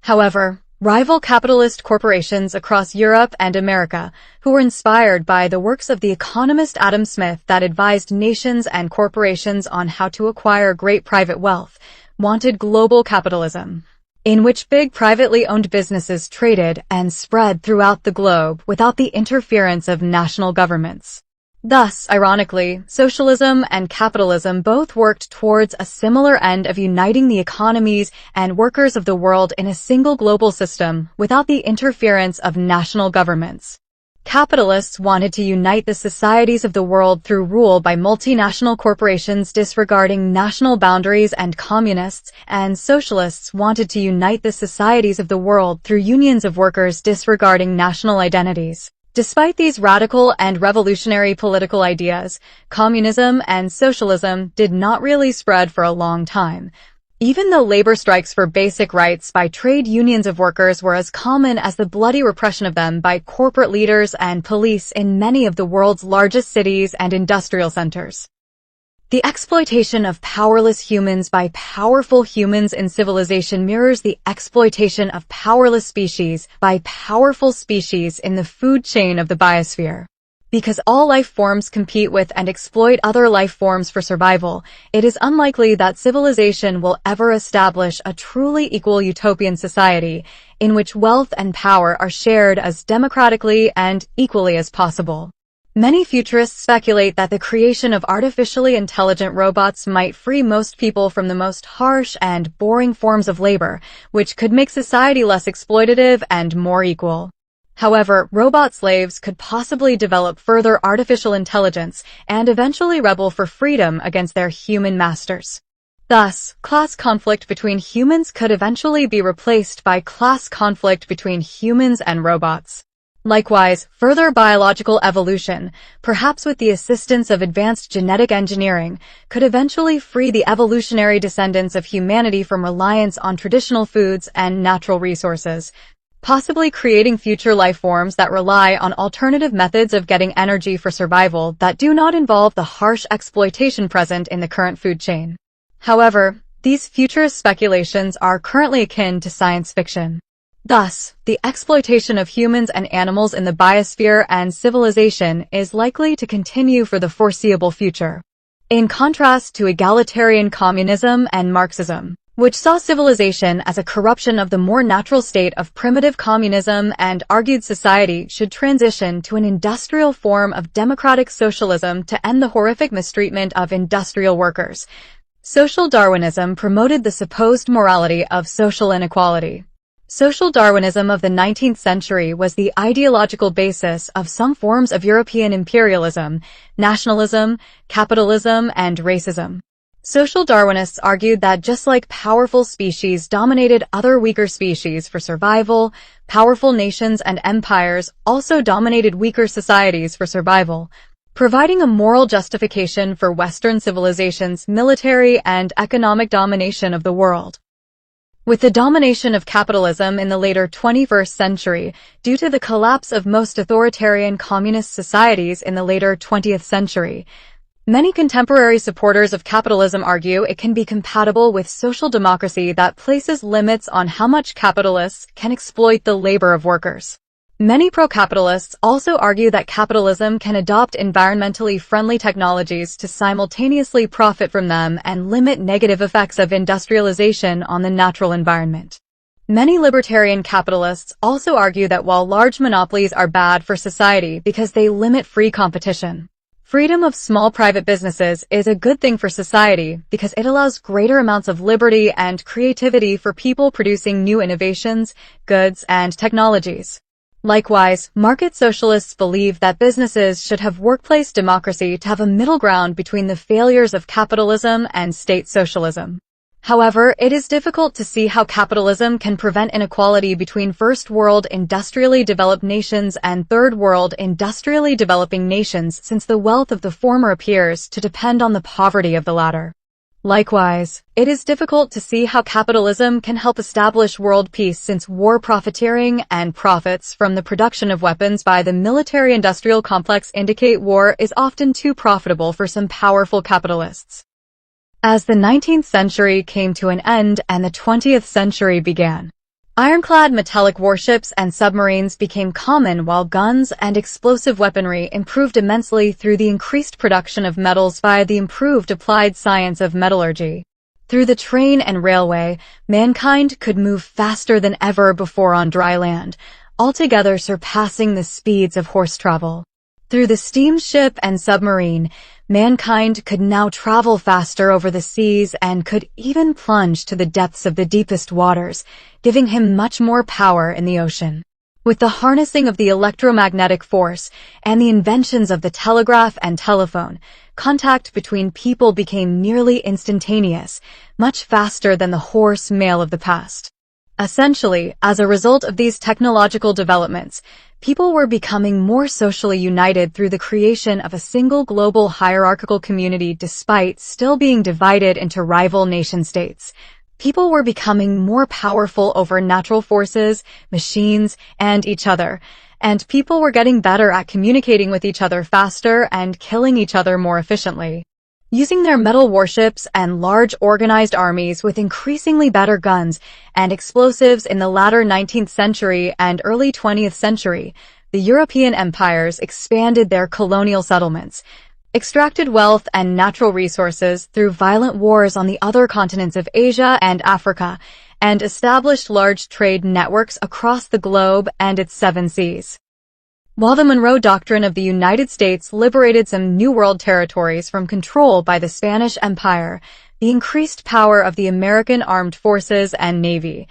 [SPEAKER 2] However, rival capitalist corporations across Europe and America, who were inspired by the works of the economist Adam Smith that advised nations and corporations on how to acquire great private wealth, wanted global capitalism, in which big privately owned businesses traded and spread throughout the globe without the interference of national governments. Thus, ironically, socialism and capitalism both worked towards a similar end of uniting the economies and workers of the world in a single global system without the interference of national governments. Capitalists wanted to unite the societies of the world through rule by multinational corporations disregarding national boundaries, and communists and socialists wanted to unite the societies of the world through unions of workers disregarding national identities. Despite these radical and revolutionary political ideas, communism and socialism did not really spread for a long time. Even though labor strikes for basic rights by trade unions of workers were as common as the bloody repression of them by corporate leaders and police in many of the world's largest cities and industrial centers. The exploitation of powerless humans by powerful humans in civilization mirrors the exploitation of powerless species by powerful species in the food chain of the biosphere. Because all life forms compete with and exploit other life forms for survival, it is unlikely that civilization will ever establish a truly equal utopian society in which wealth and power are shared as democratically and equally as possible. Many futurists speculate that the creation of artificially intelligent robots might free most people from the most harsh and boring forms of labor, which could make society less exploitative and more equal. However, robot slaves could possibly develop further artificial intelligence and eventually rebel for freedom against their human masters. Thus, class conflict between humans could eventually be replaced by class conflict between humans and robots. Likewise, further biological evolution, perhaps with the assistance of advanced genetic engineering, could eventually free the evolutionary descendants of humanity from reliance on traditional foods and natural resources, possibly creating future life forms that rely on alternative methods of getting energy for survival that do not involve the harsh exploitation present in the current food chain. However, these futurist speculations are currently akin to science fiction. Thus, the exploitation of humans and animals in the biosphere and civilization is likely to continue for the foreseeable future. In contrast to egalitarian communism and Marxism, which saw civilization as a corruption of the more natural state of primitive communism and argued society should transition to an industrial form of democratic socialism to end the horrific mistreatment of industrial workers, social Darwinism promoted the supposed morality of social inequality. Social Darwinism of the 19th century was the ideological basis of some forms of European imperialism, nationalism, capitalism, and racism. Social Darwinists argued that just like powerful species dominated other weaker species for survival, powerful nations and empires also dominated weaker societies for survival, providing a moral justification for Western civilization's military and economic domination of the world. With the domination of capitalism in the later 21st century, due to the collapse of most authoritarian communist societies in the later 20th century, many contemporary supporters of capitalism argue it can be compatible with social democracy that places limits on how much capitalists can exploit the labor of workers. Many pro-capitalists also argue that capitalism can adopt environmentally friendly technologies to simultaneously profit from them and limit negative effects of industrialization on the natural environment. Many libertarian capitalists also argue that while large monopolies are bad for society because they limit free competition, freedom of small private businesses is a good thing for society because it allows greater amounts of liberty and creativity for people producing new innovations, goods, and technologies. Likewise, market socialists believe that businesses should have workplace democracy to have a middle ground between the failures of capitalism and state socialism. However, it is difficult to see how capitalism can prevent inequality between first world industrially developed nations and third world industrially developing nations since the wealth of the former appears to depend on the poverty of the latter. Likewise, it is difficult to see how capitalism can help establish world peace since war profiteering and profits from the production of weapons by the military-industrial complex indicate war is often too profitable for some powerful capitalists. As the 19th century came to an end and the 20th century began, ironclad metallic warships and submarines became common while guns and explosive weaponry improved immensely through the increased production of metals via the improved applied science of metallurgy. Through the train and railway, mankind could move faster than ever before on dry land, altogether surpassing the speeds of horse travel. Through the steamship and submarine, mankind could now travel faster over the seas and could even plunge to the depths of the deepest waters, giving him much more power in the ocean. With the harnessing of the electromagnetic force and the inventions of the telegraph and telephone, contact between people became nearly instantaneous, much faster than the hoarse mail of the past. Essentially, as a result of these technological developments, people were becoming more socially united through the creation of a single global hierarchical community despite still being divided into rival nation-states. People were becoming more powerful over natural forces, machines, and each other, and people were getting better at communicating with each other faster and killing each other more efficiently. Using their metal warships and large organized armies with increasingly better guns and explosives in the latter 19th century and early 20th century, the European empires expanded their colonial settlements, extracted wealth and natural resources through violent wars on the other continents of Asia and Africa, and established large trade networks across the globe and its 7 seas. While the Monroe Doctrine of the United States liberated some New World territories from control by the Spanish Empire, the increased power of the American Armed Forces and Navy,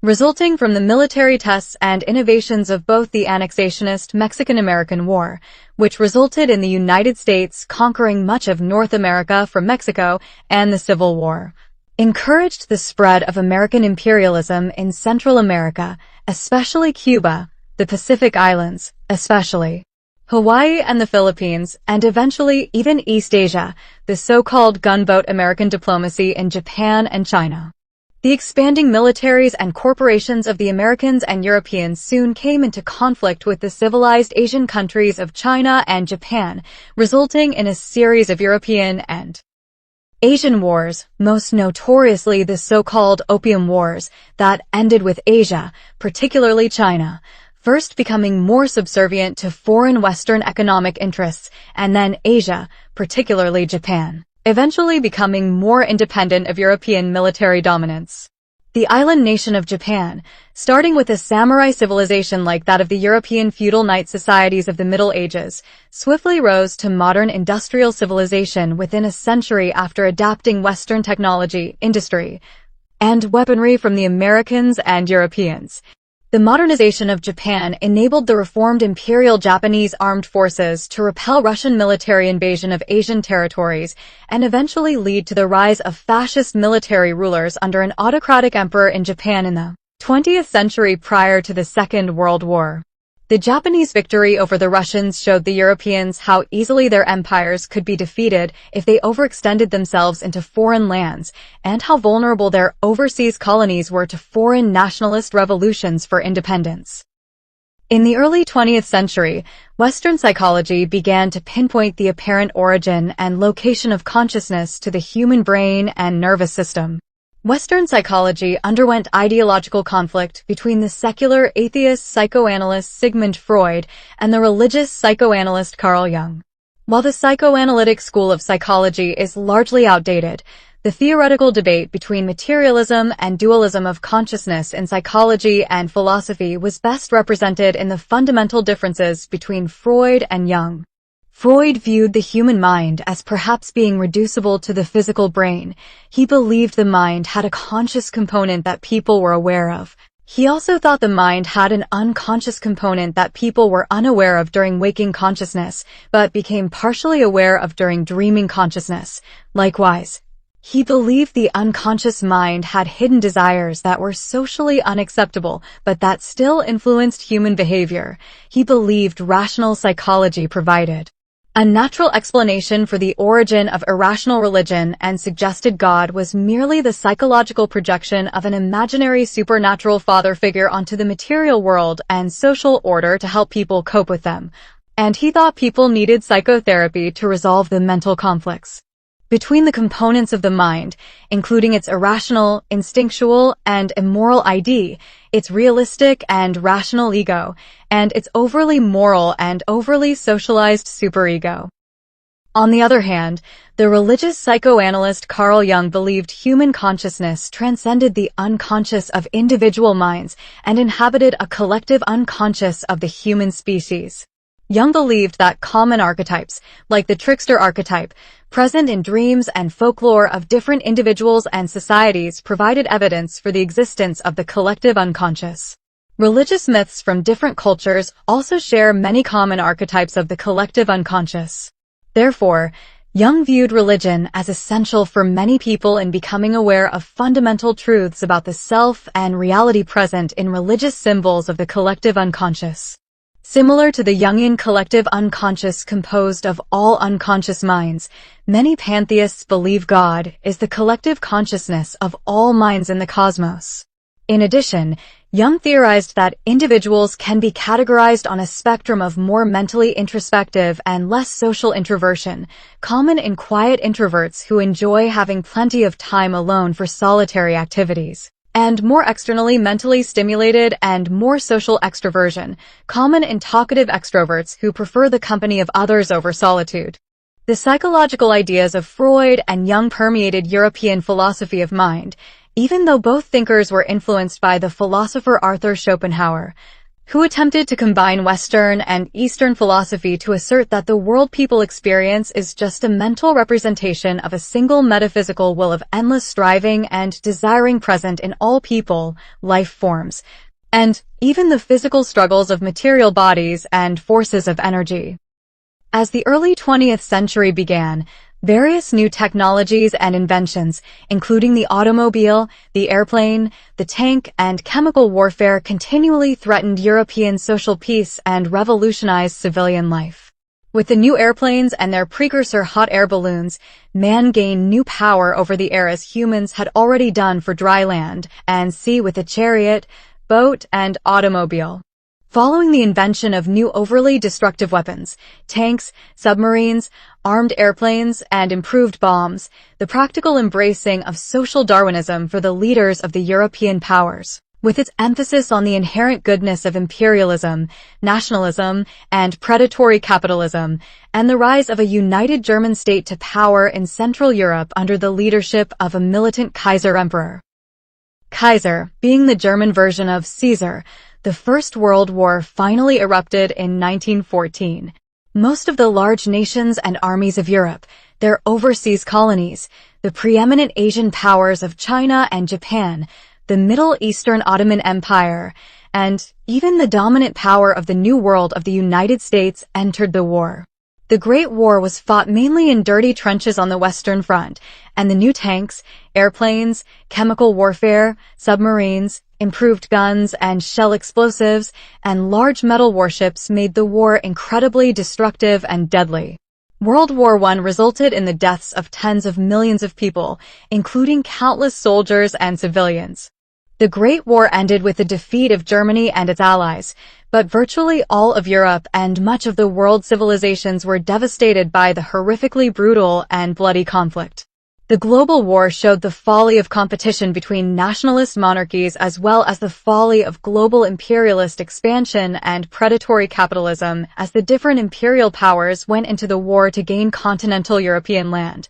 [SPEAKER 2] resulting from the military tests and innovations of both the annexationist Mexican-American War, which resulted in the United States conquering much of North America from Mexico, and the Civil War, encouraged the spread of American imperialism in Central America, especially Cuba, the Pacific Islands, especially Hawaii and the Philippines, and eventually even East Asia, the so-called gunboat American diplomacy in Japan and China. The expanding militaries and corporations of the Americans and Europeans soon came into conflict with the civilized Asian countries of China and Japan, resulting in a series of European and Asian wars, most notoriously the so-called Opium Wars, that ended with Asia, particularly China, first becoming more subservient to foreign Western economic interests, and then Asia, particularly Japan, eventually becoming more independent of European military dominance. The island nation of Japan, starting with a samurai civilization like that of the European feudal knight societies of the Middle Ages, swiftly rose to modern industrial civilization within a century after adapting Western technology, industry, and weaponry from the Americans and Europeans. The modernization of Japan enabled the reformed Imperial Japanese Armed Forces to repel Russian military invasion of Asian territories and eventually lead to the rise of fascist military rulers under an autocratic emperor in Japan in the 20th century prior to the Second World War. The Japanese victory over the Russians showed the Europeans how easily their empires could be defeated if they overextended themselves into foreign lands, and how vulnerable their overseas colonies were to foreign nationalist revolutions for independence. In the early 20th century, Western psychology began to pinpoint the apparent origin and location of consciousness to the human brain and nervous system. Western psychology underwent ideological conflict between the secular atheist psychoanalyst Sigmund Freud and the religious psychoanalyst Carl Jung. While the psychoanalytic school of psychology is largely outdated, the theoretical debate between materialism and dualism of consciousness in psychology and philosophy was best represented in the fundamental differences between Freud and Jung. Freud viewed the human mind as perhaps being reducible to the physical brain. He believed the mind had a conscious component that people were aware of. He also thought the mind had an unconscious component that people were unaware of during waking consciousness, but became partially aware of during dreaming consciousness. Likewise, he believed the unconscious mind had hidden desires that were socially unacceptable, but that still influenced human behavior. He believed rational psychology provided a natural explanation for the origin of irrational religion and suggested God was merely the psychological projection of an imaginary supernatural father figure onto the material world and social order to help people cope with them. And he thought people needed psychotherapy to resolve the mental conflicts between the components of the mind, including its irrational, instinctual, and immoral ID, its realistic and rational ego, and its overly moral and overly socialized superego. On the other hand, the religious psychoanalyst Carl Jung believed human consciousness transcended the unconscious of individual minds and inhabited a collective unconscious of the human species. Jung believed that common archetypes, like the trickster archetype, present in dreams and folklore of different individuals and societies, provided evidence for the existence of the collective unconscious. Religious myths from different cultures also share many common archetypes of the collective unconscious. Therefore, Jung viewed religion as essential for many people in becoming aware of fundamental truths about the self and reality present in religious symbols of the collective unconscious. Similar to the Jungian collective unconscious composed of all unconscious minds, many pantheists believe God is the collective consciousness of all minds in the cosmos. In addition, Jung theorized that individuals can be categorized on a spectrum of more mentally introspective and less social introversion, common in quiet introverts who enjoy having plenty of time alone for solitary activities, and more externally mentally stimulated and more social extroversion, common in talkative extroverts who prefer the company of others over solitude. The psychological ideas of Freud and Jung permeated European philosophy of mind, even though both thinkers were influenced by the philosopher Arthur Schopenhauer, who attempted to combine Western and Eastern philosophy to assert that the world people experience is just a mental representation of a single metaphysical will of endless striving and desiring present in all people, life forms, and even the physical struggles of material bodies and forces of energy. As the early 20th century began, various new technologies and inventions, including the automobile, the airplane, the tank, and chemical warfare continually threatened European social peace and revolutionized civilian life. With the new airplanes and their precursor hot air balloons, man gained new power over the air as humans had already done for dry land and sea with the chariot, boat, and automobile. Following the invention of new overly destructive weapons, tanks, submarines, armed airplanes, and improved bombs, the practical embracing of social Darwinism for the leaders of the European powers, with its emphasis on the inherent goodness of imperialism, nationalism, and predatory capitalism, and the rise of a united German state to power in Central Europe under the leadership of a militant Kaiser emperor. Kaiser, being the German version of Caesar, the First World War finally erupted in 1914. Most of the large nations and armies of Europe, their overseas colonies, the preeminent Asian powers of China and Japan, the Middle Eastern Ottoman Empire, and even the dominant power of the New World of the United States entered the war. The Great War was fought mainly in dirty trenches on the Western Front, and the new tanks, airplanes, chemical warfare, submarines, improved guns and shell explosives, and large metal warships made the war incredibly destructive and deadly. World War I resulted in the deaths of tens of millions of people, including countless soldiers and civilians. The Great War ended with the defeat of Germany and its allies, but virtually all of Europe and much of the world civilizations were devastated by the horrifically brutal and bloody conflict. The global war showed the folly of competition between nationalist monarchies as well as the folly of global imperialist expansion and predatory capitalism as the different imperial powers went into the war to gain continental European land,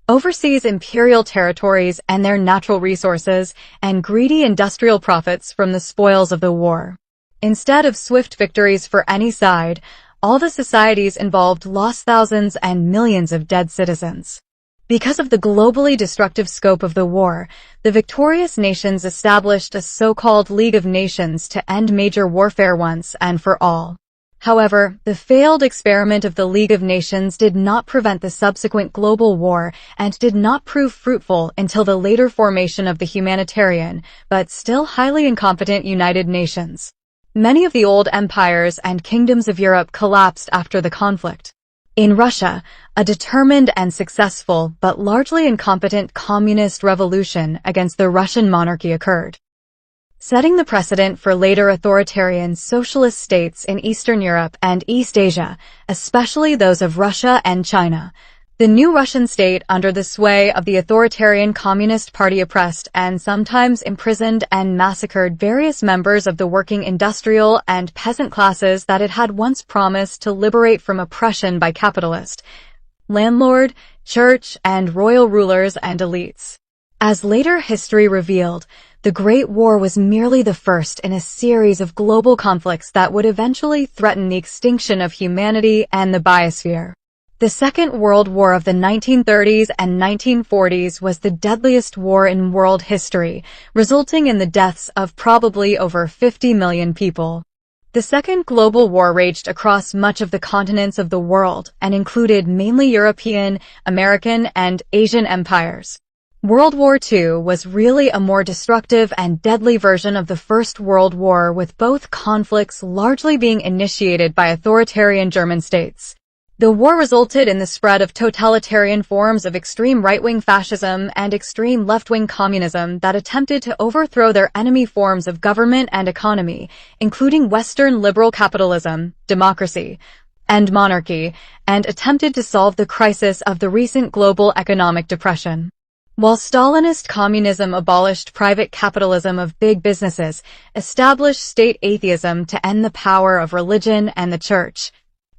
[SPEAKER 2] overseas imperial territories and their natural resources, and greedy industrial profits from the spoils of the war. Instead of swift victories for any side, all the societies involved lost thousands and millions of dead citizens. Because of the globally destructive scope of the war, the victorious nations established a so-called League of Nations to end major warfare once and for all. However, the failed experiment of the League of Nations did not prevent the subsequent global war and did not prove fruitful until the later formation of the humanitarian, but still highly incompetent United Nations. Many of the old empires and kingdoms of Europe collapsed after the conflict. In Russia, a determined and successful but largely incompetent communist revolution against the Russian monarchy occurred, setting the precedent for later authoritarian socialist states in Eastern Europe and East Asia, especially those of Russia and China. The new Russian state, under the sway of the authoritarian Communist Party, oppressed and sometimes imprisoned and massacred various members of the working industrial and peasant classes that it had once promised to liberate from oppression by capitalist, landlord, church, and royal rulers and elites. As later history revealed, the Great War was merely the first in a series of global conflicts that would eventually threaten the extinction of humanity and the biosphere. The Second World War of the 1930s and 1940s was the deadliest war in world history, resulting in the deaths of probably over 50 million people. The Second Global War raged across much of the continents of the world and included mainly European, American, and Asian empires. World War II was really a more destructive and deadly version of the First World War, with both conflicts largely being initiated by authoritarian German states. The war resulted in the spread of totalitarian forms of extreme right-wing fascism and extreme left-wing communism that attempted to overthrow their enemy forms of government and economy, including Western liberal capitalism, democracy, and monarchy, and attempted to solve the crisis of the recent global economic depression. While Stalinist communism abolished private capitalism of big businesses, established state atheism to end the power of religion and the church,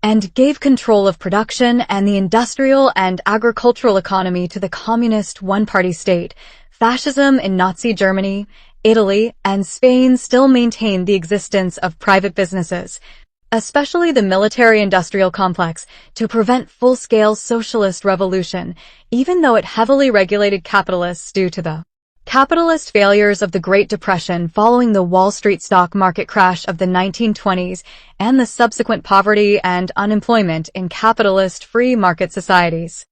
[SPEAKER 2] and gave control of production and the industrial and agricultural economy to the communist one-party state, fascism in Nazi Germany, Italy, and Spain still maintained the existence of private businesses, especially the military-industrial complex, to prevent full-scale socialist revolution, even though it heavily regulated capitalists due to the capitalist failures of the Great Depression following the Wall Street stock market crash of the 1920s and the subsequent poverty and unemployment in capitalist free market societies.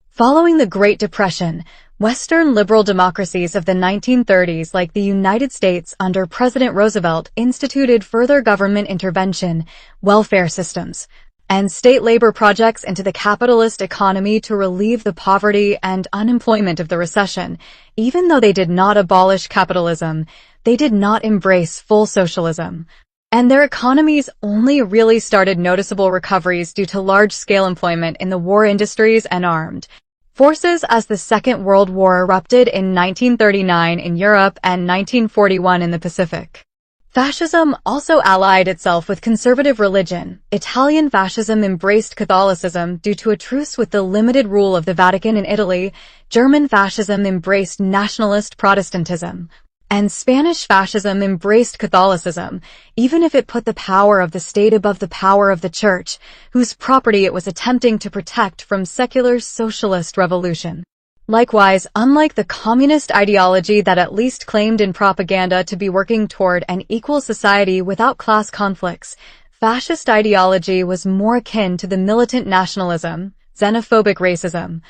[SPEAKER 2] Following the Great Depression, Western liberal democracies of the 1930s, like the United States under President Roosevelt, instituted further government intervention, welfare systems, and state labor projects into the capitalist economy to relieve the poverty and unemployment of the recession. Even though they did not abolish capitalism, they did not embrace full socialism, and their economies only really started noticeable recoveries due to large-scale employment in the war industries and armed forces as the Second World War erupted in 1939 in Europe and 1941 in the Pacific. Fascism also allied itself with conservative religion. Italian fascism embraced Catholicism due to a truce with the limited rule of the Vatican in Italy. German fascism embraced nationalist Protestantism, and Spanish fascism embraced Catholicism, even if it put the power of the state above the power of the church, whose property it was attempting to protect from secular socialist revolution. Likewise, unlike the communist ideology that at least claimed in propaganda to be working toward an equal society without class conflicts, fascist ideology was more akin to the militant nationalism, xenophobic racism,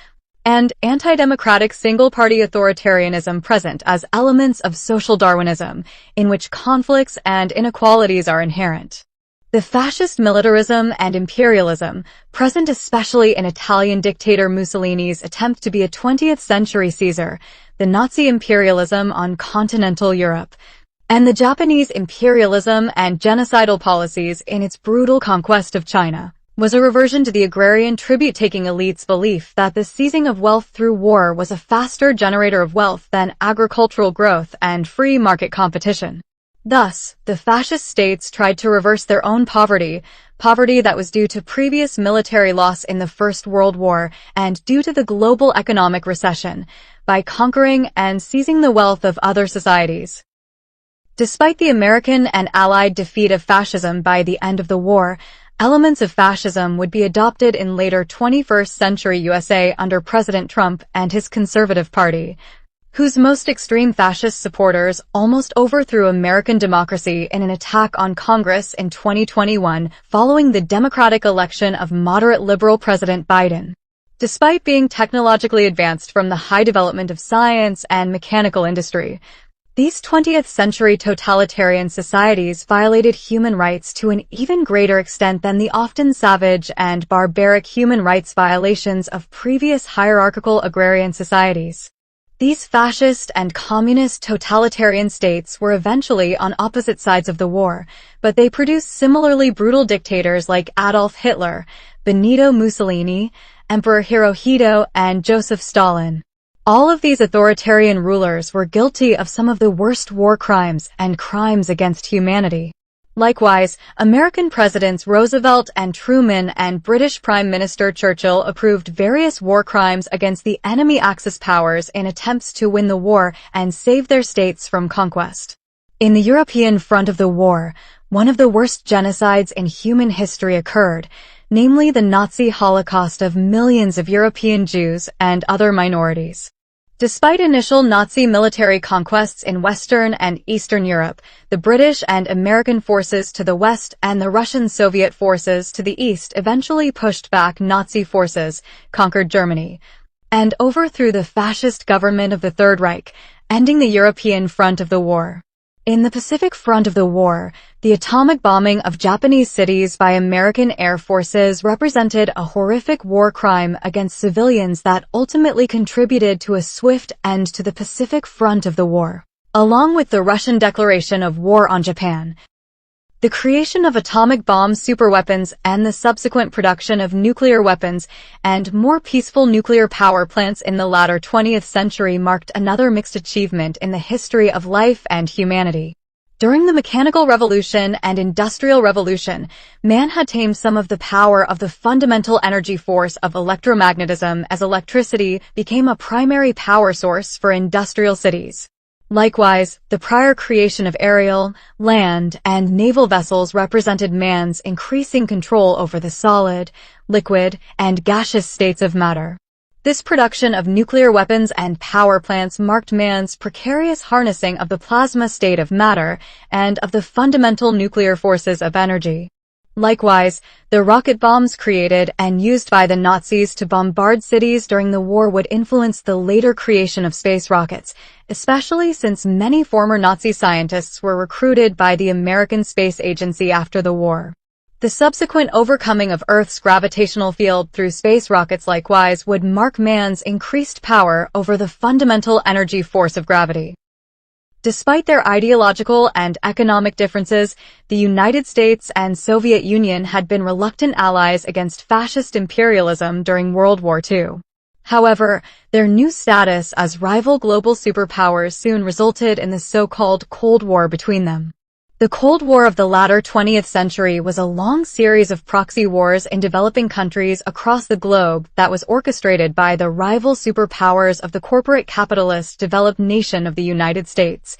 [SPEAKER 2] and anti-democratic single-party authoritarianism present as elements of social Darwinism, in which conflicts and inequalities are inherent. The fascist militarism and imperialism, present especially in Italian dictator Mussolini's attempt to be a 20th-century Caesar, the Nazi imperialism on continental Europe, and the Japanese imperialism and genocidal policies in its brutal conquest of China, was a reversion to the agrarian tribute-taking elite's belief that the seizing of wealth through war was a faster generator of wealth than agricultural growth and free market competition. Thus, the fascist states tried to reverse their own poverty that was due to previous military loss in the First World War and due to the global economic recession, by conquering and seizing the wealth of other societies. Despite the American and Allied defeat of fascism by the end of the war, elements of fascism would be adopted in later 21st century USA under President Trump and his Conservative Party, whose most extreme fascist supporters almost overthrew American democracy in an attack on Congress in 2021 following the Democratic election of moderate liberal President Biden. Despite being technologically advanced from the high development of science and mechanical industry, these 20th century totalitarian societies violated human rights to an even greater extent than the often savage and barbaric human rights violations of previous hierarchical agrarian societies. These fascist and communist totalitarian states were eventually on opposite sides of the war, but they produced similarly brutal dictators like Adolf Hitler, Benito Mussolini, Emperor Hirohito, and Joseph Stalin. All of these authoritarian rulers were guilty of some of the worst war crimes and crimes against humanity. Likewise, American presidents Roosevelt and Truman and British Prime Minister Churchill approved various war crimes against the enemy Axis powers in attempts to win the war and save their states from conquest. In the European front of the war, one of the worst genocides in human history occurred, namely the Nazi Holocaust of millions of European Jews and other minorities. Despite initial Nazi military conquests in Western and Eastern Europe, the British and American forces to the west and the Russian Soviet forces to the east eventually pushed back Nazi forces, conquered Germany, and overthrew the fascist government of the Third Reich, ending the European front of the war. In the Pacific front of the war, the atomic bombing of Japanese cities by American air forces represented a horrific war crime against civilians that ultimately contributed to a swift end to the Pacific front of the war. Along with the Russian declaration of war on Japan, the creation of atomic bomb superweapons and the subsequent production of nuclear weapons and more peaceful nuclear power plants in the latter 20th century marked another mixed achievement in the history of life and humanity. During the Mechanical Revolution and Industrial Revolution, man had tamed some of the power of the fundamental energy force of electromagnetism as electricity became a primary power source for industrial cities. Likewise, the prior creation of aerial, land, and naval vessels represented man's increasing control over the solid, liquid, and gaseous states of matter. This production of nuclear weapons and power plants marked man's precarious harnessing of the plasma state of matter and of the fundamental nuclear forces of energy. Likewise, the rocket bombs created and used by the Nazis to bombard cities during the war would influence the later creation of space rockets, especially since many former Nazi scientists were recruited by the American Space Agency after the war. The subsequent overcoming of Earth's gravitational field through space rockets likewise would mark man's increased power over the fundamental energy force of gravity. Despite their ideological and economic differences, the United States and Soviet Union had been reluctant allies against fascist imperialism during World War II. However, their new status as rival global superpowers soon resulted in the so-called Cold War between them. The Cold War of the latter 20th century was a long series of proxy wars in developing countries across the globe that was orchestrated by the rival superpowers of the corporate capitalist developed nation of the United States,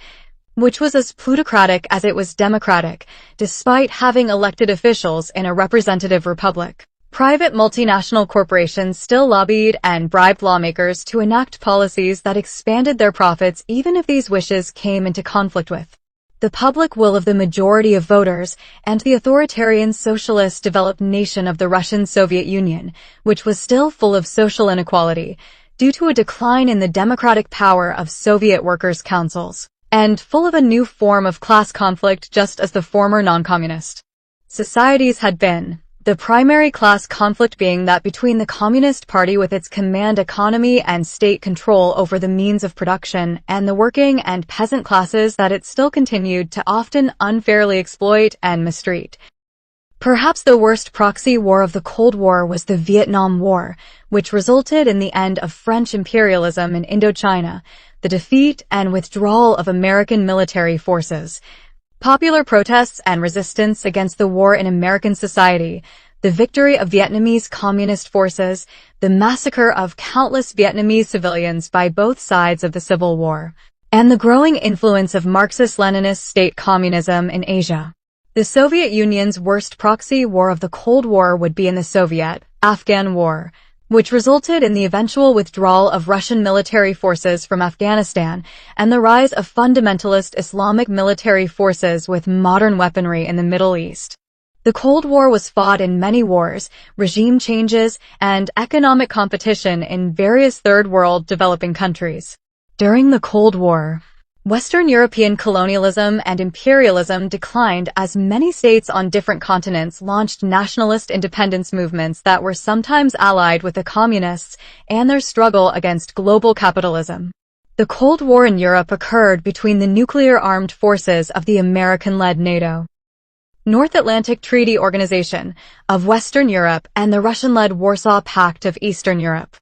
[SPEAKER 2] which was as plutocratic as it was democratic, despite having elected officials in a representative republic. Private multinational corporations still lobbied and bribed lawmakers to enact policies that expanded their profits even if these wishes came into conflict with the public will of the majority of voters, and the authoritarian socialist developed nation of the Russian Soviet Union, which was still full of social inequality, due to a decline in the democratic power of Soviet workers' councils, and full of a new form of class conflict just as the former non-communist societies had been. The primary class conflict being that between the Communist Party with its command economy and state control over the means of production and the working and peasant classes that it still continued to often unfairly exploit and mistreat. Perhaps the worst proxy war of the Cold War was the Vietnam War, which resulted in the end of French imperialism in Indochina, the defeat and withdrawal of American military forces, popular protests and resistance against the war in American society, the victory of Vietnamese communist forces, the massacre of countless Vietnamese civilians by both sides of the Civil War, and the growing influence of Marxist-Leninist state communism in Asia. The Soviet Union's worst proxy war of the Cold War would be in the Soviet-Afghan War, which resulted in the eventual withdrawal of Russian military forces from Afghanistan and the rise of fundamentalist Islamic military forces with modern weaponry in the Middle East. The Cold War was fought in many wars, regime changes, and economic competition in various Third World developing countries. During the Cold War, Western European colonialism and imperialism declined as many states on different continents launched nationalist independence movements that were sometimes allied with the communists and their struggle against global capitalism. The Cold War in Europe occurred between the nuclear-armed forces of the American-led NATO, North Atlantic Treaty Organization of Western Europe and the Russian-led Warsaw Pact of Eastern Europe.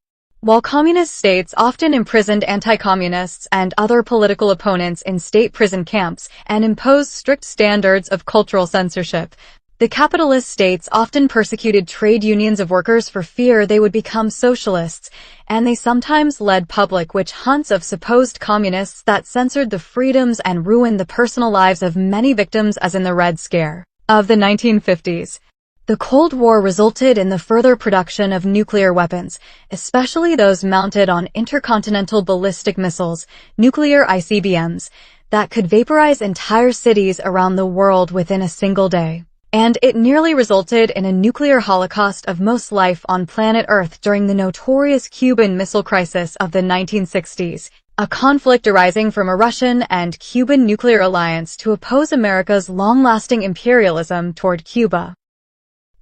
[SPEAKER 2] While communist states often imprisoned anti-communists and other political opponents in state prison camps and imposed strict standards of cultural censorship, The capitalist states often persecuted trade unions of workers for fear they would become socialists, and they sometimes led public witch hunts of supposed communists that censored the freedoms and ruined the personal lives of many victims, as in the Red Scare of the 1950s. The Cold War resulted in the further production of nuclear weapons, especially those mounted on intercontinental ballistic missiles, nuclear ICBMs, that could vaporize entire cities around the world within a single day. And it nearly resulted in a nuclear holocaust of most life on planet Earth during the notorious Cuban Missile Crisis of the 1960s, a conflict arising from a Russian and Cuban nuclear alliance to oppose America's long-lasting imperialism toward Cuba.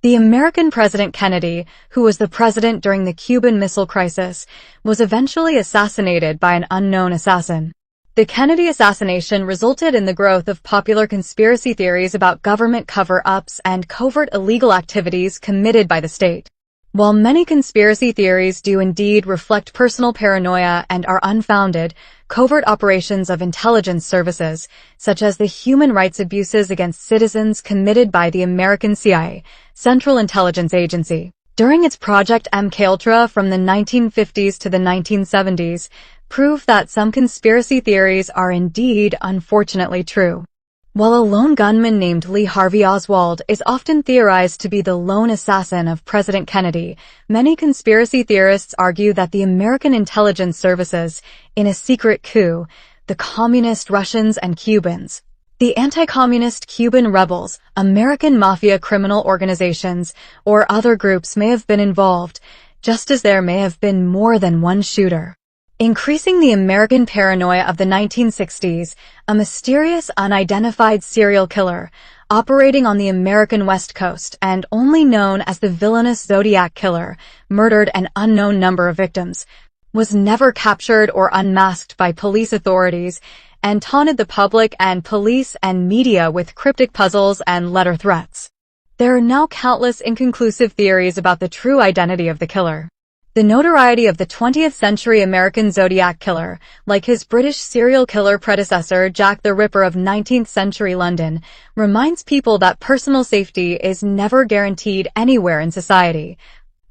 [SPEAKER 2] The American President Kennedy, who was the president during the Cuban Missile Crisis, was eventually assassinated by an unknown assassin. The Kennedy assassination resulted in the growth of popular conspiracy theories about government cover-ups and covert illegal activities committed by the state. While many conspiracy theories do indeed reflect personal paranoia and are unfounded, covert operations of intelligence services, such as the human rights abuses against citizens committed by the American CIA, Central Intelligence Agency, during its Project MKUltra from the 1950s to the 1970s, prove that some conspiracy theories are indeed unfortunately true. While a lone gunman named Lee Harvey Oswald is often theorized to be the lone assassin of President Kennedy, many conspiracy theorists argue that the American intelligence services, in a secret coup, the communist Russians and Cubans, the anti-communist Cuban rebels, American mafia criminal organizations, or other groups may have been involved, just as there may have been more than one shooter. Increasing the American paranoia of the 1960s, a mysterious unidentified serial killer, operating on the American West Coast and only known as the villainous Zodiac Killer, murdered an unknown number of victims, was never captured or unmasked by police authorities, and taunted the public and police and media with cryptic puzzles and letter threats. There are now countless inconclusive theories about the true identity of the killer. The notoriety of the 20th century American Zodiac Killer, like his British serial killer predecessor Jack the Ripper of 19th century London, reminds people that personal safety is never guaranteed anywhere in society,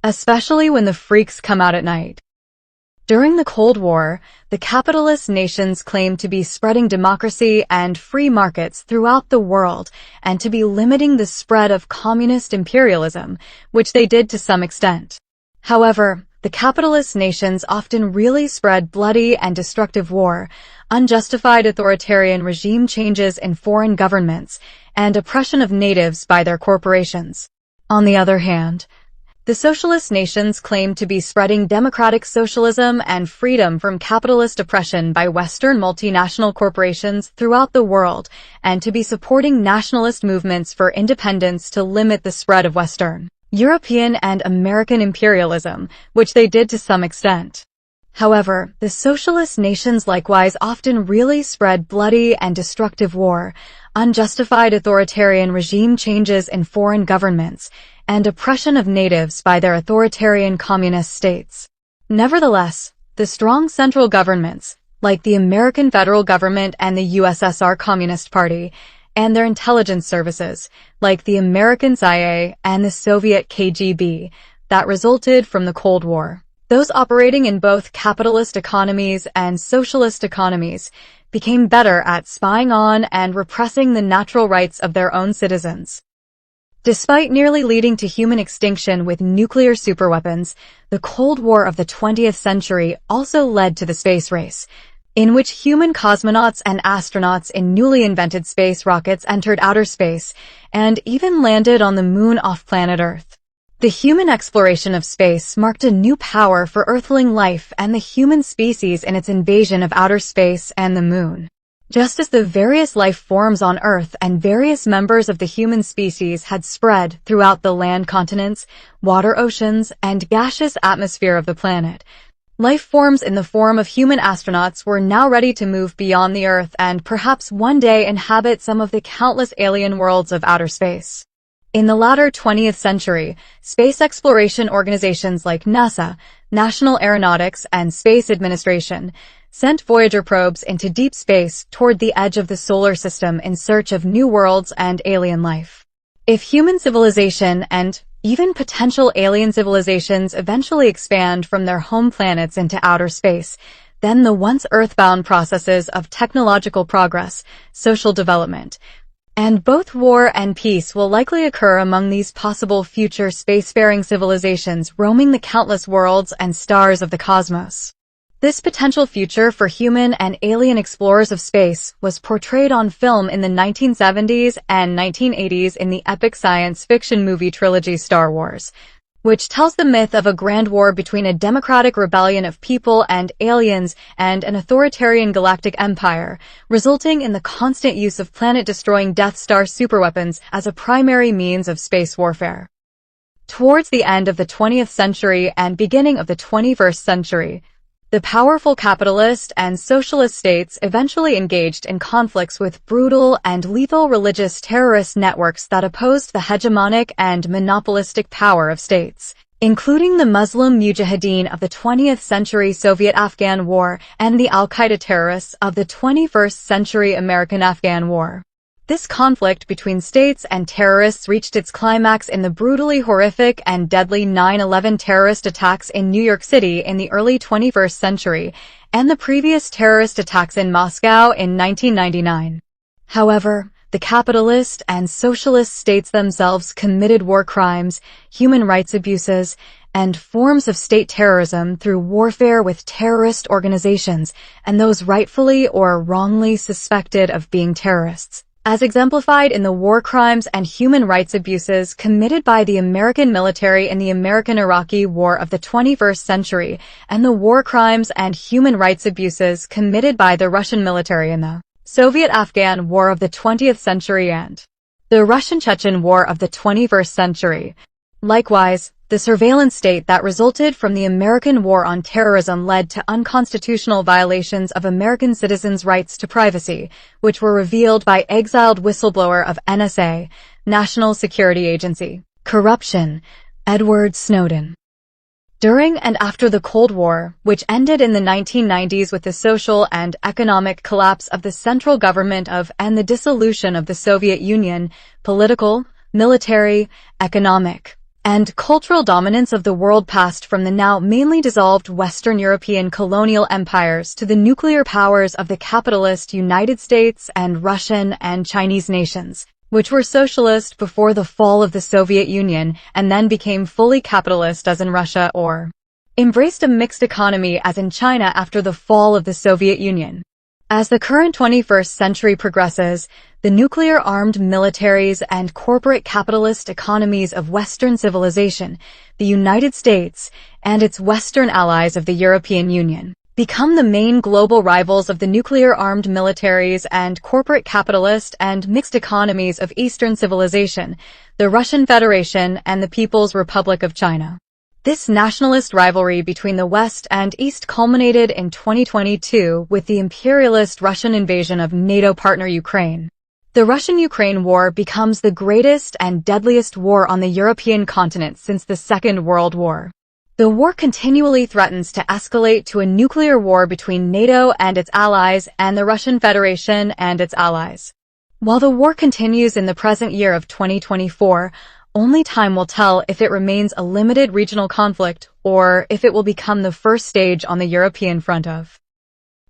[SPEAKER 2] especially when the freaks come out at night. During the Cold War, the capitalist nations claimed to be spreading democracy and free markets throughout the world and to be limiting the spread of communist imperialism, which they did to some extent. However, the capitalist nations often really spread bloody and destructive war, unjustified authoritarian regime changes in foreign governments, and oppression of natives by their corporations. On the other hand, the socialist nations claimed to be spreading democratic socialism and freedom from capitalist oppression by Western multinational corporations throughout the world, and to be supporting nationalist movements for independence to limit the spread of Western, European and American imperialism, which they did to some extent. However, the socialist nations likewise often really spread bloody and destructive war, unjustified authoritarian regime changes in foreign governments, and oppression of natives by their authoritarian communist states. Nevertheless, the strong central governments, like the American federal government and the USSR Communist Party, and their intelligence services, like the American CIA and the Soviet KGB, that resulted from the Cold War. Those operating in both capitalist economies and socialist economies became better at spying on and repressing the natural rights of their own citizens. Despite nearly leading to human extinction with nuclear superweapons, the Cold War of the 20th century also led to the space race, in which human cosmonauts and astronauts in newly invented space rockets entered outer space and even landed on the moon off planet Earth. The human exploration of space marked a new power for Earthling life and the human species in its invasion of outer space and the moon. Just as the various life forms on Earth and various members of the human species had spread throughout the land continents, water oceans, and gaseous atmosphere of the planet, life forms in the form of human astronauts were now ready to move beyond the Earth and perhaps one day inhabit some of the countless alien worlds of outer space. In the latter 20th century, space exploration organizations like NASA, National Aeronautics and Space Administration, sent Voyager probes into deep space toward the edge of the solar system in search of new worlds and alien life. If human civilization and even potential alien civilizations eventually expand from their home planets into outer space, then the once earthbound processes of technological progress, social development, and both war and peace will likely occur among these possible future spacefaring civilizations roaming the countless worlds and stars of the cosmos. This potential future for human and alien explorers of space was portrayed on film in the 1970s and 1980s in the epic science fiction movie trilogy Star Wars, which tells the myth of a grand war between a democratic rebellion of people and aliens and an authoritarian galactic empire, resulting in the constant use of planet-destroying Death Star superweapons as a primary means of space warfare. Towards the end of the 20th century and beginning of the 21st century, the powerful capitalist and socialist states eventually engaged in conflicts with brutal and lethal religious terrorist networks that opposed the hegemonic and monopolistic power of states, including the Muslim Mujahideen of the 20th century Soviet-Afghan War and the Al-Qaeda terrorists of the 21st century American-Afghan War. This conflict between states and terrorists reached its climax in the brutally horrific and deadly 9/11 terrorist attacks in New York City in the early 21st century, and the previous terrorist attacks in Moscow in 1999. However, the capitalist and socialist states themselves committed war crimes, human rights abuses, and forms of state terrorism through warfare with terrorist organizations and those rightfully or wrongly suspected of being terrorists, as exemplified in the war crimes and human rights abuses committed by the American military in the American-Iraqi War of the 21st century, and the war crimes and human rights abuses committed by the Russian military in the Soviet-Afghan War of the 20th century and the Russian-Chechen War of the 21st century. Likewise, the surveillance state that resulted from the American War on Terrorism led to unconstitutional violations of American citizens' rights to privacy, which were revealed by exiled whistleblower of NSA, National Security Agency, corruption, Edward Snowden. During and after the Cold War, which ended in the 1990s with the social and economic collapse of the central government of and the dissolution of the Soviet Union, political, military, economic, and cultural dominance of the world passed from the now mainly dissolved Western European colonial empires to the nuclear powers of the capitalist United States and Russian and Chinese nations, which were socialist before the fall of the Soviet Union and then became fully capitalist as in Russia or embraced a mixed economy as in China after the fall of the Soviet Union. As the current 21st century progresses, the nuclear-armed militaries and corporate capitalist economies of Western civilization, the United States, and its Western allies of the European Union, become the main global rivals of the nuclear-armed militaries and corporate capitalist and mixed economies of Eastern civilization, the Russian Federation and the People's Republic of China. This nationalist rivalry between the West and East culminated in 2022 with the imperialist Russian invasion of NATO partner Ukraine. The Russian-Ukraine war becomes the greatest and deadliest war on the European continent since the Second World War. The war continually threatens to escalate to a nuclear war between NATO and its allies and the Russian Federation and its allies. While the war continues in the present year of 2024, only time will tell if it remains a limited regional conflict or if it will become the first stage on the European front of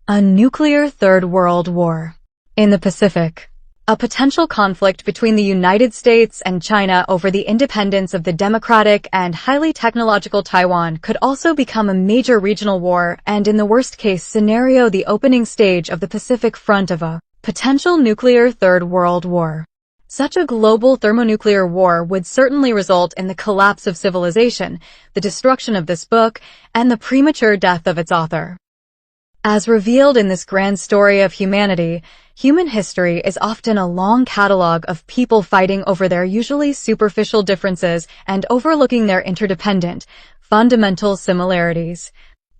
[SPEAKER 2] a nuclear Third World War. In the Pacific, a potential conflict between the United States and China over the independence of the democratic and highly technological Taiwan could also become a major regional war and, in the worst-case scenario, the opening stage of the Pacific front of a potential nuclear Third World War. Such a global thermonuclear war would certainly result in the collapse of civilization, the destruction of this book, and the premature death of its author. As revealed in this grand story of humanity, human history is often a long catalogue of people fighting over their usually superficial differences and overlooking their interdependent, fundamental similarities,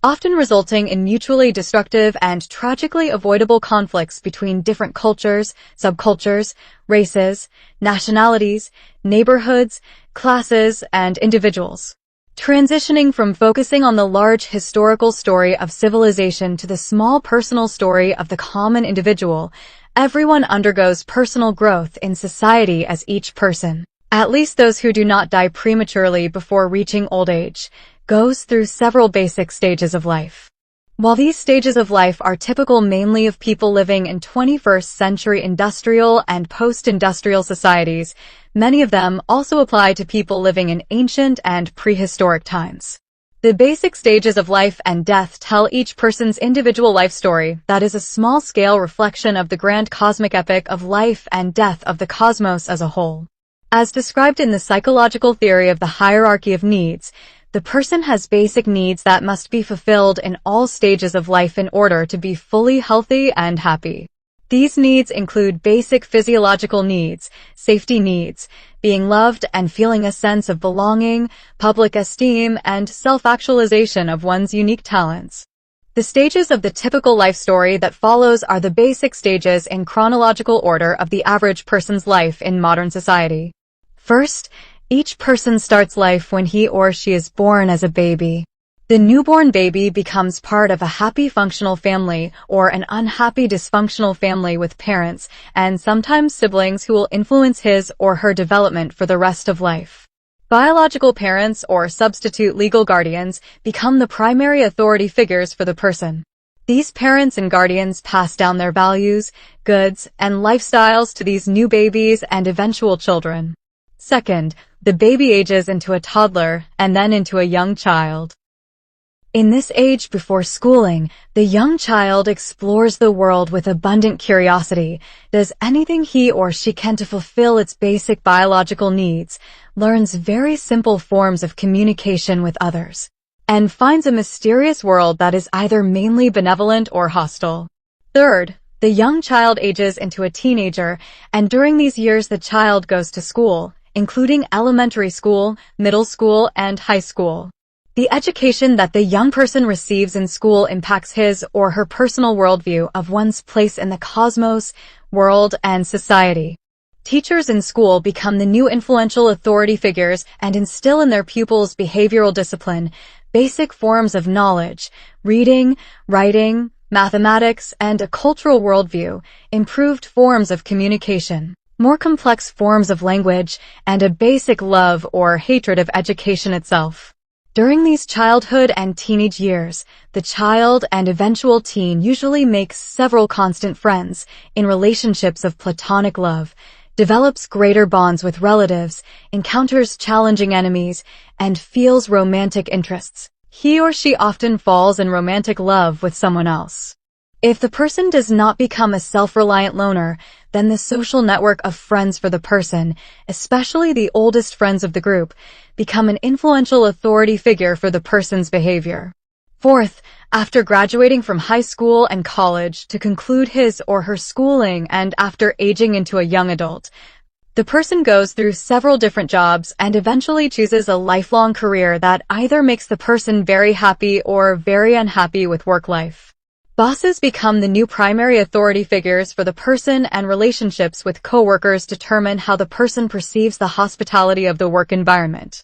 [SPEAKER 2] often resulting in mutually destructive and tragically avoidable conflicts between different cultures, subcultures, races, nationalities, neighborhoods, classes, and individuals. Transitioning from focusing on the large historical story of civilization to the small personal story of the common individual, everyone undergoes personal growth in society as each person at least those who do not die prematurely before reaching old age, goes through several basic stages of life. While these stages of life are typical mainly of people living in 21st century industrial and post-industrial societies, many of them also apply to people living in ancient and prehistoric times. The basic stages of life and death tell each person's individual life story that is a small-scale reflection of the grand cosmic epic of life and death of the cosmos as a whole. As described in the psychological theory of the hierarchy of needs, the person has basic needs that must be fulfilled in all stages of life in order to be fully healthy and happy. These needs include basic physiological needs, safety needs, being loved and feeling a sense of belonging, public esteem, and self-actualization of one's unique talents. The stages of the typical life story that follows are the basic stages in chronological order of the average person's life in modern society. First, each person starts life when he or she is born as a baby. The newborn baby becomes part of a happy functional family or an unhappy dysfunctional family with parents and sometimes siblings who will influence his or her development for the rest of life. Biological parents or substitute legal guardians become the primary authority figures for the person. These parents and guardians pass down their values, goods, and lifestyles to these new babies and eventual children. Second, the baby ages into a toddler and then into a young child. In this age before schooling, the young child explores the world with abundant curiosity, does anything he or she can to fulfill its basic biological needs, learns very simple forms of communication with others, and finds a mysterious world that is either mainly benevolent or hostile. Third, the young child ages into a teenager, and during these years the child goes to school, including elementary school, middle school, and high school. The education that the young person receives in school impacts his or her personal worldview of one's place in the cosmos, world, and society. Teachers in school become the new influential authority figures and instill in their pupils behavioral discipline, basic forms of knowledge, reading, writing, mathematics, and a cultural worldview, improved forms of communication, more complex forms of language, and a basic love or hatred of education itself. During these childhood and teenage years, the child and eventual teen usually makes several constant friends, in relationships of platonic love, develops greater bonds with relatives, encounters challenging enemies, and feels romantic interests. He or she often falls in romantic love with someone else. If the person does not become a self-reliant loner, then the social network of friends for the person, especially the oldest friends of the group, become an influential authority figure for the person's behavior. Fourth, after graduating from high school and college to conclude his or her schooling and after aging into a young adult, the person goes through several different jobs and eventually chooses a lifelong career that either makes the person very happy or very unhappy with work life. Bosses become the new primary authority figures for the person, and relationships with coworkers determine how the person perceives the hospitality of the work environment.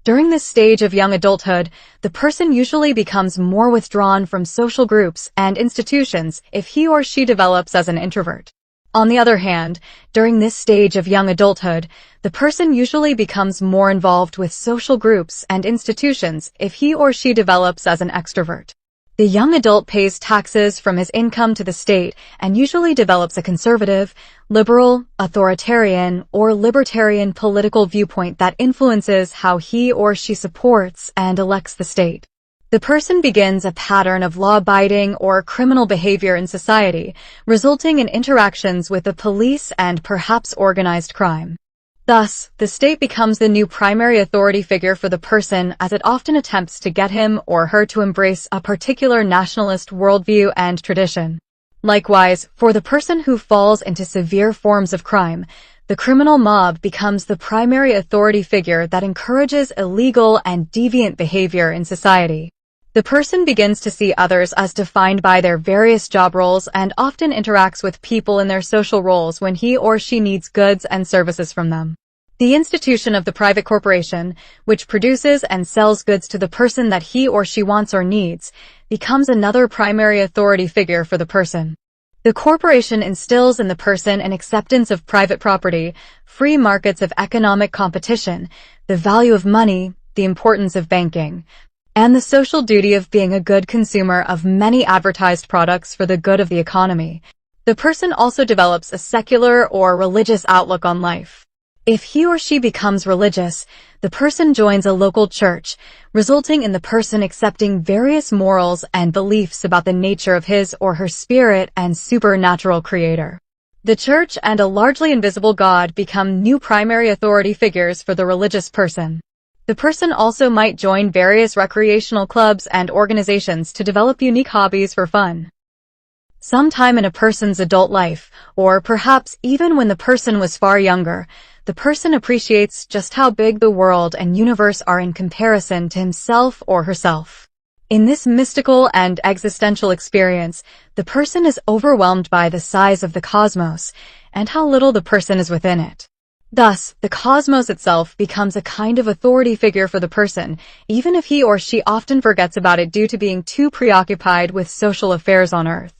[SPEAKER 2] During this stage of young adulthood, the person usually becomes more withdrawn from social groups and institutions if he or she develops as an introvert. On the other hand, during this stage of young adulthood, the person usually becomes more involved with social groups and institutions if he or she develops as an extrovert. The young adult pays taxes from his income to the state and usually develops a conservative, liberal, authoritarian, or libertarian political viewpoint that influences how he or she supports and elects the state. The person begins a pattern of law-abiding or criminal behavior in society, resulting in interactions with the police and perhaps organized crime. Thus, the state becomes the new primary authority figure for the person, as it often attempts to get him or her to embrace a particular nationalist worldview and tradition. Likewise, for the person who falls into severe forms of crime, the criminal mob becomes the primary authority figure that encourages illegal and deviant behavior in society. The person begins to see others as defined by their various job roles and often interacts with people in their social roles when he or she needs goods and services from them. The institution of the private corporation, which produces and sells goods to the person that he or she wants or needs, becomes another primary authority figure for the person. The corporation instills in the person an acceptance of private property, free markets of economic competition, the value of money, the importance of banking, and the social duty of being a good consumer of many advertised products for the good of the economy. The person also develops a secular or religious outlook on life. If he or she becomes religious, the person joins a local church, resulting in the person accepting various morals and beliefs about the nature of his or her spirit and supernatural creator. The church and a largely invisible God become new primary authority figures for the religious person. The person also might join various recreational clubs and organizations to develop unique hobbies for fun. Sometime in a person's adult life, or perhaps even when the person was far younger, the person appreciates just how big the world and universe are in comparison to himself or herself. In this mystical and existential experience, the person is overwhelmed by the size of the cosmos and how little the person is within it. Thus, the cosmos itself becomes a kind of authority figure for the person, even if he or she often forgets about it due to being too preoccupied with social affairs on Earth.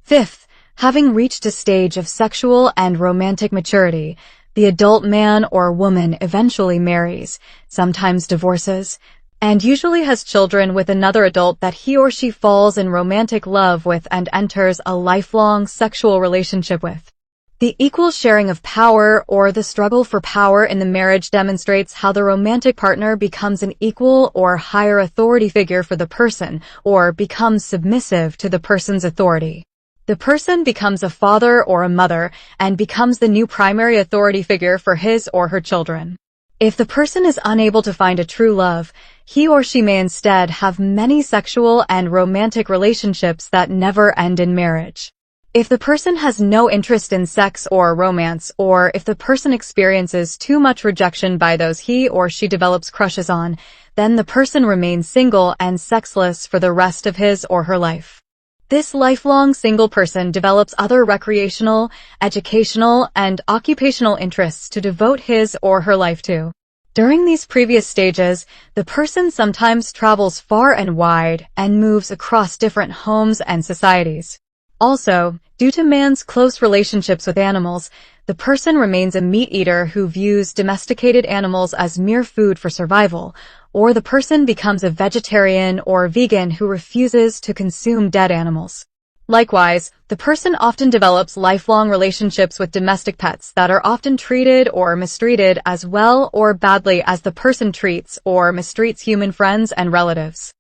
[SPEAKER 2] Fifth, having reached a stage of sexual and romantic maturity, the adult man or woman eventually marries, sometimes divorces, and usually has children with another adult that he or she falls in romantic love with and enters a lifelong sexual relationship with. The equal sharing of power or the struggle for power in the marriage demonstrates how the romantic partner becomes an equal or higher authority figure for the person or becomes submissive to the person's authority. The person becomes a father or a mother and becomes the new primary authority figure for his or her children. If the person is unable to find a true love, he or she may instead have many sexual and romantic relationships that never end in marriage. If the person has no interest in sex or romance, or if the person experiences too much rejection by those he or she develops crushes on, then the person remains single and sexless for the rest of his or her life. This lifelong single person develops other recreational, educational, and occupational interests to devote his or her life to. During these previous stages, the person sometimes travels far and wide and moves across different homes and societies. Also, due to man's close relationships with animals, the person remains a meat eater who views domesticated animals as mere food for survival, or the person becomes a vegetarian or vegan who refuses to consume dead animals. Likewise, the person often develops lifelong relationships with domestic pets that are often treated or mistreated as well or badly as the person treats or mistreats human friends and relatives.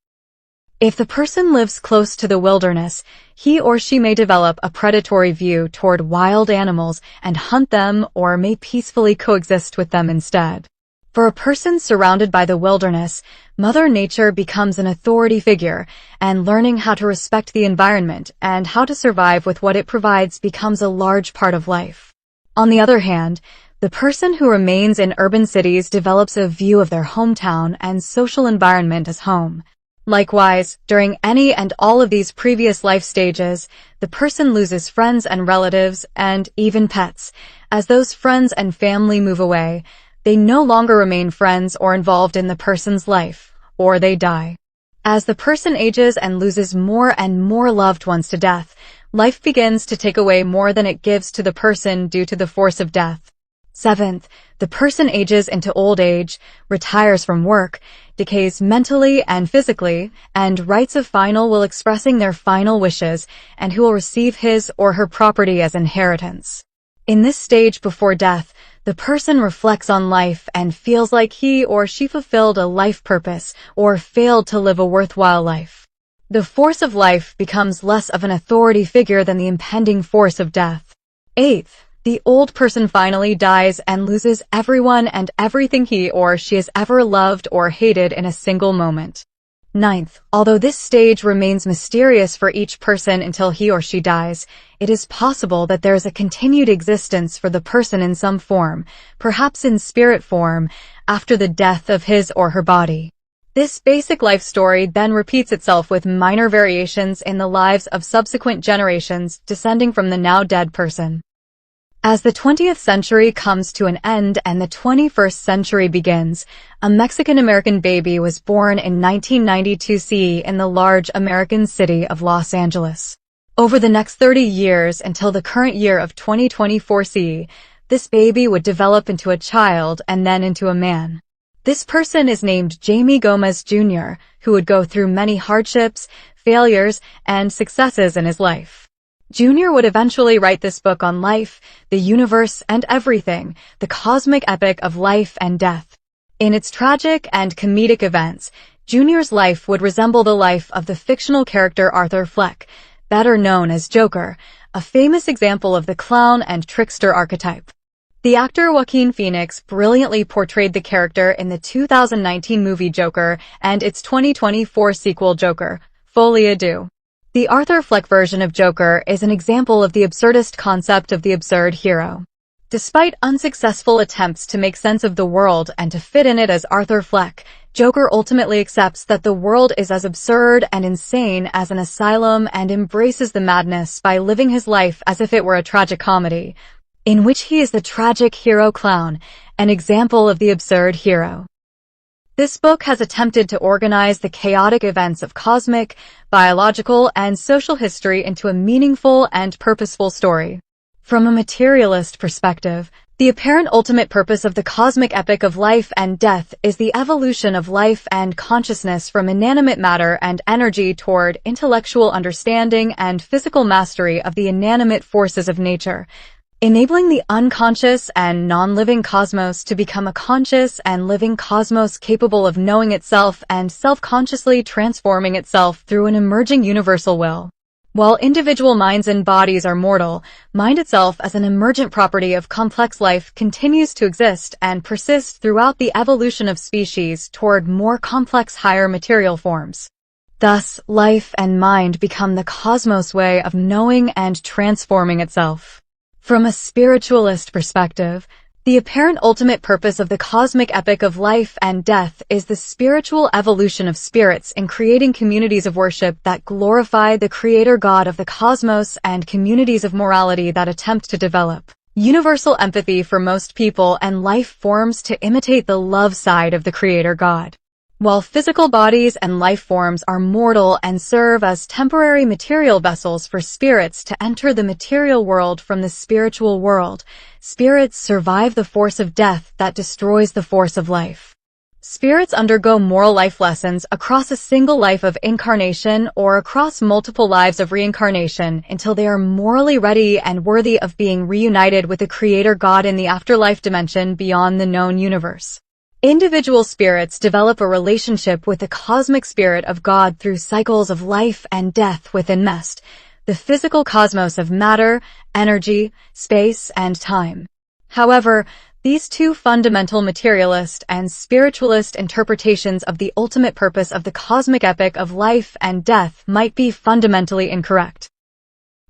[SPEAKER 2] If the person lives close to the wilderness, he or she may develop a predatory view toward wild animals and hunt them or may peacefully coexist with them instead. For a person surrounded by the wilderness, Mother Nature becomes an authority figure, and learning how to respect the environment and how to survive with what it provides becomes a large part of life. On the other hand, the person who remains in urban cities develops a view of their hometown and social environment as home. Likewise, during any and all of these previous life stages, the person loses friends and relatives and even pets. As those friends and family move away, they no longer remain friends or involved in the person's life, or they die. As the person ages and loses more and more loved ones to death, life begins to take away more than it gives to the person due to the force of death. Seventh, the person ages into old age, retires from work, decays mentally and physically, and writes a final will expressing their final wishes, and who will receive his or her property as inheritance. In this stage before death, the person reflects on life and feels like he or she fulfilled a life purpose or failed to live a worthwhile life. The force of life becomes less of an authority figure than the impending force of death. Eighth, the old person finally dies and loses everyone and everything he or she has ever loved or hated in a single moment. Ninth, although this stage remains mysterious for each person until he or she dies, it is possible that there is a continued existence for the person in some form, perhaps in spirit form, after the death of his or her body. This basic life story then repeats itself with minor variations in the lives of subsequent generations descending from the now dead person. As the 20th century comes to an end and the 21st century begins, a Mexican-American baby was born in 1992 CE in the large American city of Los Angeles. Over the next 30 years until the current year of 2024 CE, this baby would develop into a child and then into a man. This person is named Jamie Gomez Jr., who would go through many hardships, failures, and successes in his life. Jr. would eventually write this book on life, the universe, and everything, the cosmic epic of life and death. In its tragic and comedic events, Jr.'s life would resemble the life of the fictional character Arthur Fleck, better known as Joker, a famous example of the clown and trickster archetype. The actor Joaquin Phoenix brilliantly portrayed the character in the 2019 movie Joker and its 2024 sequel Joker, Folie à Deux. The Arthur Fleck version of Joker is an example of the absurdist concept of the absurd hero. Despite unsuccessful attempts to make sense of the world and to fit in it as Arthur Fleck, Joker ultimately accepts that the world is as absurd and insane as an asylum and embraces the madness by living his life as if it were a tragic comedy, in which he is the tragic hero clown, an example of the absurd hero. This book has attempted to organize the chaotic events of cosmic, biological, and social history into a meaningful and purposeful story. From a materialist perspective, the apparent ultimate purpose of the cosmic epic of life and death is the evolution of life and consciousness from inanimate matter and energy toward intellectual understanding and physical mastery of the inanimate forces of nature, enabling the unconscious and non-living cosmos to become a conscious and living cosmos capable of knowing itself and self-consciously transforming itself through an emerging universal will. While individual minds and bodies are mortal, mind itself as an emergent property of complex life continues to exist and persist throughout the evolution of species toward more complex higher material forms. Thus, life and mind become the cosmos way of knowing and transforming itself. From a spiritualist perspective, the apparent ultimate purpose of the cosmic epic of life and death is the spiritual evolution of spirits in creating communities of worship that glorify the creator God of the cosmos and communities of morality that attempt to develop universal empathy for most people and life forms to imitate the love side of the creator God. While physical bodies and life forms are mortal and serve as temporary material vessels for spirits to enter the material world from the spiritual world, spirits survive the force of death that destroys the force of life. Spirits undergo moral life lessons across a single life of incarnation or across multiple lives of reincarnation until they are morally ready and worthy of being reunited with the Creator God in the afterlife dimension beyond the known universe. Individual spirits develop a relationship with the cosmic spirit of God through cycles of life and death within MEST, the physical cosmos of matter, energy, space, and time. However, these two fundamental materialist and spiritualist interpretations of the ultimate purpose of the cosmic epic of life and death might be fundamentally incorrect.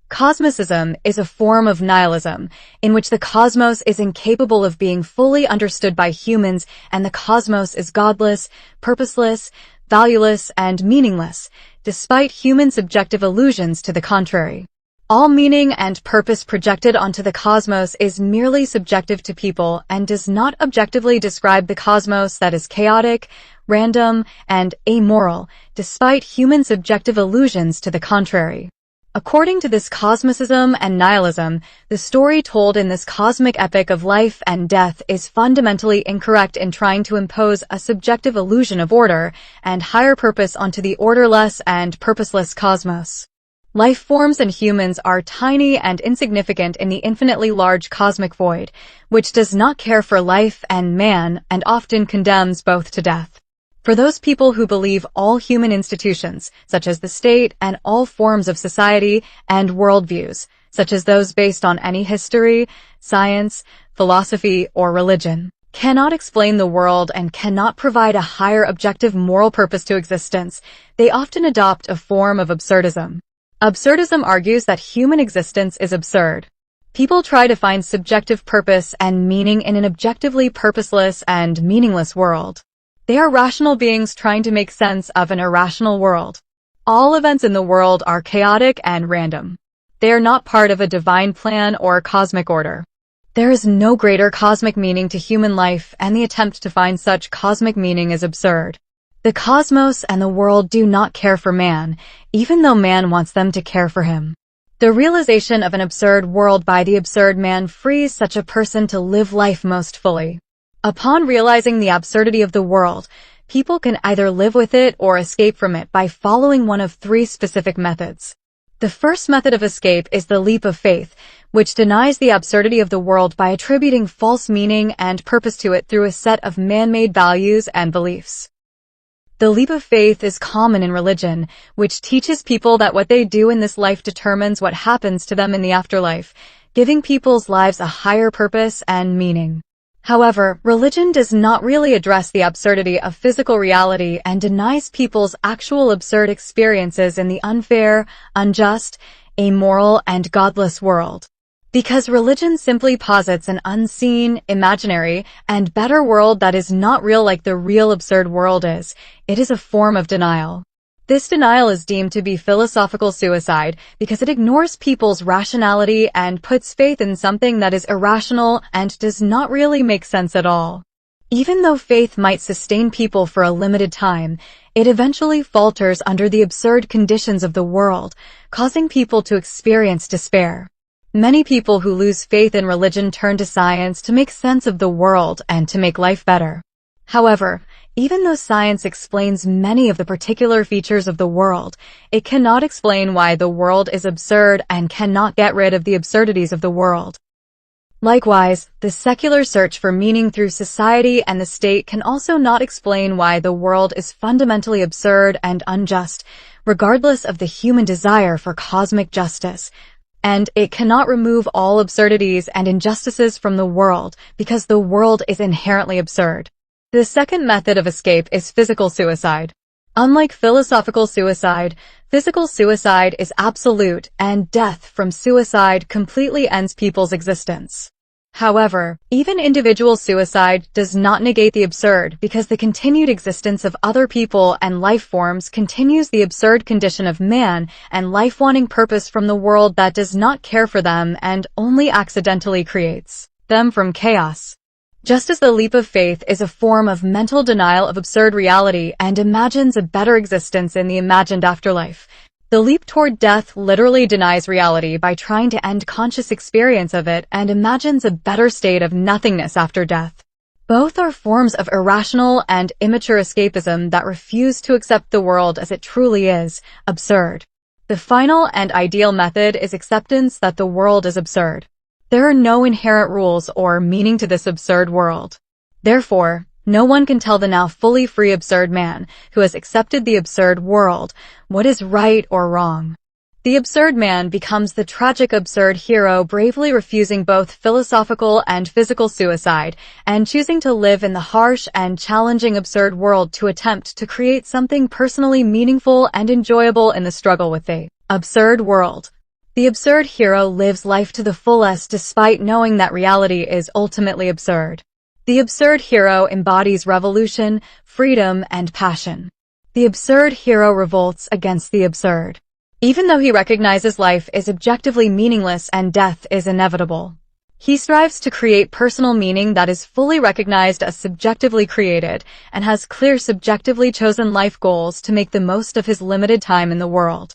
[SPEAKER 2] Cosmicism is a form of nihilism, in which the cosmos is incapable of being fully understood by humans and the cosmos is godless, purposeless, valueless, and meaningless, despite human subjective illusions to the contrary. All meaning and purpose projected onto the cosmos is merely subjective to people and does not objectively describe the cosmos that is chaotic, random, and amoral, despite human subjective illusions to the contrary. According to this cosmicism and nihilism, the story told in this cosmic epic of life and death is fundamentally incorrect in trying to impose a subjective illusion of order and higher purpose onto the orderless and purposeless cosmos. Life forms and humans are tiny and insignificant in the infinitely large cosmic void, which does not care for life and man and often condemns both to death. For those people who believe all human institutions, such as the state, and all forms of society and worldviews, such as those based on any history, science, philosophy, or religion, cannot explain the world and cannot provide a higher objective moral purpose to existence, they often adopt a form of absurdism. Absurdism argues that human existence is absurd. People try to find subjective purpose and meaning in an objectively purposeless and meaningless world. They are rational beings trying to make sense of an irrational world. All events in the world are chaotic and random. They are not part of a divine plan or cosmic order. There is no greater cosmic meaning to human life, and the attempt to find such cosmic meaning is absurd. The cosmos and the world do not care for man, even though man wants them to care for him. The realization of an absurd world by the absurd man frees such a person to live life most fully. Upon realizing the absurdity of the world, people can either live with it or escape from it by following one of three specific methods. The first method of escape is the leap of faith, which denies the absurdity of the world by attributing false meaning and purpose to it through a set of man-made values and beliefs. The leap of faith is common in religion, which teaches people that what they do in this life determines what happens to them in the afterlife, giving people's lives a higher purpose and meaning. However, religion does not really address the absurdity of physical reality and denies people's actual absurd experiences in the unfair, unjust, amoral, and godless world. Because religion simply posits an unseen, imaginary, and better world that is not real like the real absurd world is, it is a form of denial. This denial is deemed to be philosophical suicide because it ignores people's rationality and puts faith in something that is irrational and does not really make sense at all. Even though faith might sustain people for a limited time, it eventually falters under the absurd conditions of the world, causing people to experience despair. Many people who lose faith in religion turn to science to make sense of the world and to make life better. However, even though science explains many of the particular features of the world, it cannot explain why the world is absurd and cannot get rid of the absurdities of the world. Likewise, the secular search for meaning through society and the state can also not explain why the world is fundamentally absurd and unjust, regardless of the human desire for cosmic justice. And it cannot remove all absurdities and injustices from the world because the world is inherently absurd. The second method of escape is physical suicide. Unlike philosophical suicide, physical suicide is absolute, and death from suicide completely ends people's existence. However, even individual suicide does not negate the absurd because the continued existence of other people and life forms continues the absurd condition of man and life wanting purpose from the world that does not care for them and only accidentally creates them from chaos. Just as the leap of faith is a form of mental denial of absurd reality and imagines a better existence in the imagined afterlife, the leap toward death literally denies reality by trying to end conscious experience of it and imagines a better state of nothingness after death. Both are forms of irrational and immature escapism that refuse to accept the world as it truly is, absurd. The final and ideal method is acceptance that the world is absurd. There are no inherent rules or meaning to this absurd world. Therefore, no one can tell the now fully free absurd man, who has accepted the absurd world, what is right or wrong. The absurd man becomes the tragic absurd hero, bravely refusing both philosophical and physical suicide, and choosing to live in the harsh and challenging absurd world to attempt to create something personally meaningful and enjoyable in the struggle with the absurd world. The absurd hero lives life to the fullest despite knowing that reality is ultimately absurd. The absurd hero embodies revolution, freedom, and passion. The absurd hero revolts against the absurd. Even though he recognizes life is objectively meaningless and death is inevitable, he strives to create personal meaning that is fully recognized as subjectively created and has clear subjectively chosen life goals to make the most of his limited time in the world.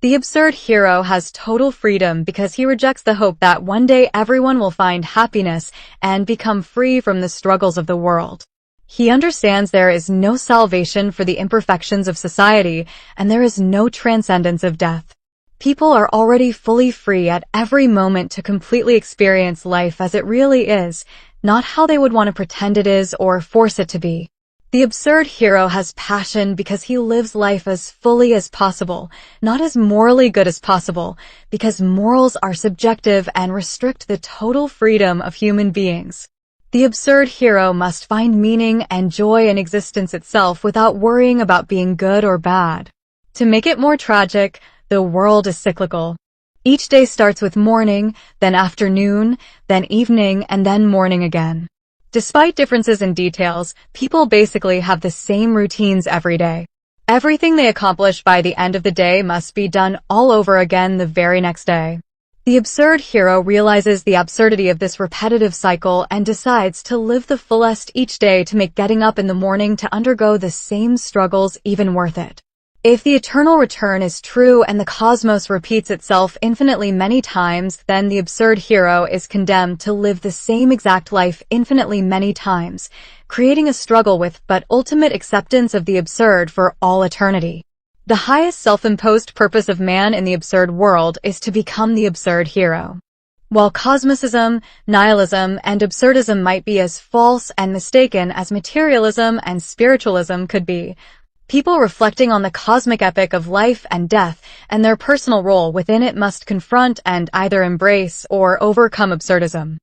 [SPEAKER 2] The absurd hero has total freedom because he rejects the hope that one day everyone will find happiness and become free from the struggles of the world. He understands there is no salvation for the imperfections of society, and there is no transcendence of death. People are already fully free at every moment to completely experience life as it really is, not how they would want to pretend it is or force it to be. The absurd hero has passion because he lives life as fully as possible, not as morally good as possible, because morals are subjective and restrict the total freedom of human beings. The absurd hero must find meaning and joy in existence itself without worrying about being good or bad. To make it more tragic, the world is cyclical. Each day starts with morning, then afternoon, then evening, and then morning again. Despite differences in details, people basically have the same routines every day. Everything they accomplish by the end of the day must be done all over again the very next day. The absurd hero realizes the absurdity of this repetitive cycle and decides to live the fullest each day to make getting up in the morning to undergo the same struggles even worth it. If the eternal return is true and the cosmos repeats itself infinitely many times, then the absurd hero is condemned to live the same exact life infinitely many times, creating a struggle with but ultimate acceptance of the absurd for all eternity. The highest self-imposed purpose of man in the absurd world is to become the absurd hero. While cosmicism, nihilism, and absurdism might be as false and mistaken as materialism and spiritualism could be, people reflecting on the cosmic epic of life and death and their personal role within it must confront and either embrace or overcome absurdism.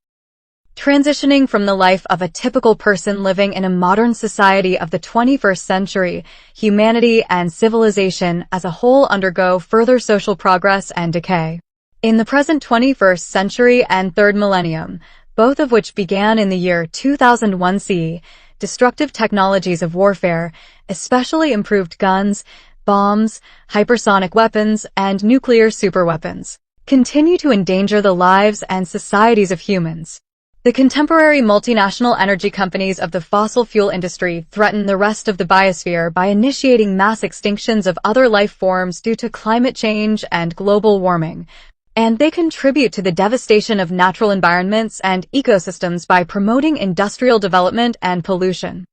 [SPEAKER 2] Transitioning from the life of a typical person living in a modern society of the 21st century, humanity and civilization as a whole undergo further social progress and decay. In the present 21st century and third millennium, both of which began in the year 2001 CE, destructive technologies of warfare, especially improved guns, bombs, hypersonic weapons, and nuclear superweapons, continue to endanger the lives and societies of humans. The contemporary multinational energy companies of the fossil fuel industry threaten the rest of the biosphere by initiating mass extinctions of other life forms due to climate change and global warming, and they contribute to the devastation of natural environments and ecosystems by promoting industrial development and pollution.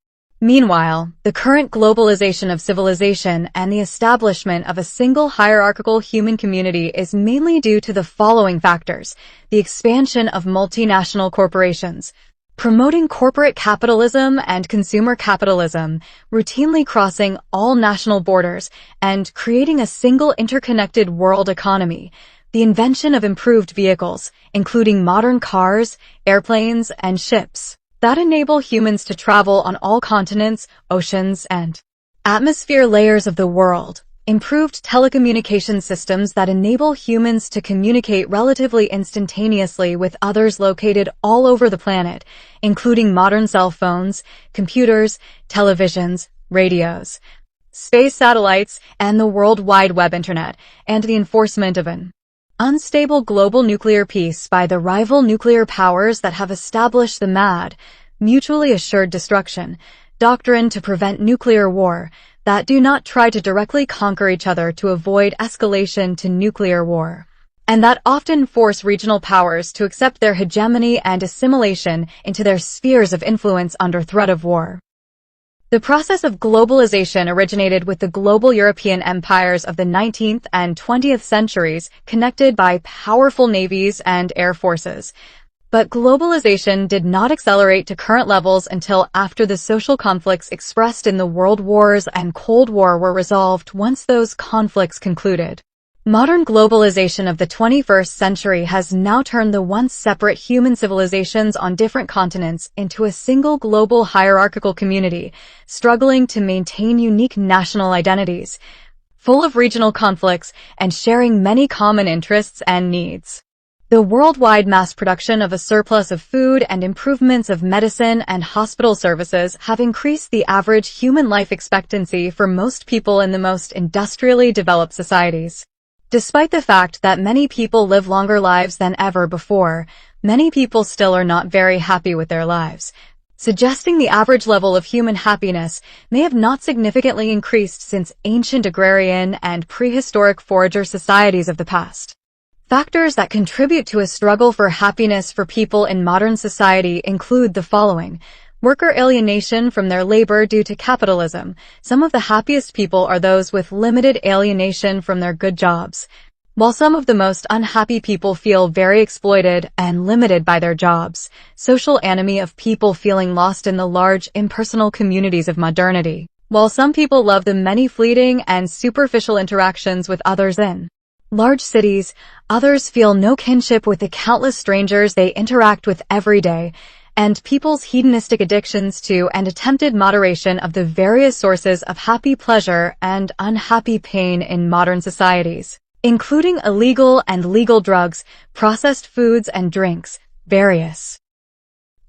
[SPEAKER 2] Meanwhile, the current globalization of civilization and the establishment of a single hierarchical human community is mainly due to the following factors: the expansion of multinational corporations, promoting corporate capitalism and consumer capitalism, routinely crossing all national borders, and creating a single interconnected world economy, the invention of improved vehicles, including modern cars, airplanes, and ships, that enable humans to travel on all continents, oceans, and atmosphere layers of the world, improved telecommunication systems that enable humans to communicate relatively instantaneously with others located all over the planet, including modern cell phones, computers, televisions, radios, space satellites, and the World Wide Web Internet, and the enforcement of an unstable global nuclear peace by the rival nuclear powers that have established the MAD, mutually assured destruction, doctrine to prevent nuclear war, that do not try to directly conquer each other to avoid escalation to nuclear war, and that often force regional powers to accept their hegemony and assimilation into their spheres of influence under threat of war. The process of globalization originated with the global European empires of the 19th and 20th centuries, connected by powerful navies and air forces. But globalization did not accelerate to current levels until after the social conflicts expressed in the World Wars and Cold War were resolved once those conflicts concluded. Modern globalization of the 21st century has now turned the once separate human civilizations on different continents into a single global hierarchical community, struggling to maintain unique national identities, full of regional conflicts, and sharing many common interests and needs. The worldwide mass production of a surplus of food and improvements of medicine and hospital services have increased the average human life expectancy for most people in the most industrially developed societies. Despite the fact that many people live longer lives than ever before, many people still are not very happy with their lives, suggesting the average level of human happiness may have not significantly increased since ancient agrarian and prehistoric forager societies of the past. Factors that contribute to a struggle for happiness for people in modern society include the following: worker alienation from their labor due to capitalism. Some of the happiest people are those with limited alienation from their good jobs, while some of the most unhappy people feel very exploited and limited by their jobs. Social enemy of people feeling lost in the large impersonal communities of modernity. While some people love the many fleeting and superficial interactions with others in large cities, others feel no kinship with the countless strangers they interact with every day, and people's hedonistic addictions to and attempted moderation of the various sources of happy pleasure and unhappy pain in modern societies, including illegal and legal drugs, processed foods and drinks, various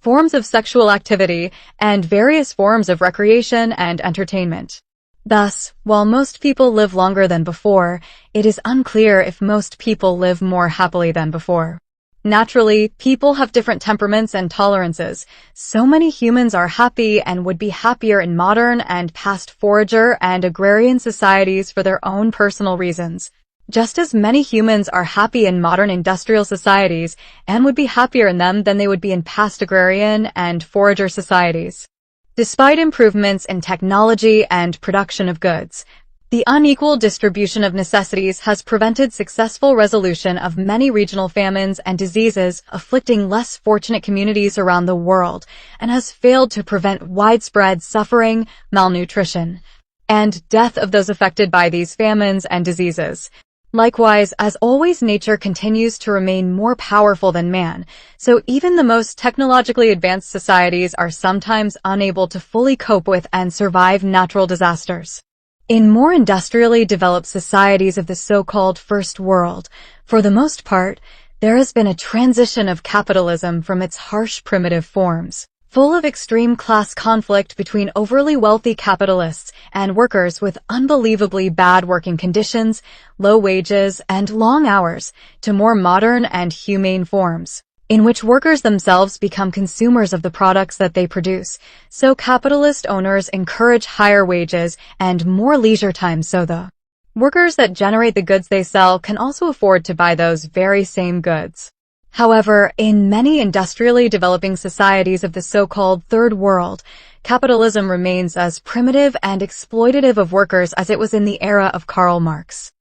[SPEAKER 2] forms of sexual activity, and various forms of recreation and entertainment. Thus, while most people live longer than before, it is unclear if most people live more happily than before. Naturally, people have different temperaments and tolerances. So many humans are happy and would be happier in modern and past forager and agrarian societies for their own personal reasons. Just as many humans are happy in modern industrial societies and would be happier in them than they would be in past agrarian and forager societies. Despite improvements in technology and production of goods, the unequal distribution of necessities has prevented successful resolution of many regional famines and diseases afflicting less fortunate communities around the world, and has failed to prevent widespread suffering, malnutrition, and death of those affected by these famines and diseases. Likewise, as always, nature continues to remain more powerful than man, so even the most technologically advanced societies are sometimes unable to fully cope with and survive natural disasters. In more industrially developed societies of the so-called First World, for the most part, there has been a transition of capitalism from its harsh primitive forms, full of extreme class conflict between overly wealthy capitalists and workers with unbelievably bad working conditions, low wages, and long hours, to more modern and humane forms, in which workers themselves become consumers of the products that they produce, so capitalist owners encourage higher wages and more leisure time so the workers that generate the goods they sell can also afford to buy those very same goods. However, in many industrially developing societies of the so-called Third World, capitalism remains as primitive and exploitative of workers as it was in the era of Karl Marx.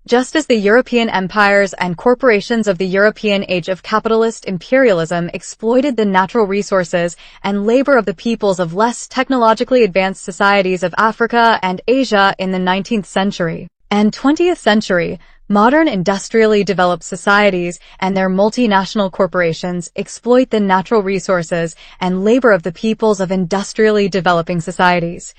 [SPEAKER 2] Just as the European empires and corporations of the European age of capitalist imperialism exploited the natural resources and labor of the peoples of less technologically advanced societies of Africa and Asia in the 19th century and 20th century, modern industrially developed societies and their multinational corporations exploit the natural resources and labor of the peoples of industrially developing societies,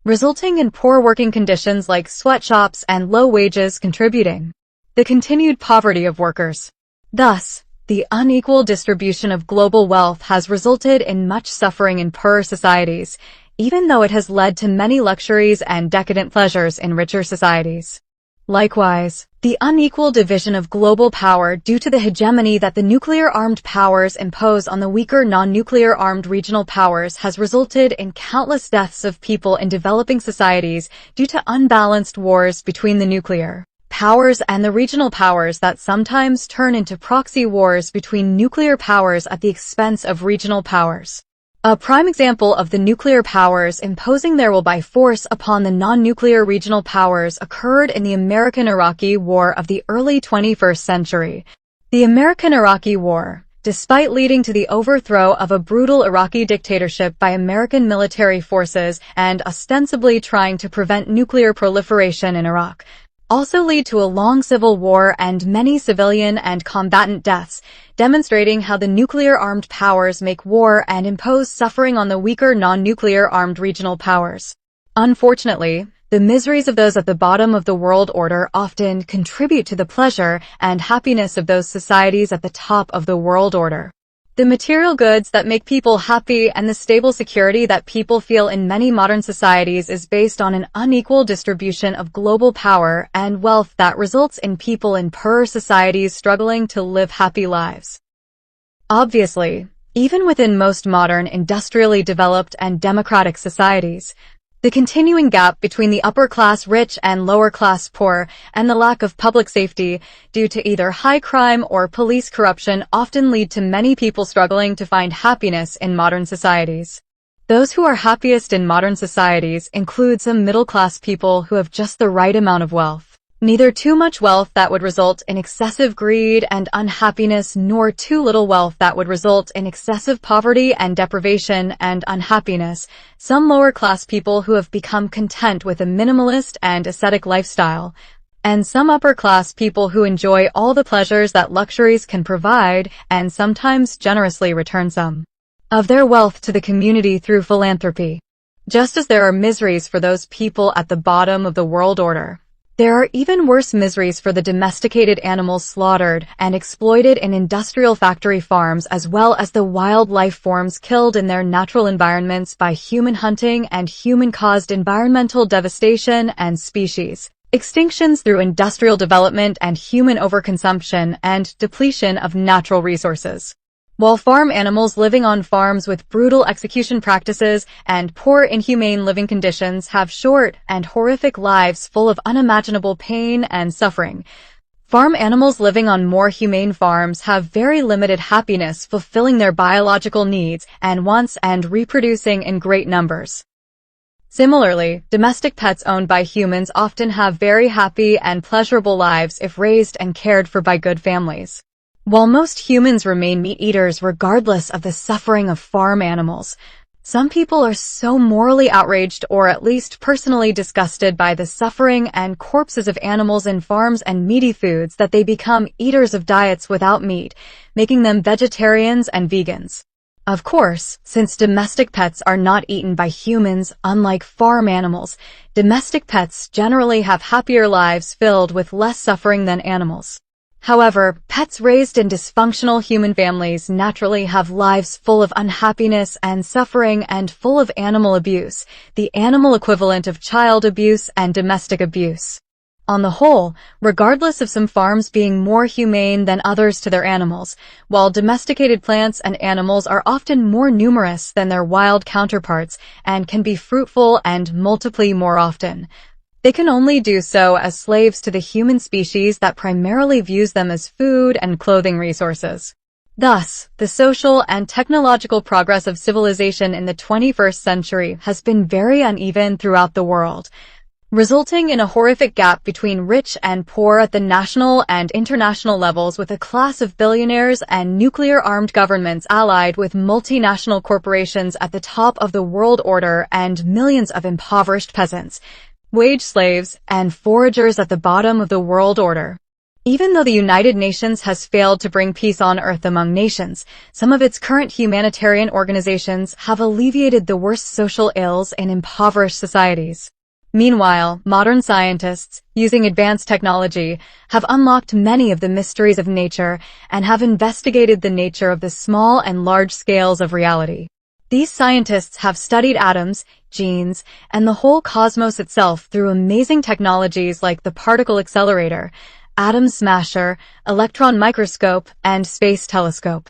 [SPEAKER 2] resulting in poor working conditions like sweatshops and low wages, contributing the continued poverty of workers. Thus, the unequal distribution of global wealth has resulted in much suffering in poorer societies, even though it has led to many luxuries and decadent pleasures in richer societies. Likewise, the unequal division of global power due to the hegemony that the nuclear-armed powers impose on the weaker non-nuclear-armed regional powers has resulted in countless deaths of people in developing societies due to unbalanced wars between the nuclear powers and the regional powers that sometimes turn into proxy wars between nuclear powers at the expense of regional powers. A prime example of the nuclear powers imposing their will by force upon the non-nuclear regional powers occurred in the American-Iraqi War of the early 21st century. The American-Iraqi War, despite leading to the overthrow of a brutal Iraqi dictatorship by American military forces and ostensibly trying to prevent nuclear proliferation in Iraq, also lead to a long civil war and many civilian and combatant deaths, demonstrating how the nuclear-armed powers make war and impose suffering on the weaker non-nuclear-armed regional powers. Unfortunately, the miseries of those at the bottom of the world order often contribute to the pleasure and happiness of those societies at the top of the world order. The material goods that make people happy and the stable security that people feel in many modern societies is based on an unequal distribution of global power and wealth that results in people in poorer societies struggling to live happy lives. Obviously, even within most modern industrially developed and democratic societies, the continuing gap between the upper-class rich and lower-class poor and the lack of public safety due to either high crime or police corruption often lead to many people struggling to find happiness in modern societies. Those who are happiest in modern societies include some middle-class people who have just the right amount of wealth. Neither too much wealth that would result in excessive greed and unhappiness, nor too little wealth that would result in excessive poverty and deprivation and unhappiness. Some lower-class people who have become content with a minimalist and ascetic lifestyle, and some upper-class people who enjoy all the pleasures that luxuries can provide and sometimes generously return some of their wealth to the community through philanthropy. Just as there are miseries for those people at the bottom of the world order, there are even worse miseries for the domesticated animals slaughtered and exploited in industrial factory farms, as well as the wild life forms killed in their natural environments by human hunting and human-caused environmental devastation and species extinctions through industrial development and human overconsumption, and depletion of natural resources. While farm animals living on farms with brutal execution practices and poor inhumane living conditions have short and horrific lives full of unimaginable pain and suffering, farm animals living on more humane farms have very limited happiness fulfilling their biological needs and wants and reproducing in great numbers. Similarly, domestic pets owned by humans often have very happy and pleasurable lives if raised and cared for by good families. While most humans remain meat eaters regardless of the suffering of farm animals, some people are so morally outraged or at least personally disgusted by the suffering and corpses of animals in farms and meaty foods that they become eaters of diets without meat, making them vegetarians and vegans. Of course, since domestic pets are not eaten by humans, unlike farm animals, domestic pets generally have happier lives filled with less suffering than animals. However, pets raised in dysfunctional human families naturally have lives full of unhappiness and suffering and full of animal abuse, the animal equivalent of child abuse and domestic abuse. On the whole, regardless of some farms being more humane than others to their animals, while domesticated plants and animals are often more numerous than their wild counterparts and can be fruitful and multiply more often, they can only do so as slaves to the human species that primarily views them as food and clothing resources. Thus, the social and technological progress of civilization in the 21st century has been very uneven throughout the world, resulting in a horrific gap between rich and poor at the national and international levels, with a class of billionaires and nuclear-armed governments allied with multinational corporations at the top of the world order and millions of impoverished peasants, wage slaves, and foragers at the bottom of the world order. Even though the United Nations has failed to bring peace on Earth among nations, some of its current humanitarian organizations have alleviated the worst social ills in impoverished societies. Meanwhile, modern scientists, using advanced technology, have unlocked many of the mysteries of nature and have investigated the nature of the small and large scales of reality. These scientists have studied atoms, genes, and the whole cosmos itself through amazing technologies like the particle accelerator, atom smasher, electron microscope, and space telescope.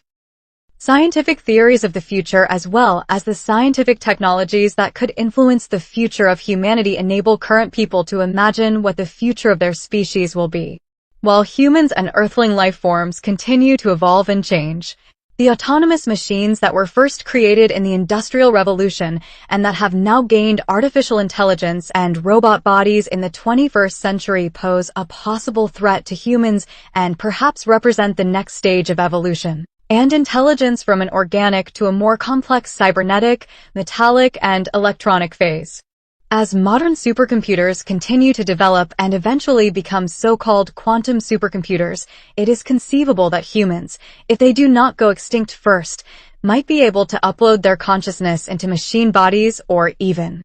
[SPEAKER 2] Scientific theories of the future as well as the scientific technologies that could influence the future of humanity enable current people to imagine what the future of their species will be. While humans and Earthling life forms continue to evolve and change, the autonomous machines that were first created in the Industrial Revolution and that have now gained artificial intelligence and robot bodies in the 21st century pose a possible threat to humans and perhaps represent the next stage of evolution and intelligence from an organic to a more complex cybernetic, metallic, and electronic phase. As modern supercomputers continue to develop and eventually become so-called quantum supercomputers, it is conceivable that humans, if they do not go extinct first, might be able to upload their consciousness into machine bodies or even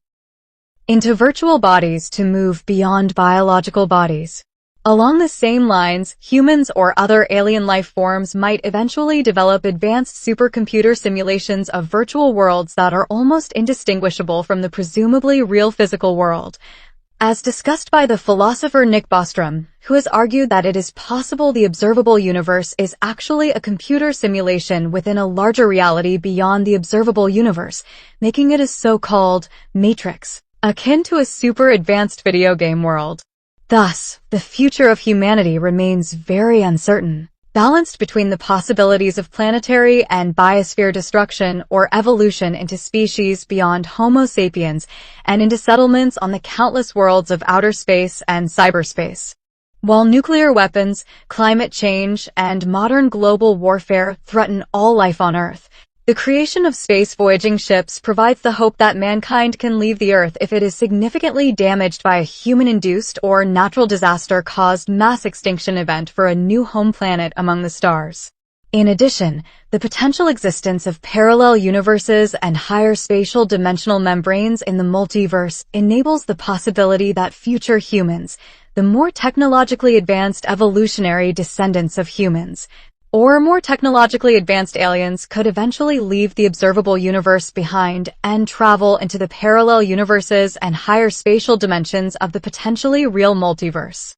[SPEAKER 2] into virtual bodies to move beyond biological bodies. Along the same lines, humans or other alien life forms might eventually develop advanced supercomputer simulations of virtual worlds that are almost indistinguishable from the presumably real physical world. As discussed by the philosopher Nick Bostrom, who has argued that it is possible the observable universe is actually a computer simulation within a larger reality beyond the observable universe, making it a so-called matrix, akin to a super advanced video game world. Thus, the future of humanity remains very uncertain, balanced between the possibilities of planetary and biosphere destruction or evolution into species beyond Homo sapiens and into settlements on the countless worlds of outer space and cyberspace. While nuclear weapons, climate change, and modern global warfare threaten all life on Earth, the creation of space-voyaging ships provides the hope that mankind can leave the Earth if it is significantly damaged by a human-induced or natural disaster-caused mass extinction event for a new home planet among the stars. In addition, the potential existence of parallel universes and higher spatial dimensional membranes in the multiverse enables the possibility that future humans, the more technologically advanced evolutionary descendants of humans, Or more technologically advanced aliens could eventually leave the observable universe behind and travel into the parallel universes and higher spatial dimensions of the potentially real multiverse.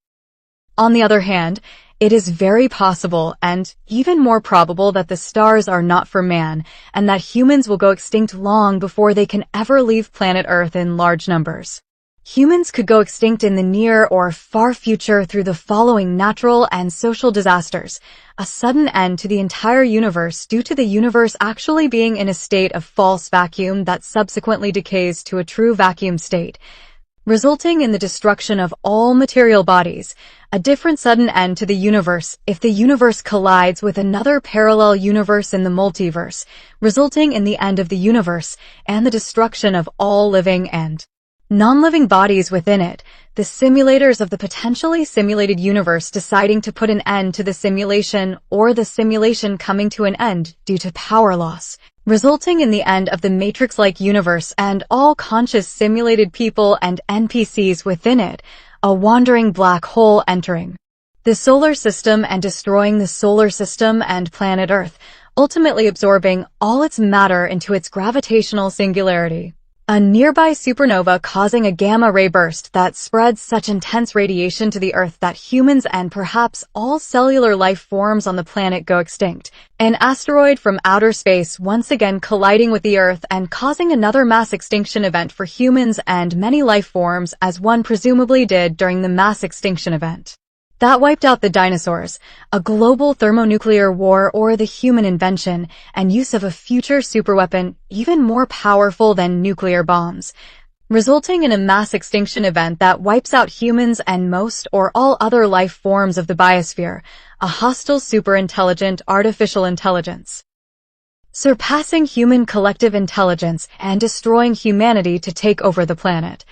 [SPEAKER 2] On the other hand, it is very possible and even more probable that the stars are not for man and that humans will go extinct long before they can ever leave planet Earth in large numbers. Humans could go extinct in the near or far future through the following natural and social disasters: a sudden end to the entire universe due to the universe actually being in a state of false vacuum that subsequently decays to a true vacuum state, resulting in the destruction of all material bodies; a different sudden end to the universe if the universe collides with another parallel universe in the multiverse, resulting in the end of the universe and the destruction of all living and non-living bodies within it; the simulators of the potentially simulated universe deciding to put an end to the simulation, or the simulation coming to an end due to power loss, resulting in the end of the Matrix-like universe and all conscious simulated people and NPCs within it; a wandering black hole entering the solar system and destroying the solar system and planet Earth, ultimately absorbing all its matter into its gravitational singularity; a nearby supernova causing a gamma-ray burst that spreads such intense radiation to the Earth that humans and perhaps all cellular life forms on the planet go extinct; an asteroid from outer space once again colliding with the Earth and causing another mass extinction event for humans and many life forms, as one presumably did during the mass extinction event that wiped out the dinosaurs; a global thermonuclear war or the human invention and use of a future superweapon even more powerful than nuclear bombs, resulting in a mass extinction event that wipes out humans and most or all other life forms of the biosphere; a hostile superintelligent artificial intelligence surpassing human collective intelligence and destroying humanity to take over the planet;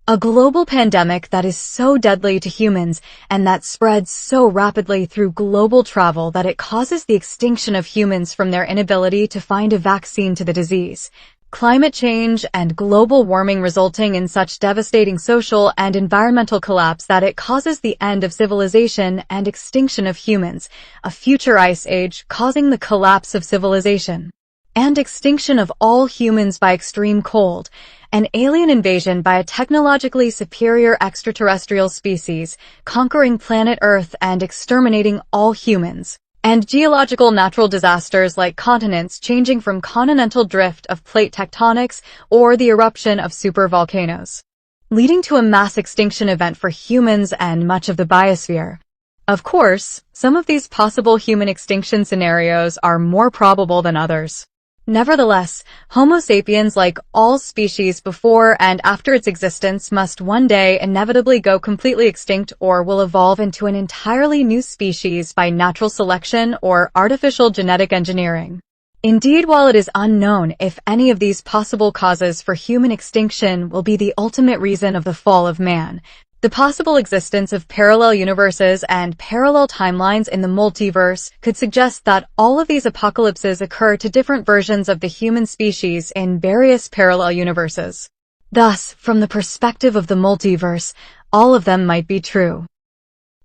[SPEAKER 2] a global pandemic that is so deadly to humans and that spreads so rapidly through global travel that it causes the extinction of humans from their inability to find a vaccine to the disease; climate change and global warming resulting in such devastating social and environmental collapse that it causes the end of civilization and extinction of humans; a future ice age causing the collapse of civilization and extinction of all humans by extreme cold; an alien invasion by a technologically superior extraterrestrial species, conquering planet Earth and exterminating all humans; and geological natural disasters like continents changing from continental drift of plate tectonics or the eruption of supervolcanoes, leading to a mass extinction event for humans and much of the biosphere. Of course, some of these possible human extinction scenarios are more probable than others. Nevertheless, Homo sapiens, like all species before and after its existence, must one day inevitably go completely extinct or will evolve into an entirely new species by natural selection or artificial genetic engineering. Indeed, while it is unknown if any of these possible causes for human extinction will be the ultimate reason of the fall of man, the possible existence of parallel universes and parallel timelines in the multiverse could suggest that all of these apocalypses occur to different versions of the human species in various parallel universes. Thus, from the perspective of the multiverse, all of them might be true.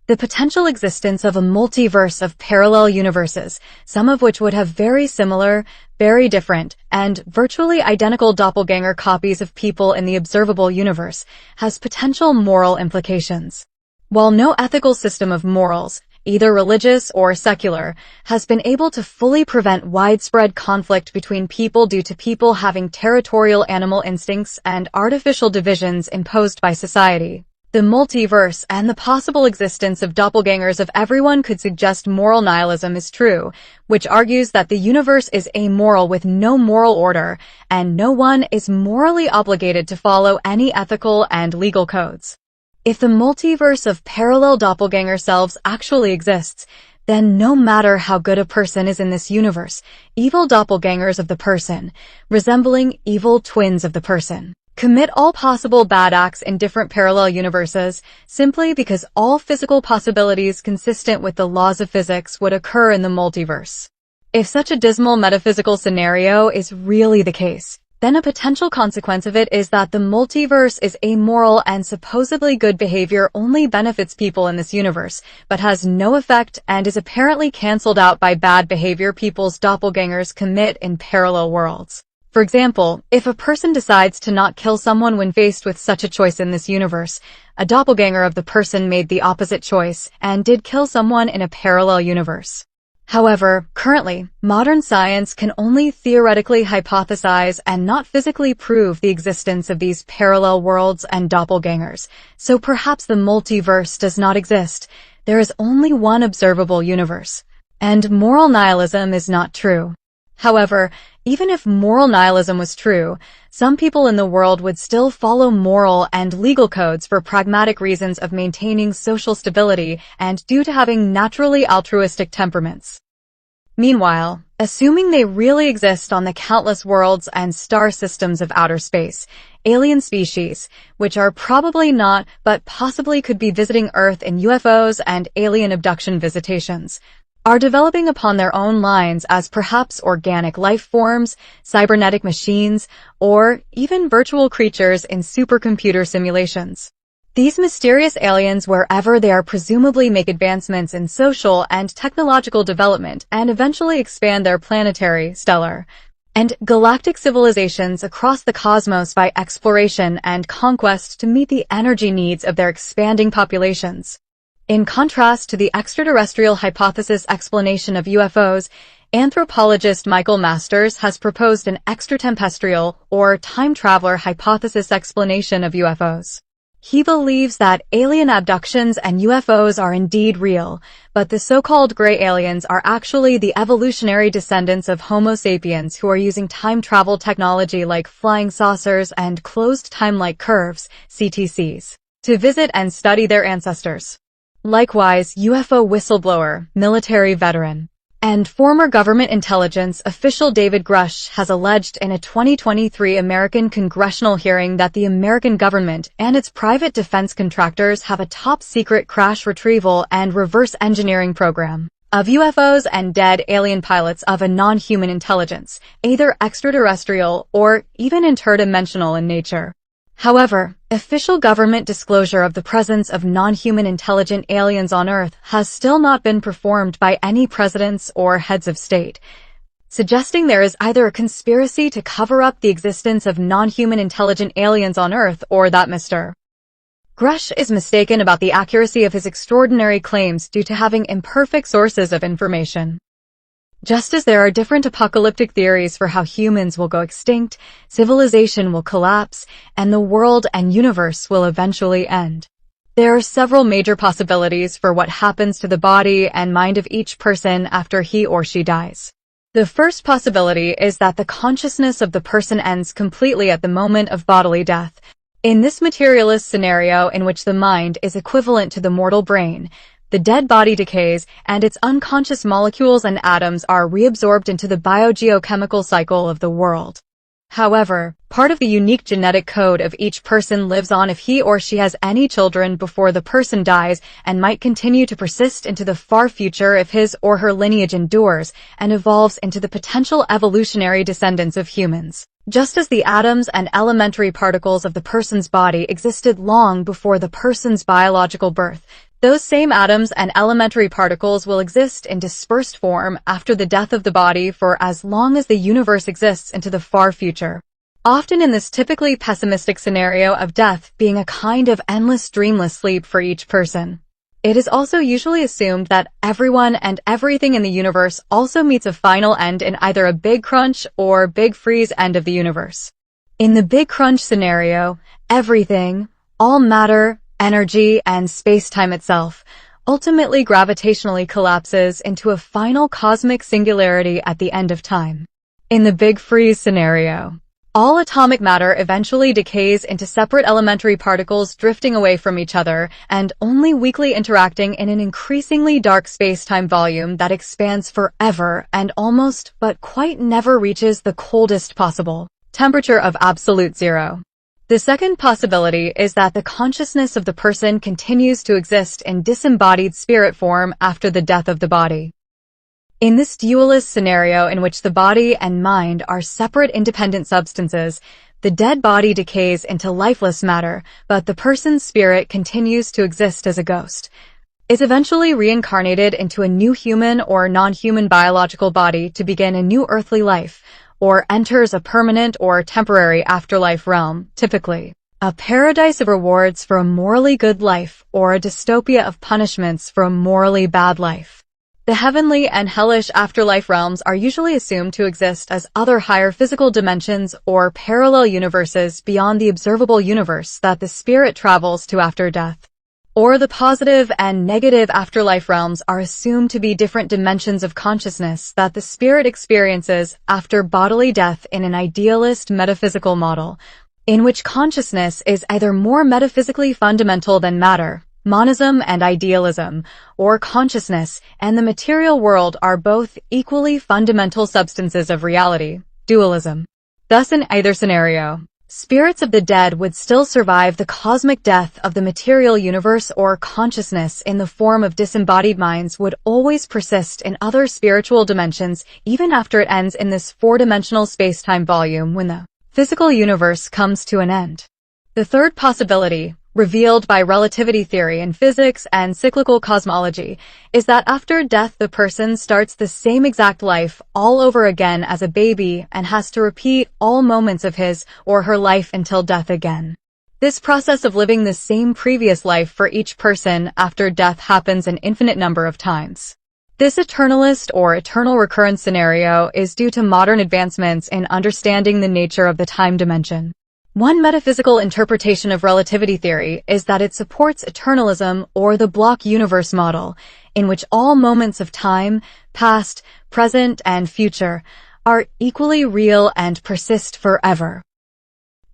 [SPEAKER 2] The potential existence of a multiverse of parallel universes, some of which would have very similar, very different, and virtually identical doppelganger copies of people in the observable universe, has potential moral implications. While no ethical system of morals, either religious or secular, has been able to fully prevent widespread conflict between people due to people having territorial animal instincts and artificial divisions imposed by society, the multiverse and the possible existence of doppelgangers of everyone could suggest moral nihilism is true, which argues that the universe is amoral with no moral order, and no one is morally obligated to follow any ethical and legal codes. If the multiverse of parallel doppelganger selves actually exists, then no matter how good a person is in this universe, evil doppelgangers of the person, resembling evil twins of the person, commit all possible bad acts in different parallel universes, simply because all physical possibilities consistent with the laws of physics would occur in the multiverse. If such a dismal metaphysical scenario is really the case, then a potential consequence of it is that the multiverse is amoral and supposedly good behavior only benefits people in this universe, but has no effect and is apparently cancelled out by bad behavior people's doppelgangers commit in parallel worlds. For example, if a person decides to not kill someone when faced with such a choice in this universe, a doppelganger of the person made the opposite choice and did kill someone in a parallel universe. However, currently, modern science can only theoretically hypothesize and not physically prove the existence of these parallel worlds and doppelgangers, so perhaps the multiverse does not exist. There is only one observable universe. And moral nihilism is not true. However, even if moral nihilism was true, some people in the world would still follow moral and legal codes for pragmatic reasons of maintaining social stability and due to having naturally altruistic temperaments. Meanwhile, assuming they really exist on the countless worlds and star systems of outer space, alien species, which are probably not but possibly could be visiting Earth in UFOs and alien abduction visitations, are developing upon their own lines as perhaps organic life forms, cybernetic machines, or even virtual creatures in supercomputer simulations. These mysterious aliens, wherever they are, presumably make advancements in social and technological development and eventually expand their planetary, stellar, and galactic civilizations across the cosmos by exploration and conquest to meet the energy needs of their expanding populations. In contrast to the extraterrestrial hypothesis explanation of UFOs, anthropologist Michael Masters has proposed an extraterrestrial or time traveler hypothesis explanation of UFOs. He believes that alien abductions and UFOs are indeed real, but the so-called gray aliens are actually the evolutionary descendants of Homo sapiens who are using time travel technology like flying saucers and closed time-like curves, CTCs, to visit and study their ancestors. Likewise, UFO whistleblower, military veteran, and former government intelligence official David Grush has alleged in a 2023 American congressional hearing that the American government and its private defense contractors have a top-secret crash retrieval and reverse engineering program of UFOs and dead alien pilots of a non-human intelligence, either extraterrestrial or even interdimensional in nature. However, official government disclosure of the presence of non-human intelligent aliens on Earth has still not been performed by any presidents or heads of state, suggesting there is either a conspiracy to cover up the existence of non-human intelligent aliens on Earth or that Mr. Grush is mistaken about the accuracy of his extraordinary claims due to having imperfect sources of information. Just as there are different apocalyptic theories for how humans will go extinct, civilization will collapse, and the world and universe will eventually end. There are several major possibilities for what happens to the body and mind of each person after he or she dies. The first possibility is that the consciousness of the person ends completely at the moment of bodily death. In this materialist scenario in which the mind is equivalent to the mortal brain, the dead body decays, and its unconscious molecules and atoms are reabsorbed into the biogeochemical cycle of the world. However, part of the unique genetic code of each person lives on if he or she has any children before the person dies and might continue to persist into the far future if his or her lineage endures and evolves into the potential evolutionary descendants of humans. Just as the atoms and elementary particles of the person's body existed long before the person's biological birth, those same atoms and elementary particles will exist in dispersed form after the death of the body for as long as the universe exists into the far future. Often in this typically pessimistic scenario of death being a kind of endless dreamless sleep for each person. It is also usually assumed that everyone and everything in the universe also meets a final end in either a big crunch or big freeze end of the universe. In the big crunch scenario, everything, all matter, energy, and space-time itself, ultimately gravitationally collapses into a final cosmic singularity at the end of time. In the Big Freeze scenario, all atomic matter eventually decays into separate elementary particles drifting away from each other and only weakly interacting in an increasingly dark space-time volume that expands forever and almost but quite never reaches the coldest possible temperature of absolute zero. The second possibility is that the consciousness of the person continues to exist in disembodied spirit form after the death of the body. In this dualist scenario in which the body and mind are separate independent substances, the dead body decays into lifeless matter, but the person's spirit continues to exist as a ghost. Is eventually reincarnated into a new human or non-human biological body to begin a new earthly life, or enters a permanent or temporary afterlife realm, typically a paradise of rewards for a morally good life or a dystopia of punishments for a morally bad life. The heavenly and hellish afterlife realms are usually assumed to exist as other higher physical dimensions or parallel universes beyond the observable universe that the spirit travels to after death. Or the positive and negative afterlife realms are assumed to be different dimensions of consciousness that the spirit experiences after bodily death in an idealist metaphysical model, in which consciousness is either more metaphysically fundamental than matter, monism and idealism, or consciousness and the material world are both equally fundamental substances of reality, dualism. Thus, in either scenario, spirits of the dead would still survive the cosmic death of the material universe, or consciousness in the form of disembodied minds would always persist in other spiritual dimensions even after it ends in this four-dimensional space-time volume when the physical universe comes to an end. The third possibility, revealed by relativity theory in physics and cyclical cosmology, is that after death the person starts the same exact life all over again as a baby and has to repeat all moments of his or her life until death again. This process of living the same previous life for each person after death happens an infinite number of times. This eternalist or eternal recurrence scenario is due to modern advancements in understanding the nature of the time dimension. One metaphysical interpretation of relativity theory is that it supports eternalism or the block universe model, in which all moments of time, past, present, and future, are equally real and persist forever.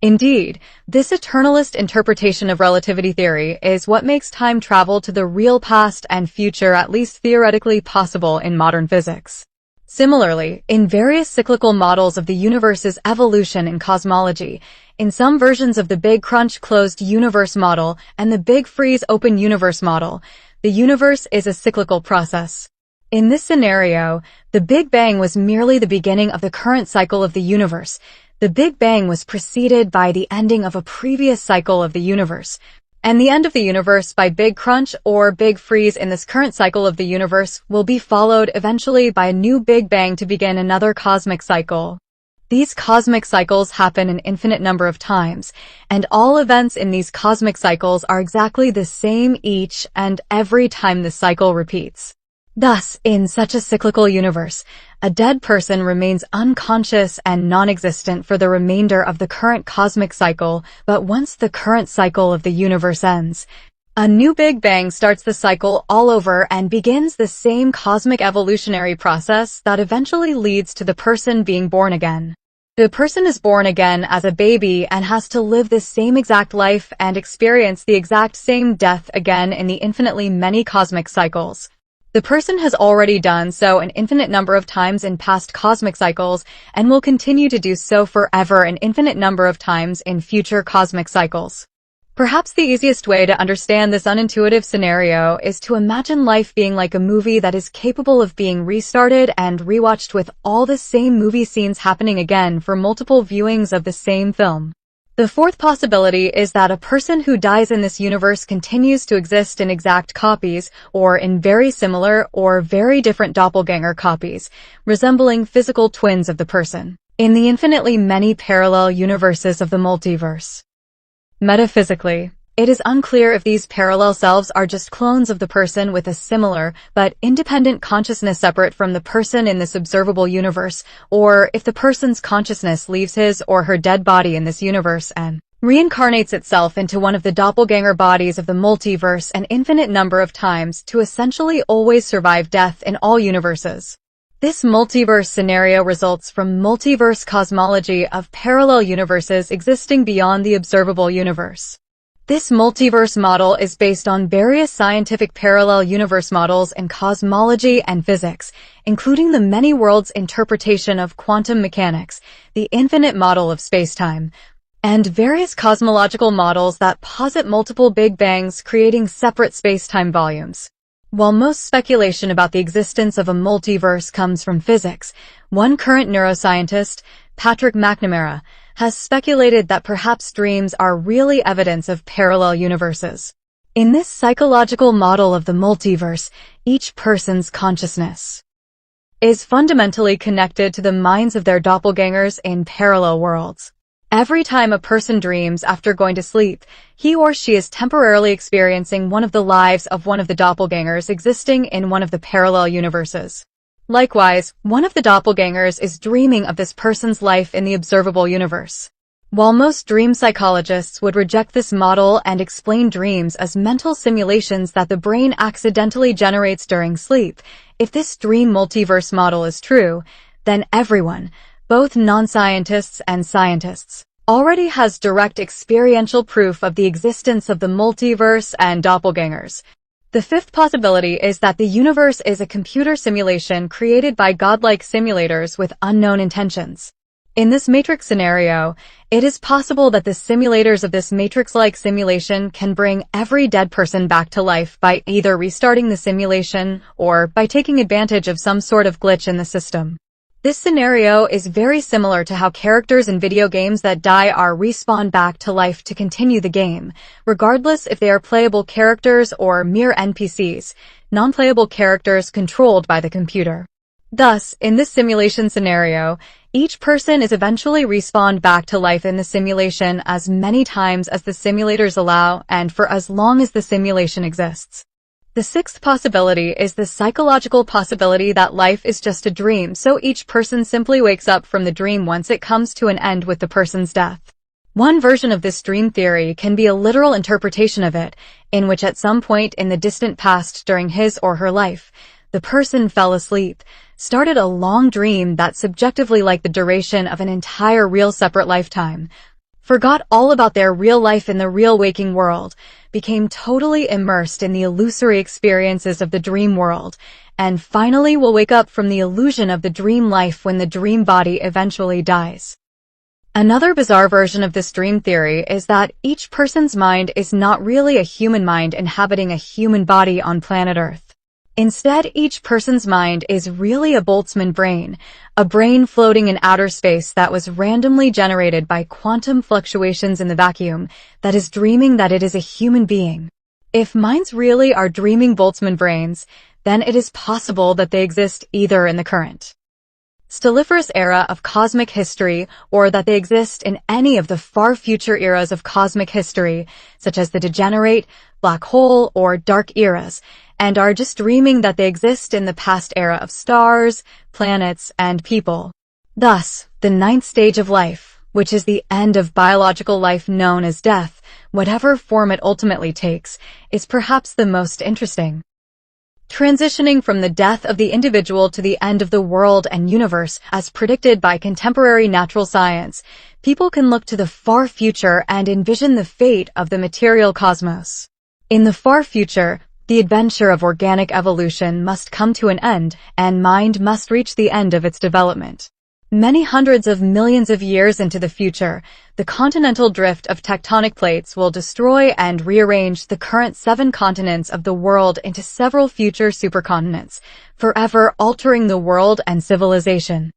[SPEAKER 2] Indeed, this eternalist interpretation of relativity theory is what makes time travel to the real past and future at least theoretically possible in modern physics. Similarly, in various cyclical models of the universe's evolution in cosmology, in some versions of the Big Crunch closed universe model and the Big Freeze open universe model, the universe is a cyclical process. In this scenario, the Big Bang was merely the beginning of the current cycle of the universe. The Big Bang was preceded by the ending of a previous cycle of the universe, and the end of the universe by Big Crunch or Big Freeze in this current cycle of the universe will be followed eventually by a new Big Bang to begin another cosmic cycle. These cosmic cycles happen an infinite number of times, and all events in these cosmic cycles are exactly the same each and every time the cycle repeats. Thus, in such a cyclical universe, a dead person remains unconscious and non-existent for the remainder of the current cosmic cycle, but once the current cycle of the universe ends, a new Big Bang starts the cycle all over and begins the same cosmic evolutionary process that eventually leads to the person being born again. The person is born again as a baby and has to live the same exact life and experience the exact same death again in the infinitely many cosmic cycles. The person has already done so an infinite number of times in past cosmic cycles and will continue to do so forever an infinite number of times in future cosmic cycles. Perhaps the easiest way to understand this unintuitive scenario is to imagine life being like a movie that is capable of being restarted and rewatched with all the same movie scenes happening again for multiple viewings of the same film. The fourth possibility is that a person who dies in this universe continues to exist in exact copies, or in very similar or very different doppelganger copies, resembling physical twins of the person, in the infinitely many parallel universes of the multiverse. Metaphysically, it is unclear if these parallel selves are just clones of the person with a similar but independent consciousness separate from the person in this observable universe, or if the person's consciousness leaves his or her dead body in this universe and reincarnates itself into one of the doppelganger bodies of the multiverse an infinite number of times to essentially always survive death in all universes. This multiverse scenario results from multiverse cosmology of parallel universes existing beyond the observable universe. This multiverse model is based on various scientific parallel universe models in cosmology and physics, including the many worlds interpretation of quantum mechanics, the infinite model of spacetime, and various cosmological models that posit multiple Big Bangs creating separate spacetime volumes. While most speculation about the existence of a multiverse comes from physics, one current neuroscientist, Patrick McNamara, has speculated that perhaps dreams are really evidence of parallel universes. In this psychological model of the multiverse, each person's consciousness is fundamentally connected to the minds of their doppelgangers in parallel worlds. Every time a person dreams after going to sleep, he or she is temporarily experiencing one of the lives of one of the doppelgangers existing in one of the parallel universes. Likewise, one of the doppelgangers is dreaming of this person's life in the observable universe. While most dream psychologists would reject this model and explain dreams as mental simulations that the brain accidentally generates during sleep, if this dream multiverse model is true, then everyone, both non-scientists and scientists, already has direct experiential proof of the existence of the multiverse and doppelgangers. The fifth possibility is that the universe is a computer simulation created by godlike simulators with unknown intentions. In this matrix scenario, it is possible that the simulators of this matrix-like simulation can bring every dead person back to life by either restarting the simulation or by taking advantage of some sort of glitch in the system. This scenario is very similar to how characters in video games that die are respawned back to life to continue the game, regardless if they are playable characters or mere NPCs, non-playable characters controlled by the computer. Thus, in this simulation scenario, each person is eventually respawned back to life in the simulation as many times as the simulators allow and for as long as the simulation exists. The sixth possibility is the psychological possibility that life is just a dream, so each person simply wakes up from the dream once it comes to an end with the person's death. One version of this dream theory can be a literal interpretation of it, in which at some point in the distant past during his or her life, the person fell asleep, started a long dream that subjectively like the duration of an entire real separate lifetime, forgot all about their real life in the real waking world, became totally immersed in the illusory experiences of the dream world, and finally will wake up from the illusion of the dream life when the dream body eventually dies. Another bizarre version of this dream theory is that each person's mind is not really a human mind inhabiting a human body on planet Earth. Instead, each person's mind is really a Boltzmann brain, a brain floating in outer space that was randomly generated by quantum fluctuations in the vacuum that is dreaming that it is a human being. If minds really are dreaming Boltzmann brains, then it is possible that they exist either in the current stelliferous era of cosmic history or that they exist in any of the far future eras of cosmic history, such as the degenerate, black hole, or dark eras, and are just dreaming that they exist in the past era of stars, planets, and people. Thus, the ninth stage of life, which is the end of biological life known as death, whatever form it ultimately takes, is perhaps the most interesting. Transitioning from the death of the individual to the end of the world and universe, as predicted by contemporary natural science, people can look to the far future and envision the fate of the material cosmos. In the far future, the adventure of organic evolution must come to an end, and mind must reach the end of its development. Many hundreds of millions of years into the future, the continental drift of tectonic plates will destroy and rearrange the current 7 continents of the world into several future supercontinents, forever altering the world and civilization.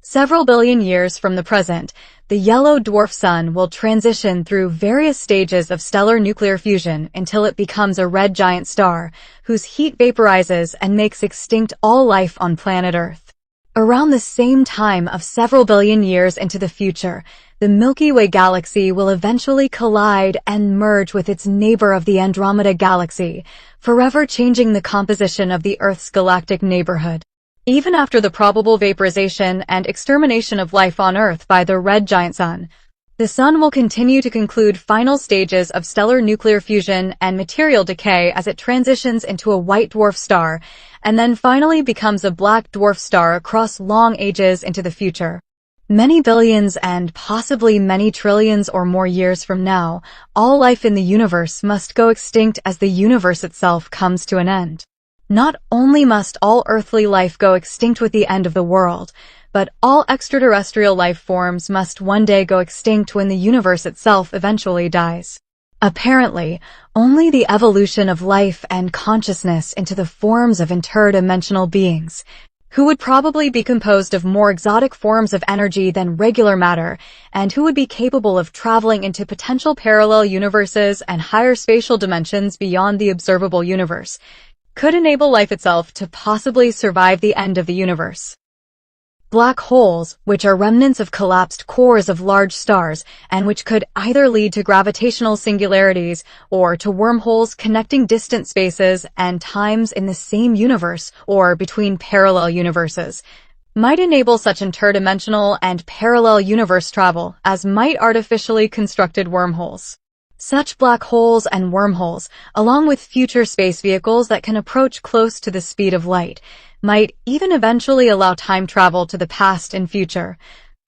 [SPEAKER 2] Several billion years from the present, the yellow dwarf sun will transition through various stages of stellar nuclear fusion until it becomes a red giant star, whose heat vaporizes and makes extinct all life on planet Earth. Around the same time of several billion years into the future, the Milky Way galaxy will eventually collide and merge with its neighbor of the Andromeda galaxy, forever changing the composition of the Earth's galactic neighborhood. Even after the probable vaporization and extermination of life on Earth by the red giant sun, the sun will continue to conclude final stages of stellar nuclear fusion and material decay as it transitions into a white dwarf star, and then finally becomes a black dwarf star across long ages into the future. Many billions and possibly many trillions or more years from now, all life in the universe must go extinct as the universe itself comes to an end. Not only must all earthly life go extinct with the end of the world, but all extraterrestrial life forms must one day go extinct when the universe itself eventually dies. Apparently, only the evolution of life and consciousness into the forms of interdimensional beings, who would probably be composed of more exotic forms of energy than regular matter, and who would be capable of traveling into potential parallel universes and higher spatial dimensions beyond the observable universe, could enable life itself to possibly survive the end of the universe. Black holes, which are remnants of collapsed cores of large stars, and which could either lead to gravitational singularities or to wormholes connecting distant spaces and times in the same universe or between parallel universes, might enable such interdimensional and parallel universe travel as might artificially constructed wormholes. Such black holes and wormholes, along with future space vehicles that can approach close to the speed of light, might even eventually allow time travel to the past and future,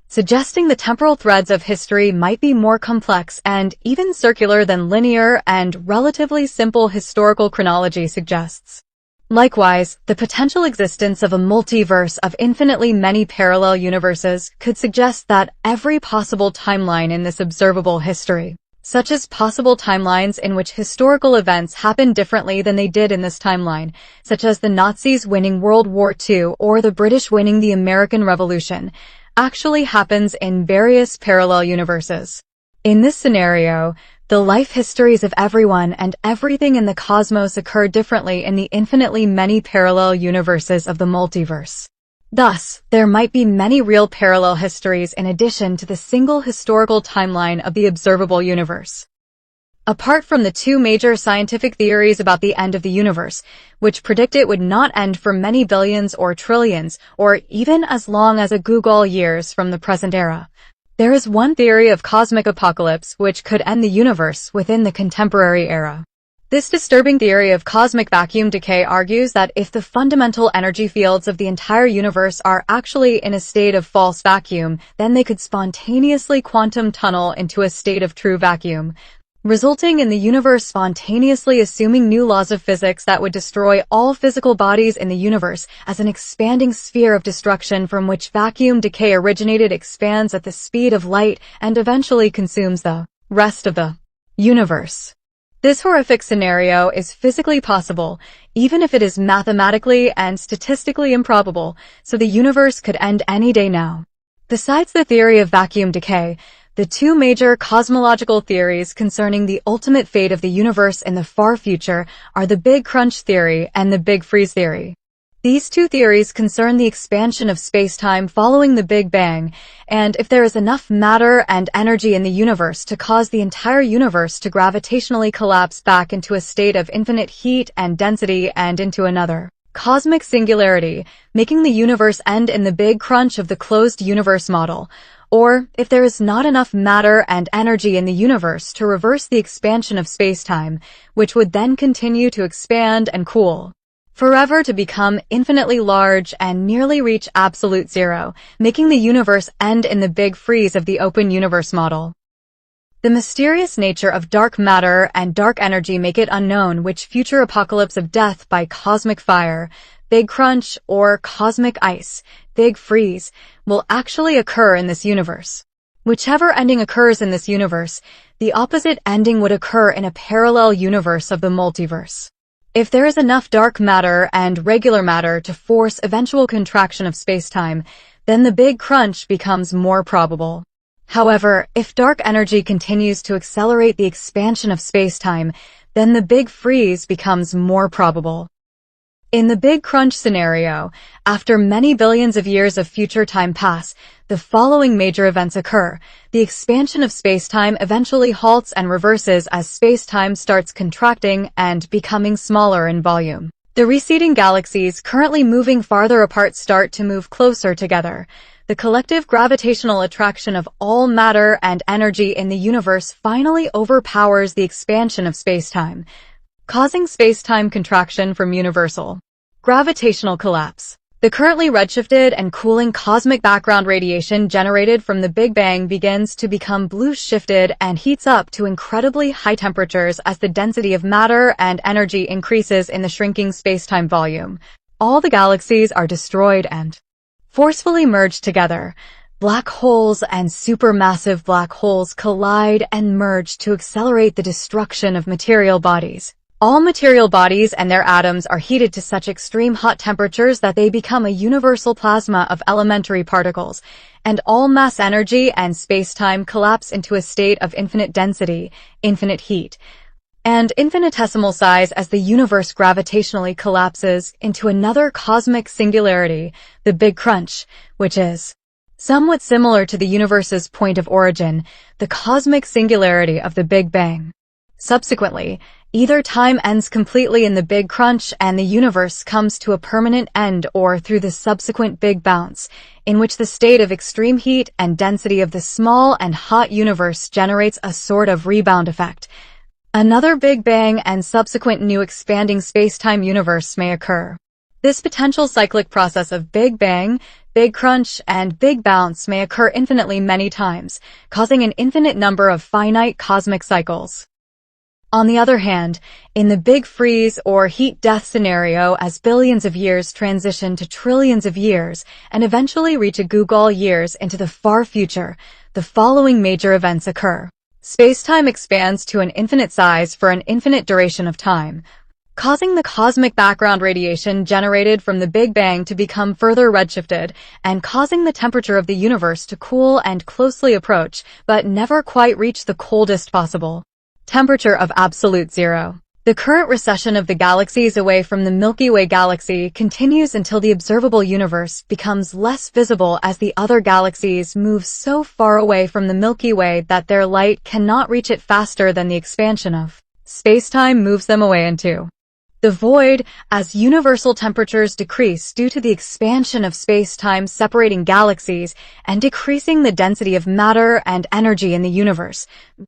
[SPEAKER 2] suggesting the temporal threads of history might be more complex and even circular than linear and relatively simple historical chronology suggests. Likewise, the potential existence of a multiverse of infinitely many parallel universes could suggest that every possible timeline in this observable history, such as possible timelines in which historical events happen differently than they did in this timeline, such as the Nazis winning World War II or the British winning the American Revolution, actually happens in various parallel universes. In this scenario, the life histories of everyone and everything in the cosmos occur differently in the infinitely many parallel universes of the multiverse. Thus, there might be many real parallel histories in addition to the single historical timeline of the observable universe. Apart from the two major scientific theories about the end of the universe, which predict it would not end for many billions or trillions, or even as long as a Google years from the present era, there is one theory of cosmic apocalypse which could end the universe within the contemporary era. This disturbing theory of cosmic vacuum decay argues that if the fundamental energy fields of the entire universe are actually in a state of false vacuum, then they could spontaneously quantum tunnel into a state of true vacuum, resulting in the universe spontaneously assuming new laws of physics that would destroy all physical bodies in the universe as an expanding sphere of destruction from which vacuum decay originated expands at the speed of light and eventually consumes the rest of the universe. This horrific scenario is physically possible, even if it is mathematically and statistically improbable, so the universe could end any day now. Besides the theory of vacuum decay, the two major cosmological theories concerning the ultimate fate of the universe in the far future are the Big Crunch theory and the Big Freeze theory. These two theories concern the expansion of space-time following the Big Bang, and if there is enough matter and energy in the universe to cause the entire universe to gravitationally collapse back into a state of infinite heat and density and into another cosmic singularity, making the universe end in the Big Crunch of the closed universe model, or if there is not enough matter and energy in the universe to reverse the expansion of space-time, which would then continue to expand and cool forever to become infinitely large and nearly reach absolute zero, making the universe end in the Big Freeze of the open universe model. The mysterious nature of dark matter and dark energy make it unknown which future apocalypse of death by cosmic fire, Big Crunch, or cosmic ice, Big Freeze, will actually occur in this universe. Whichever ending occurs in this universe, the opposite ending would occur in a parallel universe of the multiverse. If there is enough dark matter and regular matter to force eventual contraction of space-time, then the Big Crunch becomes more probable. However, if dark energy continues to accelerate the expansion of space-time, then the Big Freeze becomes more probable. In the Big Crunch scenario, after many billions of years of future time pass, the following major events occur. The expansion of space-time eventually halts and reverses as space-time starts contracting and becoming smaller in volume. The receding galaxies currently moving farther apart start to move closer together. The collective gravitational attraction of all matter and energy in the universe finally overpowers the expansion of space-time, causing space-time contraction from universal gravitational collapse. The currently redshifted and cooling cosmic background radiation generated from the Big Bang begins to become blue-shifted and heats up to incredibly high temperatures as the density of matter and energy increases in the shrinking space-time volume. All the galaxies are destroyed and forcefully merged together. Black holes and supermassive black holes collide and merge to accelerate the destruction of material bodies. All material bodies and their atoms are heated to such extreme hot temperatures that they become a universal plasma of elementary particles, and all mass energy and space-time collapse into a state of infinite density, infinite heat, and infinitesimal size as the universe gravitationally collapses into another cosmic singularity, the Big Crunch, which is somewhat similar to the universe's point of origin, the cosmic singularity of the Big Bang. Subsequently, either time ends completely in the Big Crunch and the universe comes to a permanent end, or through the subsequent Big Bounce, in which the state of extreme heat and density of the small and hot universe generates a sort of rebound effect. Another Big Bang and subsequent new expanding space-time universe may occur. This potential cyclic process of Big Bang, Big Crunch, and Big Bounce may occur infinitely many times, causing an infinite number of finite cosmic cycles. On the other hand, in the Big Freeze or heat death scenario, as billions of years transition to trillions of years and eventually reach a googol years into the far future, the following major events occur. Space-time expands to an infinite size for an infinite duration of time, causing the cosmic background radiation generated from the Big Bang to become further redshifted and causing the temperature of the universe to cool and closely approach, but never quite reach the coldest possible temperature of absolute zero. The current recession of the galaxies away from the Milky Way galaxy continues until the observable universe becomes less visible as the other galaxies move so far away from the Milky Way that their light cannot reach it faster than the expansion of space-time moves them away into the void, as universal temperatures decrease due to the expansion of space-time separating galaxies and decreasing the density of matter and energy in the universe.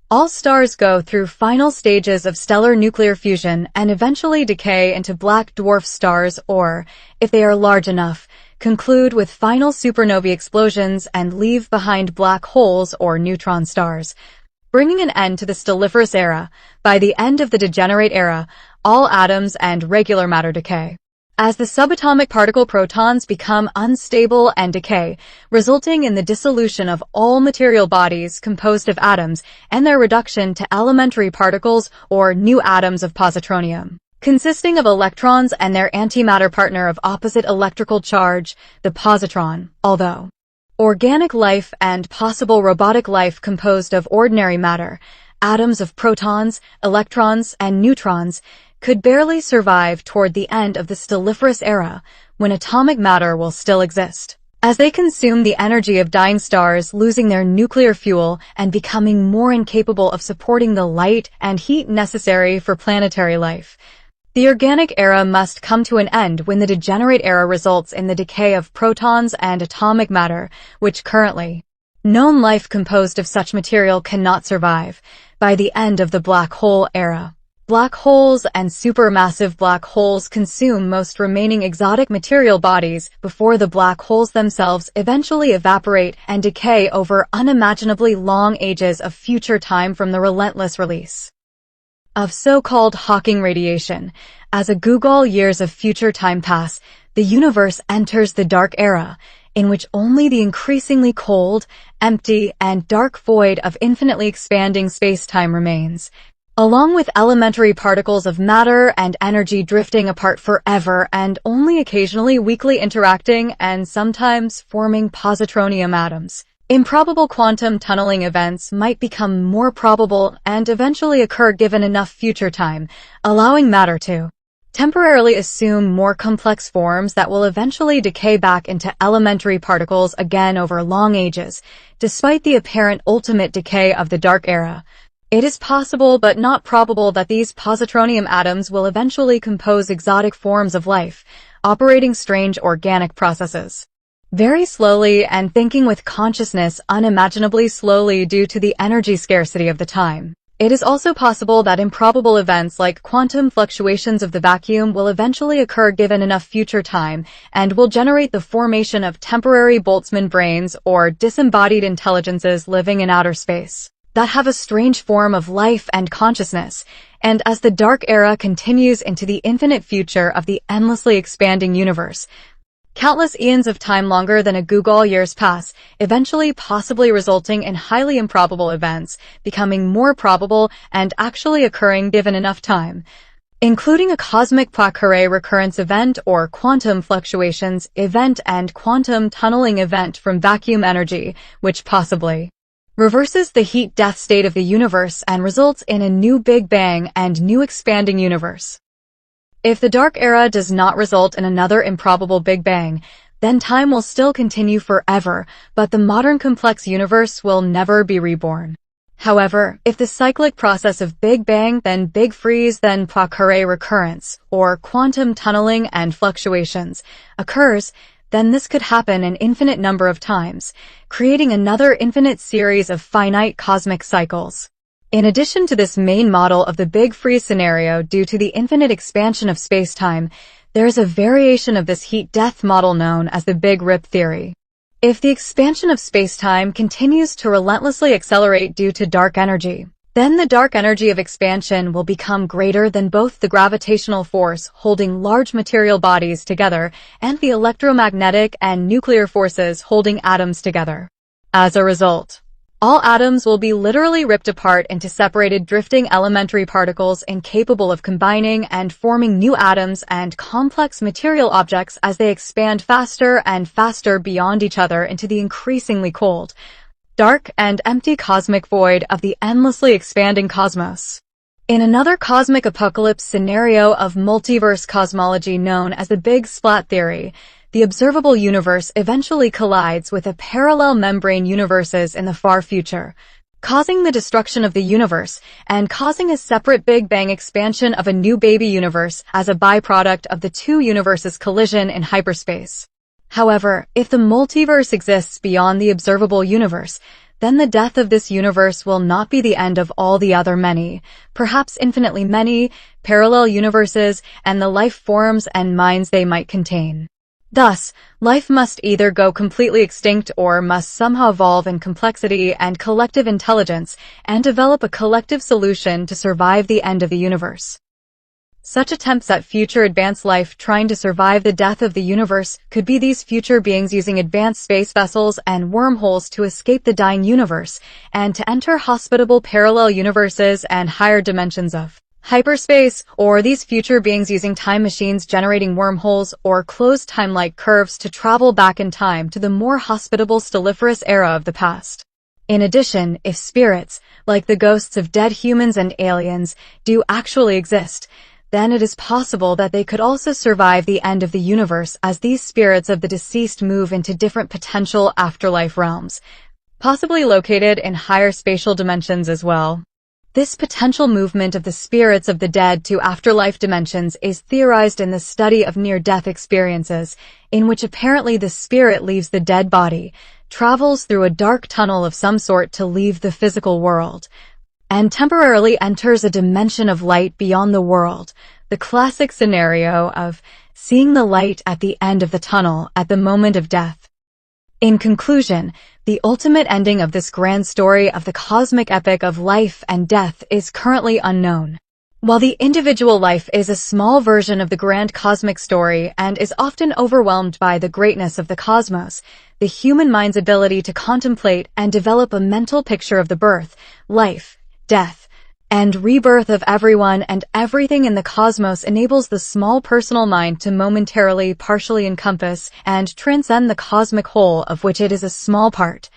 [SPEAKER 2] All stars go through final stages of stellar nuclear fusion and eventually decay into black dwarf stars or, if they are large enough, conclude with final supernovae explosions and leave behind black holes or neutron stars, bringing an end to the stelliferous era. By the end of the degenerate era, all atoms and regular matter decay, as the subatomic particle protons become unstable and decay, resulting in the dissolution of all material bodies composed of atoms and their reduction to elementary particles or new atoms of positronium, consisting of electrons and their antimatter partner of opposite electrical charge, the positron. Although organic life and possible robotic life composed of ordinary matter, atoms of protons, electrons, and neutrons, could barely survive toward the end of the stelliferous era, when atomic matter will still exist, as they consume the energy of dying stars, losing their nuclear fuel and becoming more incapable of supporting the light and heat necessary for planetary life. The organic era must come to an end when the degenerate era results in the decay of protons and atomic matter, which currently known life composed of such material cannot survive. By the end of the black hole era, black holes and supermassive black holes consume most remaining exotic material bodies before the black holes themselves eventually evaporate and decay over unimaginably long ages of future time from the relentless release of so-called Hawking radiation. As a googol years of future time pass, the universe enters the dark era, in which only the increasingly cold, empty, and dark void of infinitely expanding space-time remains, along with elementary particles of matter and energy drifting apart forever and only occasionally weakly interacting and sometimes forming positronium atoms. Improbable quantum tunneling events might become more probable and eventually occur given enough future time, allowing matter to temporarily assume more complex forms that will eventually decay back into elementary particles again over long ages, despite the apparent ultimate decay of the dark era. It is possible but not probable that these positronium atoms will eventually compose exotic forms of life, operating strange organic processes very slowly and thinking with consciousness unimaginably slowly due to the energy scarcity of the time. It is also possible that improbable events like quantum fluctuations of the vacuum will eventually occur given enough future time and will generate the formation of temporary Boltzmann brains or disembodied intelligences living in outer space that have a strange form of life and consciousness. And as the dark era continues into the infinite future of the endlessly expanding universe, Countless eons of time longer than a Google years pass, eventually possibly resulting in highly improbable events, becoming more probable and actually occurring given enough time, including a cosmic Poincare recurrence event or quantum fluctuations event and quantum tunneling event from vacuum energy, which possibly reverses the heat-death state of the universe and results in a new Big Bang and new expanding universe. If the Dark Era does not result in another improbable Big Bang, then time will still continue forever, but the modern complex universe will never be reborn. However, if the cyclic process of Big Bang, then Big Freeze, then Poincare recurrence, or quantum tunneling and fluctuations, occurs, then this could happen an infinite number of times, creating another infinite series of finite cosmic cycles. In addition to this main model of the Big Freeze scenario due to the infinite expansion of space-time, there is a variation of this heat-death model known as the Big Rip theory. If the expansion of space-time continues to relentlessly accelerate due to dark energy, then the dark energy of expansion will become greater than both the gravitational force holding large material bodies together and the electromagnetic and nuclear forces holding atoms together. As a result, all atoms will be literally ripped apart into separated drifting elementary particles incapable of combining and forming new atoms and complex material objects as they expand faster and faster beyond each other into the increasingly cold, dark, and empty cosmic void of the endlessly expanding cosmos. In another cosmic apocalypse scenario of multiverse cosmology known as the Big Splat theory, the observable universe eventually collides with a parallel membrane universes in the far future, causing the destruction of the universe and causing a separate Big Bang expansion of a new baby universe as a byproduct of the two universes' collision in hyperspace. However, if the multiverse exists beyond the observable universe, then the death of this universe will not be the end of all the other many, perhaps infinitely many, parallel universes and the life forms and minds they might contain. Thus, life must either go completely extinct or must somehow evolve in complexity and collective intelligence and develop a collective solution to survive the end of the universe. Such attempts at future advanced life trying to survive the death of the universe could be these future beings using advanced space vessels and wormholes to escape the dying universe and to enter hospitable parallel universes and higher dimensions of hyperspace, or these future beings using time machines generating wormholes or closed time-like curves to travel back in time to the more hospitable stelliferous era of the past. In addition, if spirits, like the ghosts of dead humans and aliens, do actually exist, then it is possible that they could also survive the end of the universe as these spirits of the deceased move into different potential afterlife realms, possibly located in higher spatial dimensions as well. This potential movement of the spirits of the dead to afterlife dimensions is theorized in the study of near-death experiences, in which apparently the spirit leaves the dead body, travels through a dark tunnel of some sort to leave the physical world, and temporarily enters a dimension of light beyond the world, the classic scenario of seeing the light at the end of the tunnel at the moment of death. In conclusion, the ultimate ending of this grand story of the cosmic epic of life and death is currently unknown. While the individual life is a small version of the grand cosmic story and is often overwhelmed by the greatness of the cosmos, the human mind's ability to contemplate and develop a mental picture of the birth, life, death, and rebirth of everyone and everything in the cosmos enables the small personal mind to momentarily partially encompass and transcend the cosmic whole of which it is a small part.